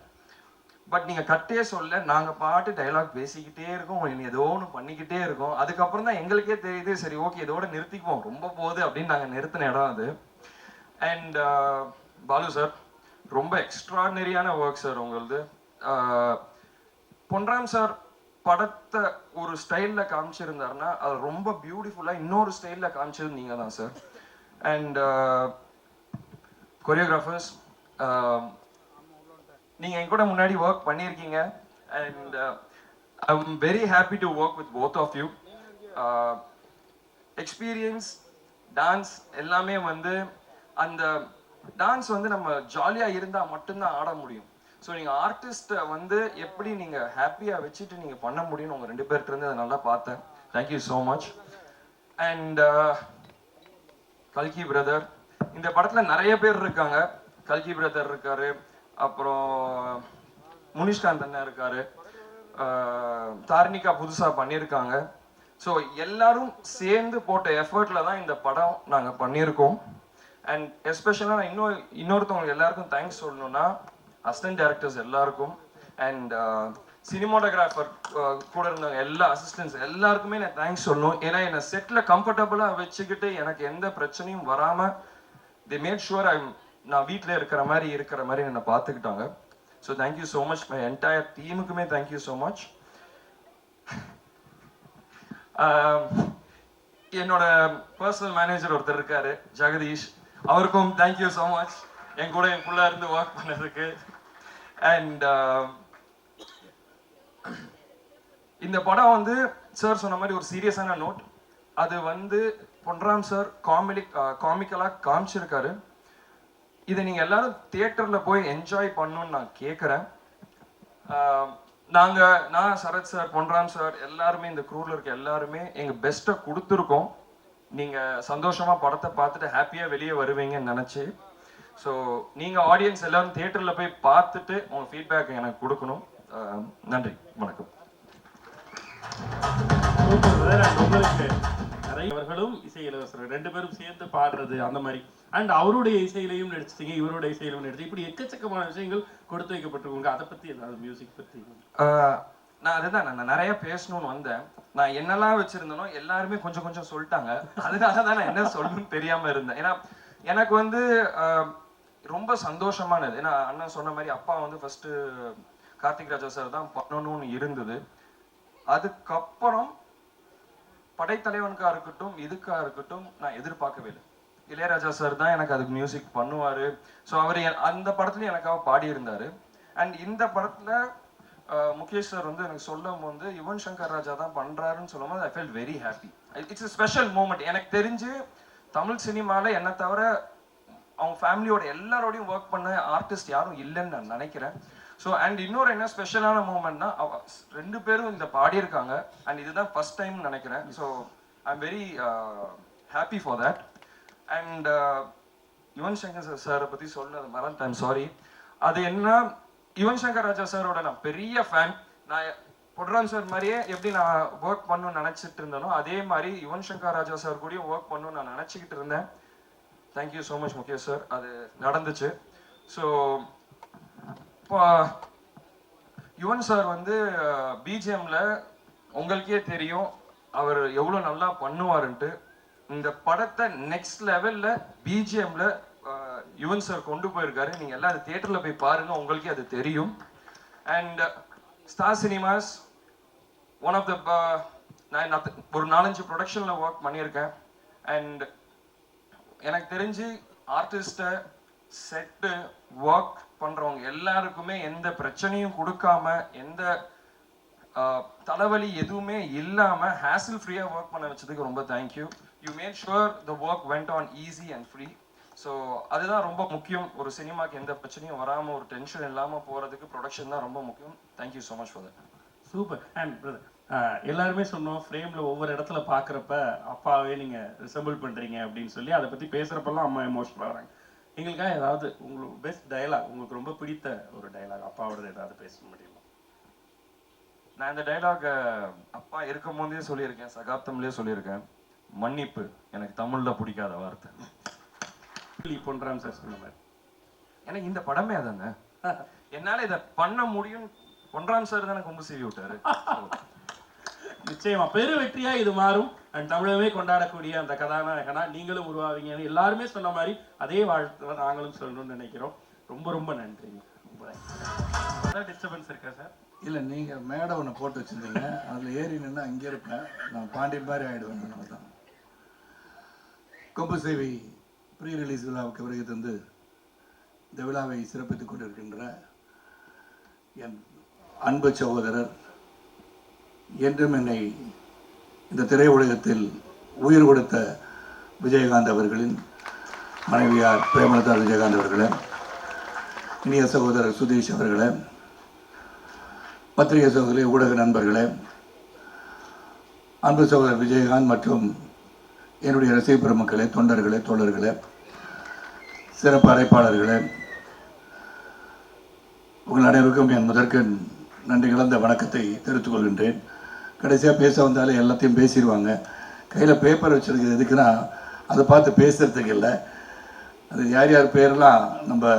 பட் நீங்கள் கட்டே சொல்ல, நாங்கள் பாட்டு டைலாக் பேசிக்கிட்டே இருக்கோம், ஏதோ ஒன்று பண்ணிக்கிட்டே இருக்கோம். அதுக்கப்புறம் தான் எங்களுக்கே தெரியுது, சரி ஓகே இதோட நிறுத்திக்குவோம், ரொம்ப போகுது அப்படின்னு நாங்கள் நிறுத்தின இடம் அது. அண்ட் பாலு சார், ரொம்ப எக்ஸ்ட்ராடினரியான ஒர்க் சார் உங்களது. பொன்ராம் சார் படத்தை ஒரு ஸ்டைலில் காமிச்சிருந்தாருன்னா அது ரொம்ப பியூட்டிஃபுல்லாக இன்னொரு ஸ்டைலில் காமிச்சது நீங்கள் தான் சார். அண்ட் கொரியோகிராஃபர்ஸ், நீங்கள் என் கூட முன்னாடி ஒர்க் பண்ணியிருக்கீங்க. And I am very happy to work with both of you. Experience, dance எல்லாமே வந்து அந்த டான்ஸ் வந்து நம்ம ஜாலியாக இருந்தால் மட்டும்தான் ஆட முடியும். ஸோ நீங்கள் ஆர்டிஸ்ட்டை வந்து எப்படி நீங்கள் ஹாப்பியாக வச்சுட்டு நீங்கள் பண்ண முடியும்னு உங்கள் 2 பேர்கிட்ட இருந்து அதை நல்லா பார்த்தேன். Thank you so much. அண்ட் கல்கி பிரதர், இந்த படத்தில் நிறைய பேர் இருக்காங்க. கல்கி பிரதர் இருக்காரு, அப்புறம் முனிஷ்காந்த் அண்ணா இருக்காரு, தார்னிகா புதுசாக பண்ணியிருக்காங்க. ஸோ எல்லாரும் சேர்ந்து போட்ட எஃபர்ட்டில் தான் இந்த படம் நாங்கள் பண்ணியிருக்கோம். அண்ட் எஸ்பெஷலாக நான் இன்னொருத்தவங்களுக்கு எல்லாருக்கும் தேங்க்ஸ் சொல்லணும்னா, அசிஸ்டன்ட் டைரக்டர்ஸ் எல்லாருக்கும் அண்ட் சினிமாட்டோகிராஃபர் கூட இருந்தவங்க எல்லா அசிஸ்டன்ட்ஸ் எல்லாருக்குமே நான் தேங்க்ஸ் சொல்லணும். ஏன்னா என்னை செட்டில் கம்ஃபர்டபுளாக வச்சுக்கிட்டு எனக்கு எந்த பிரச்சனையும் வராமல் தே மேட் ஷுவர் நான் வீட்டில் இருக்கிற மாதிரி என்னை பார்த்துக்கிட்டாங்க. So thank you so much. My entire டீமுக்குமே தேங்க்யூ ஸோ மச். என்னோட பர்சனல் மேனேஜர் ஒருத்தர் இருக்காரு, ஜெகதீஷ், அவருக்கும் தேங்க்யூ ஸோ மச் என் கூட என் ஃபுல்லாக இருந்து ஒர்க் பண்ணதுக்கு. அண்ட் இந்த படம் வந்து சார் சொன்ன மாதிரி ஒரு சீரியஸான நோட். அது வந்து பொன்ராம் சார் காமிக்கலாக காமிச்சிருக்காரு. இதை நீங்கள் எல்லாரும் தியேட்டரில் போய் என்ஜாய் பண்ணணும்னு நான் கேட்குறேன். நான் சரத் சார், பொன்ராம் சார் எல்லாருமே, இந்த க்ரூவில் இருக்க எல்லாருமே எங்கள் பெஸ்ட்டை கொடுத்துருக்கோம். நீங்கள் சந்தோஷமாக படத்தை பார்த்துட்டு ஹாப்பியாக வெளியே வருவீங்கன்னு நினச்சி. ஸோ நீங்கள் ஆடியன்ஸ் எல்லாரும் தியேட்டரில் போய் பார்த்துட்டு உங்கள் ஃபீட்பேக் எனக்கு கொடுக்கணும். நன்றி, வணக்கம். உங்களுக்கு அவர்களும் இசை இலவசர் 2 பேரும் சேர்ந்து பாடுறது அந்த மாதிரி, அண்ட் அவருடைய இசையிலையும் நடிச்சிட்டீங்க, இவருடைய இசையிலும் நடிச்சு, இப்படி எக்கச்சக்கமான விஷயங்கள் கொடுத்து வைக்கப்பட்டிருக்காங்க. அதை பற்றி ஏதாவது மியூசிக் பற்றி? நான் அதுதான் நான் நிறைய பேசணும்னு வந்தேன். நான் என்னெல்லாம் வச்சிருந்தேனோ எல்லாருமே கொஞ்சம் கொஞ்சம் சொல்லிட்டாங்க. அதனால தான் நான் என்ன சொல்லணும்னு தெரியாம இருந்தேன். ஏன்னா எனக்கு வந்து ரொம்ப சந்தோஷமானது. ஏன்னா அண்ணன் சொன்ன மாதிரி அப்பா வந்து ஃபர்ஸ்ட் கார்த்திக் ராஜா சார் தான் பண்ணணும்னு இருந்தது. அதுக்கப்புறம் படைத்தலைவனுக்கா இருக்கட்டும், இதுக்கா இருக்கட்டும், நான் எதிர்பார்க்கவே இல்லை. இளையராஜா சார் தான் எனக்கு அதுக்கு மியூசிக் பண்ணுவாரு. ஸோ அவர் அந்த படத்துலயும் எனக்காக பாடியிருந்தாரு. அண்ட் இந்த படத்துல முகேஷ் சார் வந்து எனக்கு சொல்லும் போது யுவன் சங்கர் ராஜா தான் பண்றாருன்னு சொல்லும் போது I felt very happy. It's a special moment. எனக்கு தெரிஞ்சு தமிழ் சினிமாவில் என்னை தவிர அவங்க ஃபேமிலியோட எல்லாரோடையும் ஒர்க் பண்ண ஆர்டிஸ்ட் யாரும் இல்லைன்னு நான் நினைக்கிறேன். ஸோ அண்ட் இன்னொரு என்ன ஸ்பெஷலான மூமெண்ட்னா ரெண்டு பேரும் இந்த பாடியிருக்காங்க அண்ட் இதுதான் ஃபர்ஸ்ட் டைம் நினைக்கிறேன். So I am very happy for that. And Yuvan Shankar சாரை பற்றி சொன்னது மறந்துட்டேன், சாரி. அது என்ன, யுவன் சங்கர் ராஜா சாரோட நான் பெரிய ஃபேன். நான் பொன்ராம் சார் மாதிரியே எப்படி நான் ஒர்க் பண்ணணும்னு நினச்சிட்டு இருந்தேனோ அதே மாதிரி யுவன் சங்கர் ராஜா சார் கூடயும் ஒர்க் பண்ணணும்னு நான் நினச்சிக்கிட்டு இருந்தேன். Thank you so much Mukesh sir, அது நடந்துச்சு. ஸோ இப்போ யுவன் சார் வந்து பிஜிஎம்ல உங்களுக்கே தெரியும் அவர் எவ்வளோ நல்லா பண்ணுவாருன்ட்டு. இந்த படத்தை நெக்ஸ்ட் லெவல்ல பிஜிஎம்ல யுவன் சார் கொண்டு போயிருக்காரு. நீங்க எல்லாம் அது தியேட்டர்ல போய் பாருங்க, உங்களுக்கே அது தெரியும். And star cinemas one of the நான் ஒரு 4-5 ப்ரொடக்ஷன்ல ஒர்க் பண்ணியிருக்கேன். அண்ட் எனக்கு தெரிஞ்சு ஆர்டிஸ்ட்டை செட்டு ஒர்க் பண்றவங்க எல்லாருக்குமே எந்த பிரச்சனையும் கொடுக்காம எந்த தலைவலி எதுவுமே இல்லாம ஹேசில் ஃப்ரீயா ஒர்க் பண்ண வச்சதுக்கு ரொம்ப thank you. You mat sure the work went on easy and free. So அதுதான் ரொம்ப முக்கியம். ஒரு சினிமாக்கு எந்த பிரச்சனையும் வராம ஒரு டென்ஷன் இல்லாம போறதுக்கு ப்ரொடக்ஷன் தான் ரொம்ப முக்கியம். Thank you so much for that. Super. And brother, எல்லாருமே சொன்னோம் ஃப்ரேம்ல ஒவ்வொரு இடத்துல பார்க்குறப்ப அப்பாவே நீங்க ரிசம்பிள் பண்றீங்க அப்படின்னு சொல்லி அதை பத்தி பேசுறப்பெல்லாம் அம்மா எமோஷனல் ஆகிறாங்க. எங்களுக்காக ஏதாவது உங்களுக்கு பெஸ்ட் டயலாக், உங்களுக்கு ரொம்ப பிடித்த ஒரு டயலாக் அப்பாவோட ஏதாவது பேச முடியுமா? நான் இந்த டைலாக் அப்பா இருக்கும் போதே சொல்லியிருக்கேன், சகாப்தம்லேயே சொல்லியிருக்கேன். மன்னிப்பு எனக்கு தமிழ்ல பிடிக்காத வார்த்தை. பொன்ராம் சார் சொன்ன மாதிரி எனக்கு இந்த படமே அதானே, என்னால இதை பண்ண முடியும். பொன்ராம் சார் தானே கொம்பு சீவி விட்டாரு. நிச்சயமா பெரு வெற்றியா இது மாறும். அண்ட் தமிழவே கொண்டாடக்கூடிய அந்த கதாநாயகனா நீங்களும் உருவாவீங்க. எல்லாருமே சொன்ன மாதிரி அதே வாழ்த்து நாங்களும் சொல்லணும்னு நினைக்கிறோம். ரொம்ப ரொம்ப நன்றிங்க. டிஸ்டர்பன்ஸ் இருக்கா சார்? இல்லை, நீங்கள் மேடை ஒன்று போட்டு வச்சுருந்தீங்க, அதில் ஏறி நின்று அங்கே இருப்பேன், நான் பாண்டியன் மாதிரி ஆகிடுவேன். அதனால தான் கொம்பு சேவை ப்ரீ ரிலீஸ் விழாவுக்கு வருகை தந்து இந்த விழாவை சிறப்பித்துக் கொண்டிருக்கின்ற என் அன்பு சகோதரர், என்றும் என்னை இந்த திரையுலகத்தில் உயிர் கொடுத்த விஜயகாந்த் அவர்களின் மனைவியார் பிரேமலதா விஜயகாந்த் அவர்களே, இனிய சகோதரர் சுதீஷ் அவர்களே, பத்திரிகை சகோதரி, ஊடக நண்பர்களே, அன்பு சகோதரர் விஜயகாந்த் மற்றும் என்னுடைய ரசிக பெருமக்களே, தொண்டர்களே, தோழர்களே, சிறப்பு அழைப்பாளர்களே, உங்கள் அனைவருக்கும் என் முதற்கண் நன்றி கலந்த வணக்கத்தை தெரிவித்துக் கொள்கின்றேன். கடைசியாக பேச வந்தாலே எல்லாத்தையும் பேசிடுவாங்க. கையில் பேப்பர் வச்சுருக்கிறது எதுக்குன்னா அதை பார்த்து பேசுகிறதுக்கு இல்லை. அது யார் யார் பேரெல்லாம் நம்ம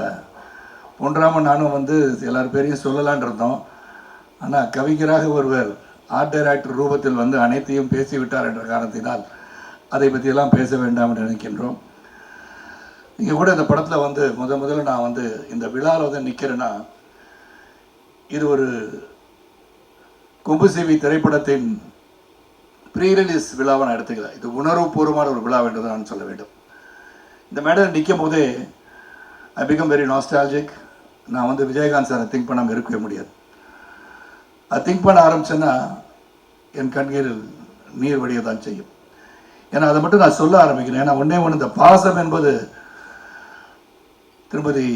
பொன்ராமன் நானும் வந்து எல்லார் பேரையும் சொல்லலான் இருந்தோம். ஆனால் கவிஞராக ஒருவர் ஆர்ட் டைரக்டர் ரூபத்தில் வந்து அனைத்தையும் பேசிவிட்டார் என்ற காரணத்தினால் அதை பற்றியெல்லாம் பேச வேண்டாம் என்று நினைக்கின்றோம். இங்கே கூட இந்த படத்தில் வந்து முதல்ல நான் வந்து இந்த விழாவில் வந்து நிற்கிறேன்னா, இது ஒரு கொம்பு சேவை திரைப்படத்தின் ப்ரீ ரிலீஸ் விழாவை நான் எடுத்துக்கிறேன். இது உணர்வுபூர்வமான ஒரு விழா என்று நான் சொல்ல வேண்டும். இந்த மேடையில் நிற்கும் போதே ஐ பிகம் வெரி நாஸ்டாலஜிக். நான் வந்து விஜயகாந்த் சாரை திங்க் பண்ணாமல் இருக்கவே முடியாது. அது திங்க் பண்ண ஆரம்பிச்சேன்னா என் கண்களில் நீர் வடிய தான் செய்யும். ஏன்னா அதை மட்டும் நான் சொல்ல ஆரம்பிக்கிறேன். ஏன்னா ஒன்றே ஒன்று, இந்த பாசம் என்பது திருமதி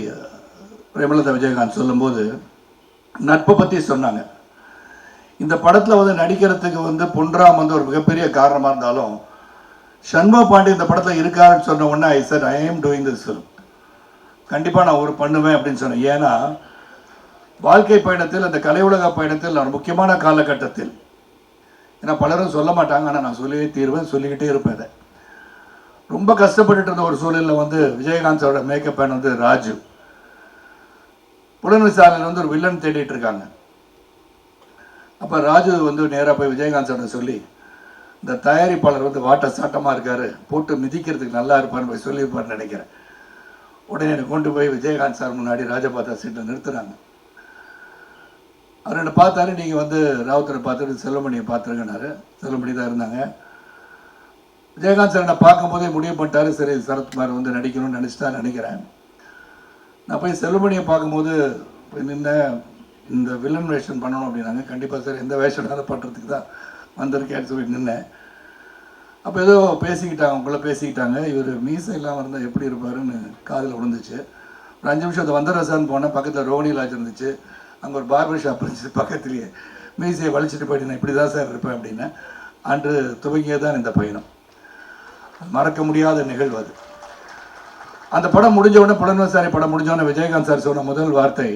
பிரேமலதா விஜயகாந்த் சொல்லும்போது நட்பை பற்றி சொன்னாங்க. இந்த படத்தில் வந்து நடிக்கிறதுக்கு வந்து பொன்ராம் வந்து ஒரு மிகப்பெரிய காரணமாக இருந்தாலும் சண்முக பாண்டி இந்த படத்தில் இருக்காருன்னு சொன்ன உடனே ஐ set I am doing this film, கண்டிப்பாக நான் ஒரு பண்ணுவேன் அப்படின்னு சொன்னேன். ஏன்னா வாழ்க்கை பயணத்தில், அந்த கலை உலக பயணத்தில் நான் முக்கியமான காலகட்டத்தில், ஏன்னா பலரும் சொல்ல மாட்டாங்க, ஆனால் நான் சொல்லியே தீர்வேன், சொல்லிக்கிட்டே இருப்பேன். இதை ரொம்ப கஷ்டப்பட்டுட்டு இருந்த ஒரு சூழலில் வந்து விஜயகாந்த் சாரோட மேக்கப் மேன் வந்து ராஜு புலன்விசாரணையில் வந்து ஒரு வில்லன் தேடிட்டு இருக்காங்க. அப்போ ராஜு வந்து நேராக போய் விஜயகாந்த் சார்ட்ட சொல்லி, இந்த தயாரிப்பாளர் வந்து வாட்ட சாட்டமாக இருக்காரு, போட்டு மிதிக்கிறதுக்கு நல்லா இருப்பார்னு போய் சொல்லியிருப்பார்னு நினைக்கிறேன். உடனே என்னை கொண்டு போய் விஜயகாந்த் சார் முன்னாடி ராஜபாத்தா சீட்டில் நிறுத்துறாங்க. அவர் என்னை பார்த்தாரு, நீங்கள் வந்து ராவுத்தரை பார்த்துட்டு செல்வமணியை பார்த்துருங்கன்னாரு. செல்வமணி தான் இருந்தாங்க. விஜயகாந்த் சார் என்னை பார்க்கும்போதே முடிவு பண்ணிட்டாரு, சரி சரத்குமார் வந்து நடிக்கணும்னு நினச்சிட்டான்னு நினைக்கிறேன். நான் போய் செல்வமணியை பார்க்கும்போது போய் நின்று இந்த வில்லன் வேஷன் பண்ணணும் அப்படின்னாங்க. கண்டிப்பாக சார், எந்த வேஷனாலும் பண்ணுறதுக்கு தான் வந்திருக்கேன்னு சொல்லி நின்னேன். அப்போ ஏதோ பேசிக்கிட்டாங்க, உங்களை பேசிக்கிட்டாங்க. இவர் மீசை இல்லாமல் இருந்தால் எப்படி இருப்பாருன்னு காதில் விழுந்துச்சு. ஒரு 5 நிமிஷம் அதை வந்துடுறசான்னு போனேன். பக்கத்தில் ரோஹிணி லாஜ் இருந்துச்சு. அங்கே ஒரு பார்பர் ஷாப் இருந்துச்சு பக்கத்துலேயே. மீசையை வலிச்சுட்டு போயிட்டு நான் இப்படி தான் சார் இருப்பேன் அப்படின்னு. அன்று துவங்கியதான் இந்த பயணம். மறக்க முடியாத நிகழ்வு அது. அந்த படம் முடிஞ்ச உடனே, புலன்வசாரி படம் முடிஞ்ச உடனே விஜயகாந்த் சார் சொன்ன முதல் வார்த்தை,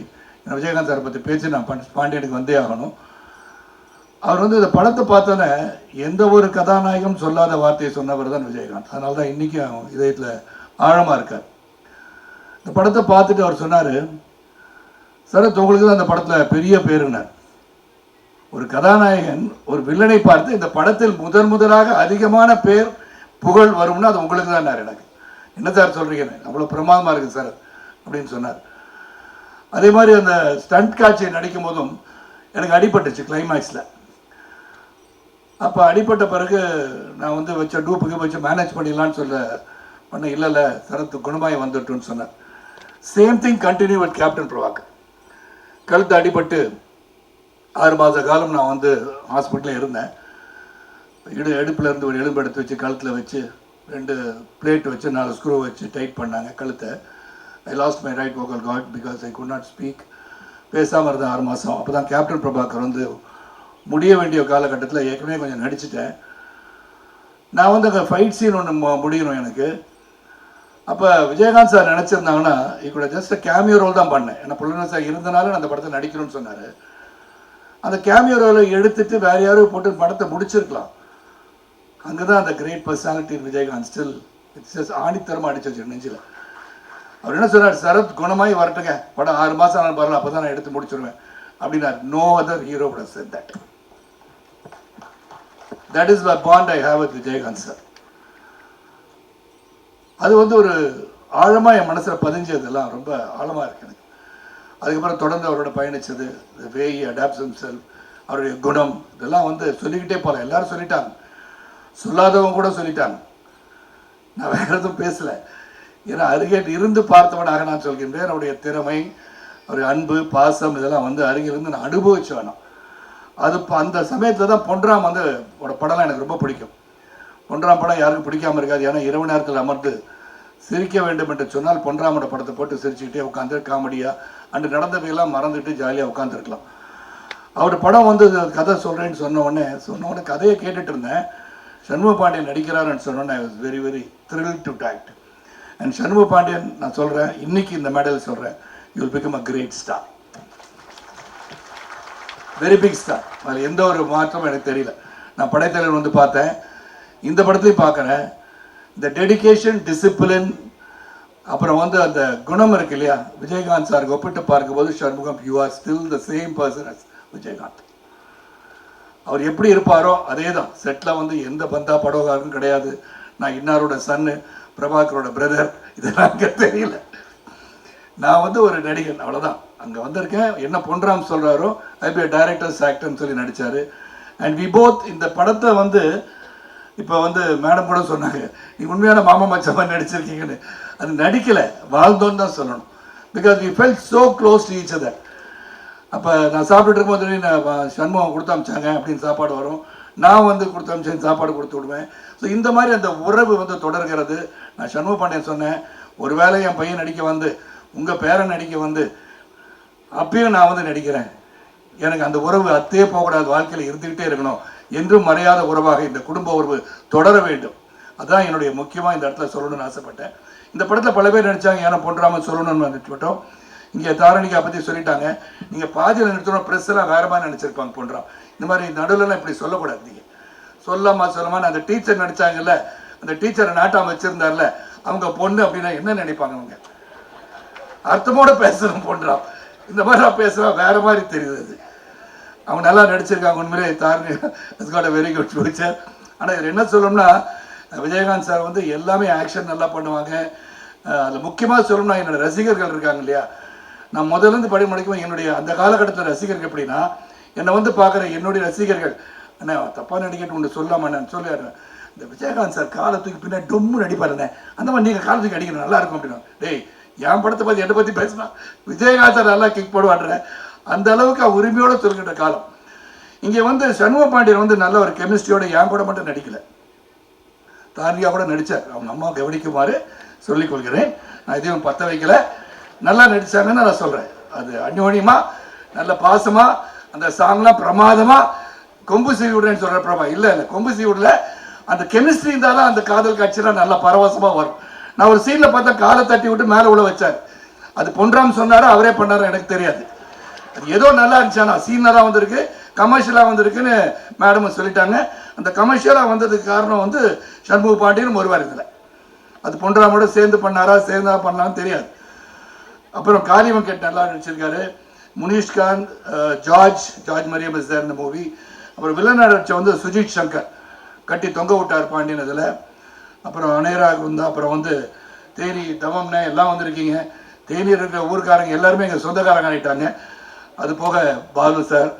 விஜயகாந்த் சாரை பற்றி பேச்சு நான் பாண்டியனுக்கு வந்தே ஆகணும். அவர் வந்து இந்த படத்தை பார்த்தோன்னே எந்த ஒரு கதாநாயகம் சொல்லாத வார்த்தையை சொன்னவர் தான் விஜயகாந்த். அதனால தான் இன்றைக்கும் இதயத்தில் ஆழமாக இருக்கார். இந்த படத்தை பார்த்துட்டு அவர் சொன்னார், சரத் உங்களுக்கு தான் அந்த படத்தில் பெரிய பேருன்னார். ஒரு கதாநாயகன் ஒரு வில்லனை பார்த்து இந்த படத்தில் முதலாக அதிகமான பேர் புகழ் வரும்னா அது உங்களுக்கு தான். எனக்கு என்ன சார் சொல்கிறீங்க, அவ்வளோ பிரமாதமாக இருக்குது சார் அப்படின்னு சொன்னார். அதே மாதிரி அந்த ஸ்டண்ட் காட்சியை நடிக்கும் போதும் எனக்கு அடிபட்டுச்சு கிளைமேக்ஸில். அப்போ அடிபட்ட பிறகு நான் வந்து வச்ச டூப்புக்கு வச்சு மேனேஜ் பண்ணிடலான்னு பண்ண இல்லை சரத்து குணமாய் வந்துட்டுன்னு சொன்னார். Same thing continue with captain Prabhakar. கழுத்து அடிபட்டு 6 மாத காலம் நான் வந்து ஹாஸ்பிட்டலில் இருந்தேன். இடுப்பில் இருந்து ஒரு எலும்பு எடுத்து வச்சு கழுத்தில் வச்சு 2 பிளேட் வச்சு 4 ஸ்க்ரூ வச்சு டைட் பண்ணாங்க கழுத்தை. ஐ last my right vocal card because I could not speak. பேசாமல் இருந்தேன் 6 மாதம். அப்போ தான் கேப்டன் பிரபாகர் வந்து முடிய வேண்டிய காலகட்டத்தில் ஏற்கனவே கொஞ்சம் நடிச்சிட்டேன். நான் வந்து அங்கே ஃபைட் சீன் ஒன்று முடியணும் எனக்கு. அப்போ விஜயகாந்த் சார் நினச்சிருந்தாங்கன்னா கூட ஜஸ்ட் கேமியோ ரோல் தான் பண்ணேன். ஏன்னா புலன் சார் இருந்தனால நான் அந்த படத்தை நடிக்கணும்னு சொன்னார். அந்த கேமியோ ரோலை எடுத்துட்டு வேற யாரும் போட்டு படத்தை முடிச்சிருக்கலாம். அங்கே தான் அந்த great personality Vijayakanth still it's ஆணித்தரமாக அடிச்சு வச்சு நெஞ்சில். அவர் என்ன சொன்னார், சரத் குணமாய் வரட்டுங்க, படம் 6 மாதம் நான் வரல, அப்போ தான் நான் எடுத்து முடிச்சிருவேன் அப்படின்னார். No other hero would have said that. That is the bond I have with Vijayakanth sir. அது வந்து ஒரு ஆழமாக என் மனசில் பதிஞ்சதெல்லாம் ரொம்ப ஆழமாக இருக்கு எனக்கு. அதுக்கப்புறம் தொடர்ந்து அவரோட பயணித்தது, வே ஹி அடாப்ட்ஸ் ஹிம்செல்ஃப், அவருடைய குணம், இதெல்லாம் வந்து சொல்லிக்கிட்டே போகலாம். எல்லாரும் சொல்லிட்டாங்க, சொல்லாதவங்க கூட சொல்லிட்டாங்க. நான் வேற எதுவும் பேசலை. ஏன்னா அருகே இருந்து பார்த்தவனாக நான் சொல்கின்றேன். அவருடைய திறமை, அவருடைய அன்பு, பாசம் இதெல்லாம் வந்து அருகிலிருந்து நான் அனுபவிச்சு வேணும். அது அந்த சமயத்தில் தான் பொன்ராம் வந்து படம்லாம் எனக்கு ரொம்ப பிடிக்கும். பொன்ராம் படம் யாருக்கும் பிடிக்காமல் இருக்காது. ஏன்னா இரவு நேரத்தில் அமர்ந்து சிரிக்க வேண்டும் என்று சொன்னால் பொன்ராமோட படத்தை போட்டு சிரிச்சுக்கிட்டே உட்காந்து காமெடியாக அன்று நடந்தவையெல்லாம் மறந்துட்டு ஜாலியாக உட்காந்துருக்கலாம். அவர் படம் வந்து கதை சொல்கிறேன்னு சொன்ன உடனே கதையை கேட்டுட்டு இருந்தேன். சண்முக பாண்டியன் நடிக்கிறாருன்னு சொன்னோன்னே I was very very thrill to tact. And Shanmuga Pandian நான் சொல்கிறேன், இன்னைக்கு இந்த மேடையில் சொல்கிறேன், you will become a great star, very big star. அதில் எந்த ஒரு மாற்றமும் எனக்கு தெரியல. நான் படைத்தலைவர் வந்து பார்த்தேன், இந்த படத்துலையும் பார்க்குறேன். இந்த டெடிகேஷன், டிசிப்ளின், அப்புறம் வந்து அந்த குணம் இருக்கு இல்லையா, விஜயகாந்த் சாருக்கு ஒப்பிட்டு பார்க்கும்போது Shanmugam, you are still the same person as Vijayakanth. அவர் எப்படி இருப்பாரோ அதே தான். செட்டில் வந்து எந்த பந்தா படகாரும் கிடையாது. நான் இன்னாரோட சன்னு, பிரபாகரோட பிரதர், இதெல்லாம் அங்கே தெரியல. நான் வந்து ஒரு நடிகன், அவ்வளோதான். அங்கே வந்திருக்கேன். என்ன பொன்ராம் சொல்கிறாரோ ஐ பி டைரக்டர்ஸ் ஆக்டர்னு சொல்லி நடித்தார். அண்ட் வி போத் இந்த படத்தை வந்து இப்போ வந்து மேடம் கூட சொன்னாங்க, நீ உண்மையான மாமா மச்சமாக நடிச்சிருக்கீங்கன்னு. அது நடிக்கலை, வாழ்ந்தோன்னு தான் சொல்லணும். Because we felt so close to each other. அப்போ நான் சாப்பிட்டுட்டு இருக்கும்போது நான் சண்முகம் கொடுத்து அமிச்சாங்க அப்படின்னு சாப்பாடு வரும், நான் வந்து கொடுத்து அமிச்சேன் சாப்பாடு கொடுத்து விடுவேன். ஸோ இந்த மாதிரி அந்த உறவு வந்து தொடர்கிறது. நான் சண்முக பாண்டியன் சொன்னேன், ஒரு வேளை என் பையன் நடிக்க வந்து, உங்கள் பேரன் நடிக்க வந்து, அப்பயும் நான் வந்து நடிக்கிறேன். எனக்கு அந்த உறவு அத்தே போகக்கூடாது, வாழ்க்கையில் இருந்துக்கிட்டே இருக்கணும், என்றும் மறையாத உறவாக இந்த குடும்ப உறவு தொடர வேண்டும். அதுதான் என்னுடைய முக்கியமாக இந்த இடத்துல சொல்லணும்னு ஆசைப்பட்டேன். இந்த படத்தில் பல பேர் நடித்தாங்க, ஏன்னா பொன்ராமன் சொல்லணும்னு நினச்சிவிட்டோம். இங்கே தாரணிகா பற்றி சொல்லிட்டாங்க. நீங்கள் பாதியில் நிறுத்தணும், ப்ரெஸ் எல்லாம் வேறு மாதிரி நினச்சிருப்பாங்க பொன்ராம். இந்த மாதிரி நடுவில்லாம் இப்படி சொல்லக்கூடாது. நீங்கள் சொல்லாமல் அந்த டீச்சர் நடித்தாங்கல்ல, அந்த டீச்சரை நாட்டாம வச்சுருந்தார்ல, அவங்க பொண்ணு அப்படின்னா என்ன நினைப்பாங்க? அவங்க அர்த்தமோட பேசுகிறோம் பொன்ராம், இந்த மாதிரி நான் பேசுகிறேன் வேறு மாதிரி தெரியுது. அவங்க நல்லா நடிச்சிருக்காங்க உண்மையிலே. Dharani is got a very good future. ஆனால் இதில் என்ன சொல்லணும்னா, விஜயகாந்த் சார் வந்து எல்லாமே ஆக்ஷன் நல்லா பண்ணுவாங்க. அதில் முக்கியமாக சொல்லணும்னா என்னோடய ரசிகர்கள் இருக்காங்க இல்லையா, நான் முதலேருந்து படி முடிக்கும் என்னுடைய அந்த காலகட்டத்தில் ரசிகர்கள் எப்படின்னா, என்னை வந்து பார்க்குற என்னுடைய ரசிகர்கள், அண்ணா தப்பாக நடிக்கட்டு ஒன்று சொல்லாமல் நான் சொல்லிடுறேன், இந்த விஜயகாந்த் சார் காலத்துக்கு பின்னாடி டொம்மு நடிப்பாருண்ணே, அந்த மாதிரி நீங்கள் காலத்துக்கு அடிக்கணும் நல்லா இருக்கும் அப்படின்னா. டேய், என் படத்தை பற்றி என்னை பற்றி பேசினா விஜயகாந்த் சார் நல்லா கிக் போடுவாடுறேன். அந்த அளவுக்கு உரிமையோடு சொல்கின்ற காலம். இங்கே வந்து சண்முக பாண்டியன் வந்து நல்ல ஒரு கெமிஸ்ட்ரியோட என் கூட மட்டும் நடிக்கலை, தாரியா கூட நடித்தார். அவங்க அம்மா கவனிக்குமாறு சொல்லிக் கொள்கிறேன். நான் இதையும் பற்ற வைக்கல, நல்லா நடித்தாங்கன்னு நான் சொல்கிறேன். அது அந்யோன்யமாக நல்ல பாசமாக அந்த சாங்லாம் பிரமாதமாக கொம்பு சீவுடுன்னு சொல்கிற பிரபா இல்லை கொம்பு சீவுடில் அந்த கெமிஸ்ட்ரி இருந்தாலும் அந்த காதல் காட்சியெலாம் நல்லா பரவசமாக வரும். நான் ஒரு சீனில் பார்த்தா காலை தட்டி விட்டு மேலே உள்ள வச்சார். அது பொன்ராம் சொன்னாரோ அவரே பண்ணாரோ எனக்கு தெரியாது. அது ஏதோ நல்லா இருந்துச்சானா சீனராக வந்திருக்கு, கமர்ஷியலாக வந்திருக்குன்னு மேடமும் சொல்லிட்டாங்க. அந்த கமர்ஷியலாக வந்ததுக்கு காரணம் வந்து சண்முக பாண்டியன் ஒருவார் இதில். அது பொன்ராமோட சேர்ந்து பண்ணாரா சேர்ந்தா பண்ணலான்னு தெரியாது. அப்புறம் காளி வெங்கட் நல்லா நடிச்சிருக்காரு. முனிஷ்காந்த், ஜார்ஜ் மரியம் இஸ் தேர் இந்த மூவி. அப்புறம் வில்லன் நடிச்ச வந்து சுஜித் சங்கர் கட்டி தொங்க விட்டார் பாண்டியன் இதில். அப்புறம் அனேராக் வந்து அப்புறம் வந்து தேனி தவம்னே எல்லாம் வந்திருக்கீங்க. தேனி இருக்கிற ஊருக்காரங்க எல்லாருமே எங்கள் சொந்தக்காரங்க ஆகிட்டாங்க. அது போக பாலு சார்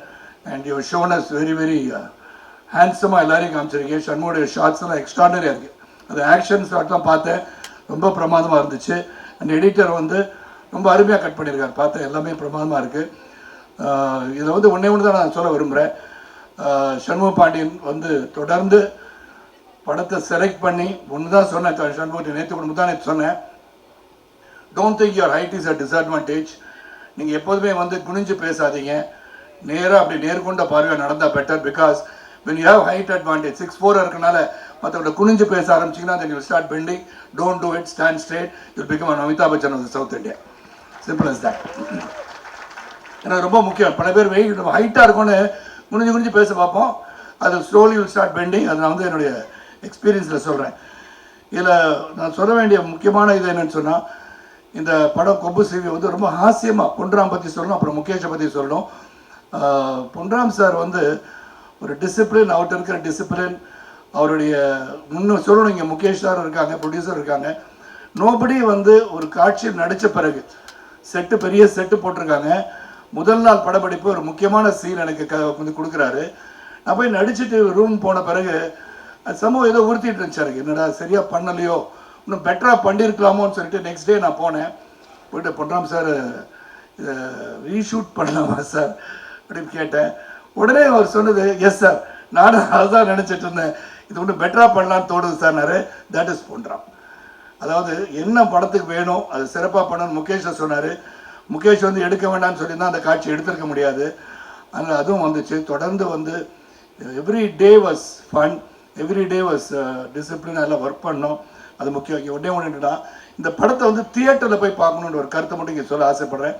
அண்ட் யுவர் ஷோனஸ் வெரி வெரி ஹேண்ட்ஸமாக எல்லாரையும் காமிச்சிருக்கேன். ஷண்முடைய ஷார்ட்ஸ்லாம் எக்ஸ்ட்ராடனரியாக இருக்குது. அது ஆக்ஷன் ஷாட்லாம் பார்த்தேன், ரொம்ப பிரமாதமாக இருந்துச்சு. அண்ட் எடிட்டர் வந்து ரொம்ப அருமையாக கட் பண்ணியிருக்காரு, பார்த்தேன் எல்லாமே பிரமாதமாக இருக்குது. இதில் வந்து ஒன்றே ஒன்று தான் நான் சொல்ல விரும்புகிறேன். சண்முக பாண்டியன் வந்து தொடர்ந்து படத்தை செலக்ட் பண்ணி ஒன்று தான் சொன்னேன். சண்முகத்தை நேற்று கூட தான் நேற்று சொன்னேன், don't think your height is a disadvantage. நீங்கள் எப்போதுமே வந்து குனிஞ்சு பேசாதீங்க, நேராக அப்படி நேர்கொண்ட பார்வையாக நடந்தால் better. Because when you have height advantage 6'4" இருக்கனால மற்றவங்க குனிஞ்சு பேச ஆரம்பிச்சிங்கன்னா then you will start bending. Don't do it, stand straight. You'll become an Amitabh Bachchan of the South India. Simple as that. ஏன்னா ரொம்ப முக்கியம். பல பேர் வெயிட் ஹைட்டாக இருக்கும்னு குனிஞ்சு பேச பார்ப்போம், அது ஸ்லோலி வில் ஸ்டார்ட் பெண்டிங். அது நான் வந்து என்னுடைய எக்ஸ்பீரியன்ஸில் சொல்கிறேன். இதில் நான் சொல்ல வேண்டிய முக்கியமான இது என்னன்னு சொன்னால், இந்த படம் கொம்பு சீவி வந்து ரொம்ப ஹாஸ்யமாக பொன்ராம் பற்றி சொல்லணும், அப்புறம் முகேஷை பற்றி சொல்லணும். பொன்ராம் சார் வந்து ஒரு டிசிப்ளின், அவர்கிட்ட இருக்கிற டிசிப்ளின், அவருடைய இன்னும் சொல்லணும், இங்கே முகேஷ் சார் இருக்காங்க, ப்ரொடியூசர் இருக்காங்க. நோபடி வந்து ஒரு காட்சியில் நடித்த பிறகு செட்டு பெரிய செட்டு போட்டிருக்காங்க. முதல் நாள் படப்பிடிப்பு ஒரு முக்கியமான சீன் எனக்கு வந்து கொடுக்குறாரு. நான் போய் நடிச்சுட்டு ரூம் போன பிறகு சமூகம் ஏதோ உறுத்திட்டு இருந்துச்சு எனக்கு, என்னடா சரியாக பண்ணலையோ, இன்னும் பெட்டராக பண்ணியிருக்கலாமோன்னு சொல்லிட்டு நெக்ஸ்ட் டே நான் போனேன். போய்ட்டு பொன்ராம் சார் இதை ரீஷூட் பண்ணலாமா சார் அப்படின்னு கேட்டேன். உடனே அவர் சொன்னது, எஸ் சார், நானும் அதுதான் நினச்சிட்டு இருந்தேன், இது ஒன்றும் பெட்டராக பண்ணலான்னு தோணுது சார்னாரு. That is Ponram. அதாவது என்ன படத்துக்கு வேணும் அது சிறப்பாக பண்ணணும்னு முகேஷை சொன்னார். முகேஷ் வந்து எடுக்க வேண்டாம்னு சொல்லியிருந்தால் அந்த காட்சி எடுத்திருக்க முடியாது. அதனால் அதுவும் வந்துச்சு. தொடர்ந்து வந்து every day was fun, every day was discipline, எல்லாம் ஒர்க் பண்ணோம். அது முக்கியம். உடனே ஒன்றுனா இந்த படத்தை வந்து தியேட்டரில் போய் பார்க்கணுன்ற ஒரு கருத்தை மட்டும் இங்கே சொல்ல ஆசைப்பட்றேன்.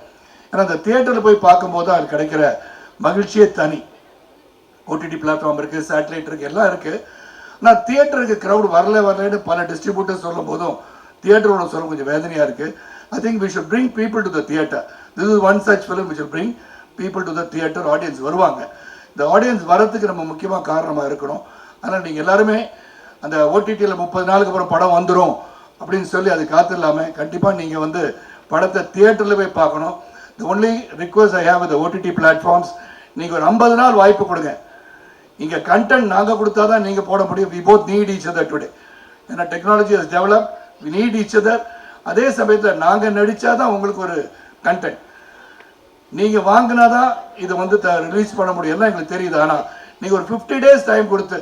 ஏன்னா அந்த தியேட்டரில் போய் பார்க்கும்போது அது கிடைக்கிற மகிழ்ச்சியே தனி. ஓடிடி பிளாட்ஃபார்ம் இருக்குது, சேட்டலைட் இருக்குது, எல்லாம் இருக்குது. ஆனால் தியேட்டருக்கு க்ரௌட் வரலன்னு பல டிஸ்ட்ரிபியூட்டர்ஸ் சொல்லும் போதும் தியேட்டரோட சொல்ல கொஞ்சம் வேதனையாக இருக்குது. I think we should bring people to the theatre. This is one such film which will bring people to the theatre. Audience வருவாங்க. இந்த ஆடியன்ஸ் வரத்துக்கு நம்ம முக்கியமாக காரணமாக இருக்கணும். ஆனால் நீங்கள் எல்லாருமே அந்த ஓடிடியில் 30 நாளுக்கு அப்புறம் படம் வந்துடும் அப்படின்னு சொல்லி அது காத்து இல்லாமல் கண்டிப்பாக நீங்கள் வந்து படத்தை தியேட்டரில் போய் பார்க்கணும். The only request I have with the OTT platforms, நீங்கள் ஒரு 50 நாள் வாய்ப்பு கொடுங்க. இங்கே கண்டென்ட் நாங்கள் கொடுத்தா தான் நீங்கள் போட முடியும். We both need each other today. ஏன்னா technology has developed, we need each other. அதே சமயத்தில் நாங்கள் நடித்தா தான் உங்களுக்கு ஒரு கண்டென்ட், நீங்கள் வாங்கினா தான் இதை வந்து ரிலீஸ் பண்ண முடியும். எல்லாம் எங்களுக்கு தெரியுது. ஆனால் நீங்கள் ஒரு 50 days டைம் கொடுத்து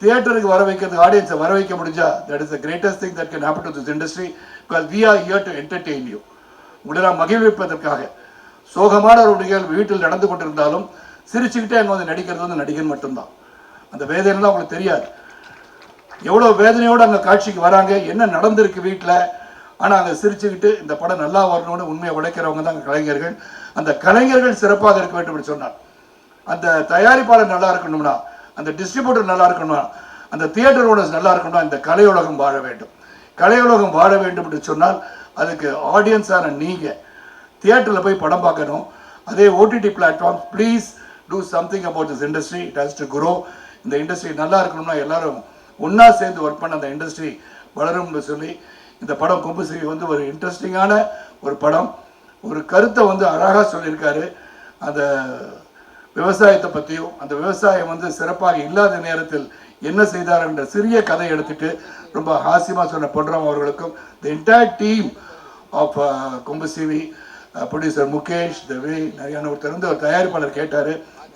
தியேட்டருக்கு வர வைக்கிறதுக்கு ஆடியன்ஸை வர வைக்க முடிஞ்சா, that is the greatest thing that can happen to this industry. Because we are here to entertain you. உங்களை நான் மகிழ்விப்பதற்காக. சோகமான ஒரு நிகழ்வு வீட்டில் நடந்து கொண்டிருந்தாலும் சிரிச்சுக்கிட்டே அங்கே வந்து நடிக்கிறது வந்து நடிகன் மட்டும்தான். அந்த வேதனைலாம் உங்களுக்கு தெரியாது. எவ்வளோ வேதனையோடு அங்கே காட்சிக்கு வராங்க, என்ன நடந்திருக்கு வீட்டில். ஆனால் அங்கே சிரிச்சுக்கிட்டு இந்த படம் நல்லா வரணும்னு உண்மையை உழைக்கிறவங்க தான் கலைஞர்கள். அந்த கலைஞர்கள் சிறப்பாக இருக்க வேண்டும் என்று சொன்னார். அந்த தயாரிப்பாளர் நல்லா இருக்கணும்னா, அந்த டிஸ்ட்ரிபியூட்டர் நல்லா இருக்கணும்னா, அந்த தியேட்டர் ஓனர்ஸ் நல்லா இருக்கணும்னா இந்த கலையுலகம் வாழ வேண்டும். கலையுலகம் வாழ வேண்டும் என்று சொன்னால் அதுக்கு ஆடியன்ஸான நீங்கள் தியேட்டரில் போய் படம் பார்க்கணும். அதே OTT platforms, please do something about this industry. It has to grow. இந்த இண்டஸ்ட்ரி நல்லா இருக்கணும்னா எல்லாரும் ஒன்றா சேர்ந்து ஒர்க் பண்ண அந்த இண்டஸ்ட்ரி வளரும்னு சொல்லி இந்த படம் கொம்பு சீவி வந்து ஒரு இன்ட்ரெஸ்டிங்கான ஒரு படம். ஒரு கருத்தை வந்து அழகாக சொல்லியிருக்காரு. அந்த விவசாயத்தை பற்றியும், அந்த விவசாயம் வந்து சிறப்பாக இல்லாத நேரத்தில் என்ன செய்தார் என்ற சிறிய கதை எடுத்துட்டு ரொம்ப ஹாஸ்யமாக சொன்ன பொன்ராம் அவர்களுக்கும் தி என்டையர் டீம் ஆஃப் கொம்பு சீவி, ப்ரொடியூசர் முகேஷ், தேவி, நிறைய ஒருத்தர் வந்து ஒரு தயாரிப்பாளர் கேட்டார்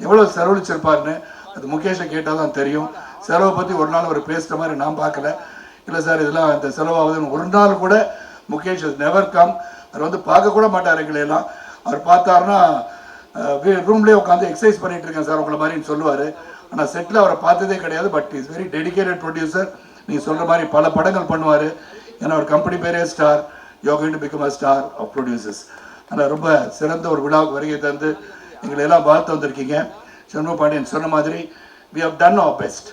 எவ்வளோ செலவழிச்சிருப்பாருன்னு. அது முகேஷை கேட்டால் தான் தெரியும். செலவை பற்றி ஒரு நாள் அவர் பேசுகிற மாதிரி நான் பார்க்கல. இல்லை சார் இதெல்லாம் இந்த செலவாகுதுன்னு ஒரு நாள் கூட முகேஷ் நெவர் கம். அவர் வந்து பார்க்க கூட மாட்டார் எங்களையெல்லாம். அவர் பார்த்தாருன்னா ரூம்லேயே உட்காந்து எக்ஸசைஸ் பண்ணிட்டு இருக்கேன் சார் உங்களை மாதிரின்னு சொல்லுவார். ஆனால் செட்டில் அவரை பார்த்ததே கிடையாது. But is very dedicated producer. நீங்கள் சொல்கிற மாதிரி பல படங்கள் பண்ணுவார். ஏன்னா ஒரு கம்பெனி பேரே star, you are going to become a star of producers. ஆனால் ரொம்ப சிறந்த ஒரு விழாவுக்கு வருகை தந்து எங்களை எல்லாம் வாழ்த்து வந்திருக்கீங்க. சண்முக பாண்டியன் சொன்ன மாதிரி we have done our best.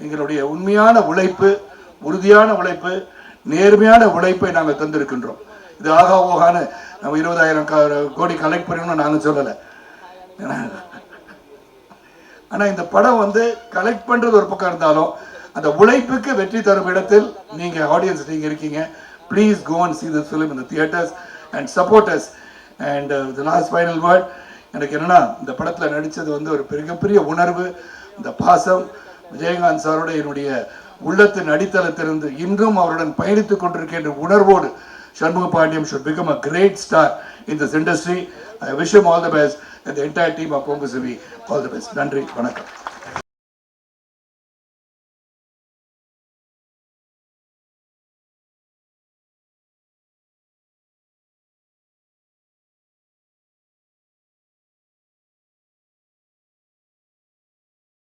எங்களுடைய உண்மையான உழைப்பு, உறுதியான உழைப்பு, நேர்மையான உழைப்பை நாங்கள் தந்திருக்கின்றோம். இது ஆகா ஓகான நம்ம 20,000 கோடி கலெக்ட் பண்ணணும்னு நாங்கள் சொல்லலை. ஆனால் இந்த படம் வந்து கலெக்ட் பண்ணுறது ஒரு பக்கம் இருந்தாலும் அந்த உழைப்புக்கு வெற்றி தரும் இடத்தில் நீங்கள் ஆடியன்ஸ் நீங்கள் இருக்கீங்க. Please go and see this film in the theaters and support us. And the last final word, எனக்கு என்னன்னா இந்த படத்தில் நடித்தது வந்து ஒரு மிகப்பெரிய உணர்வு. இந்த பாசம் விஜயகாந்த் சாரோட என்னுடைய உள்ளத்தின் அடித்தளத்திலிருந்து இன்றும் அவருடன் பயணித்துக் கொண்டிருக்கின்ற உணர்வோடு Shanmugha Pandian should become a great star in this industry. I wish him all the best and the entire team of Pongu Sivi all the best. நன்றி, வணக்கம்.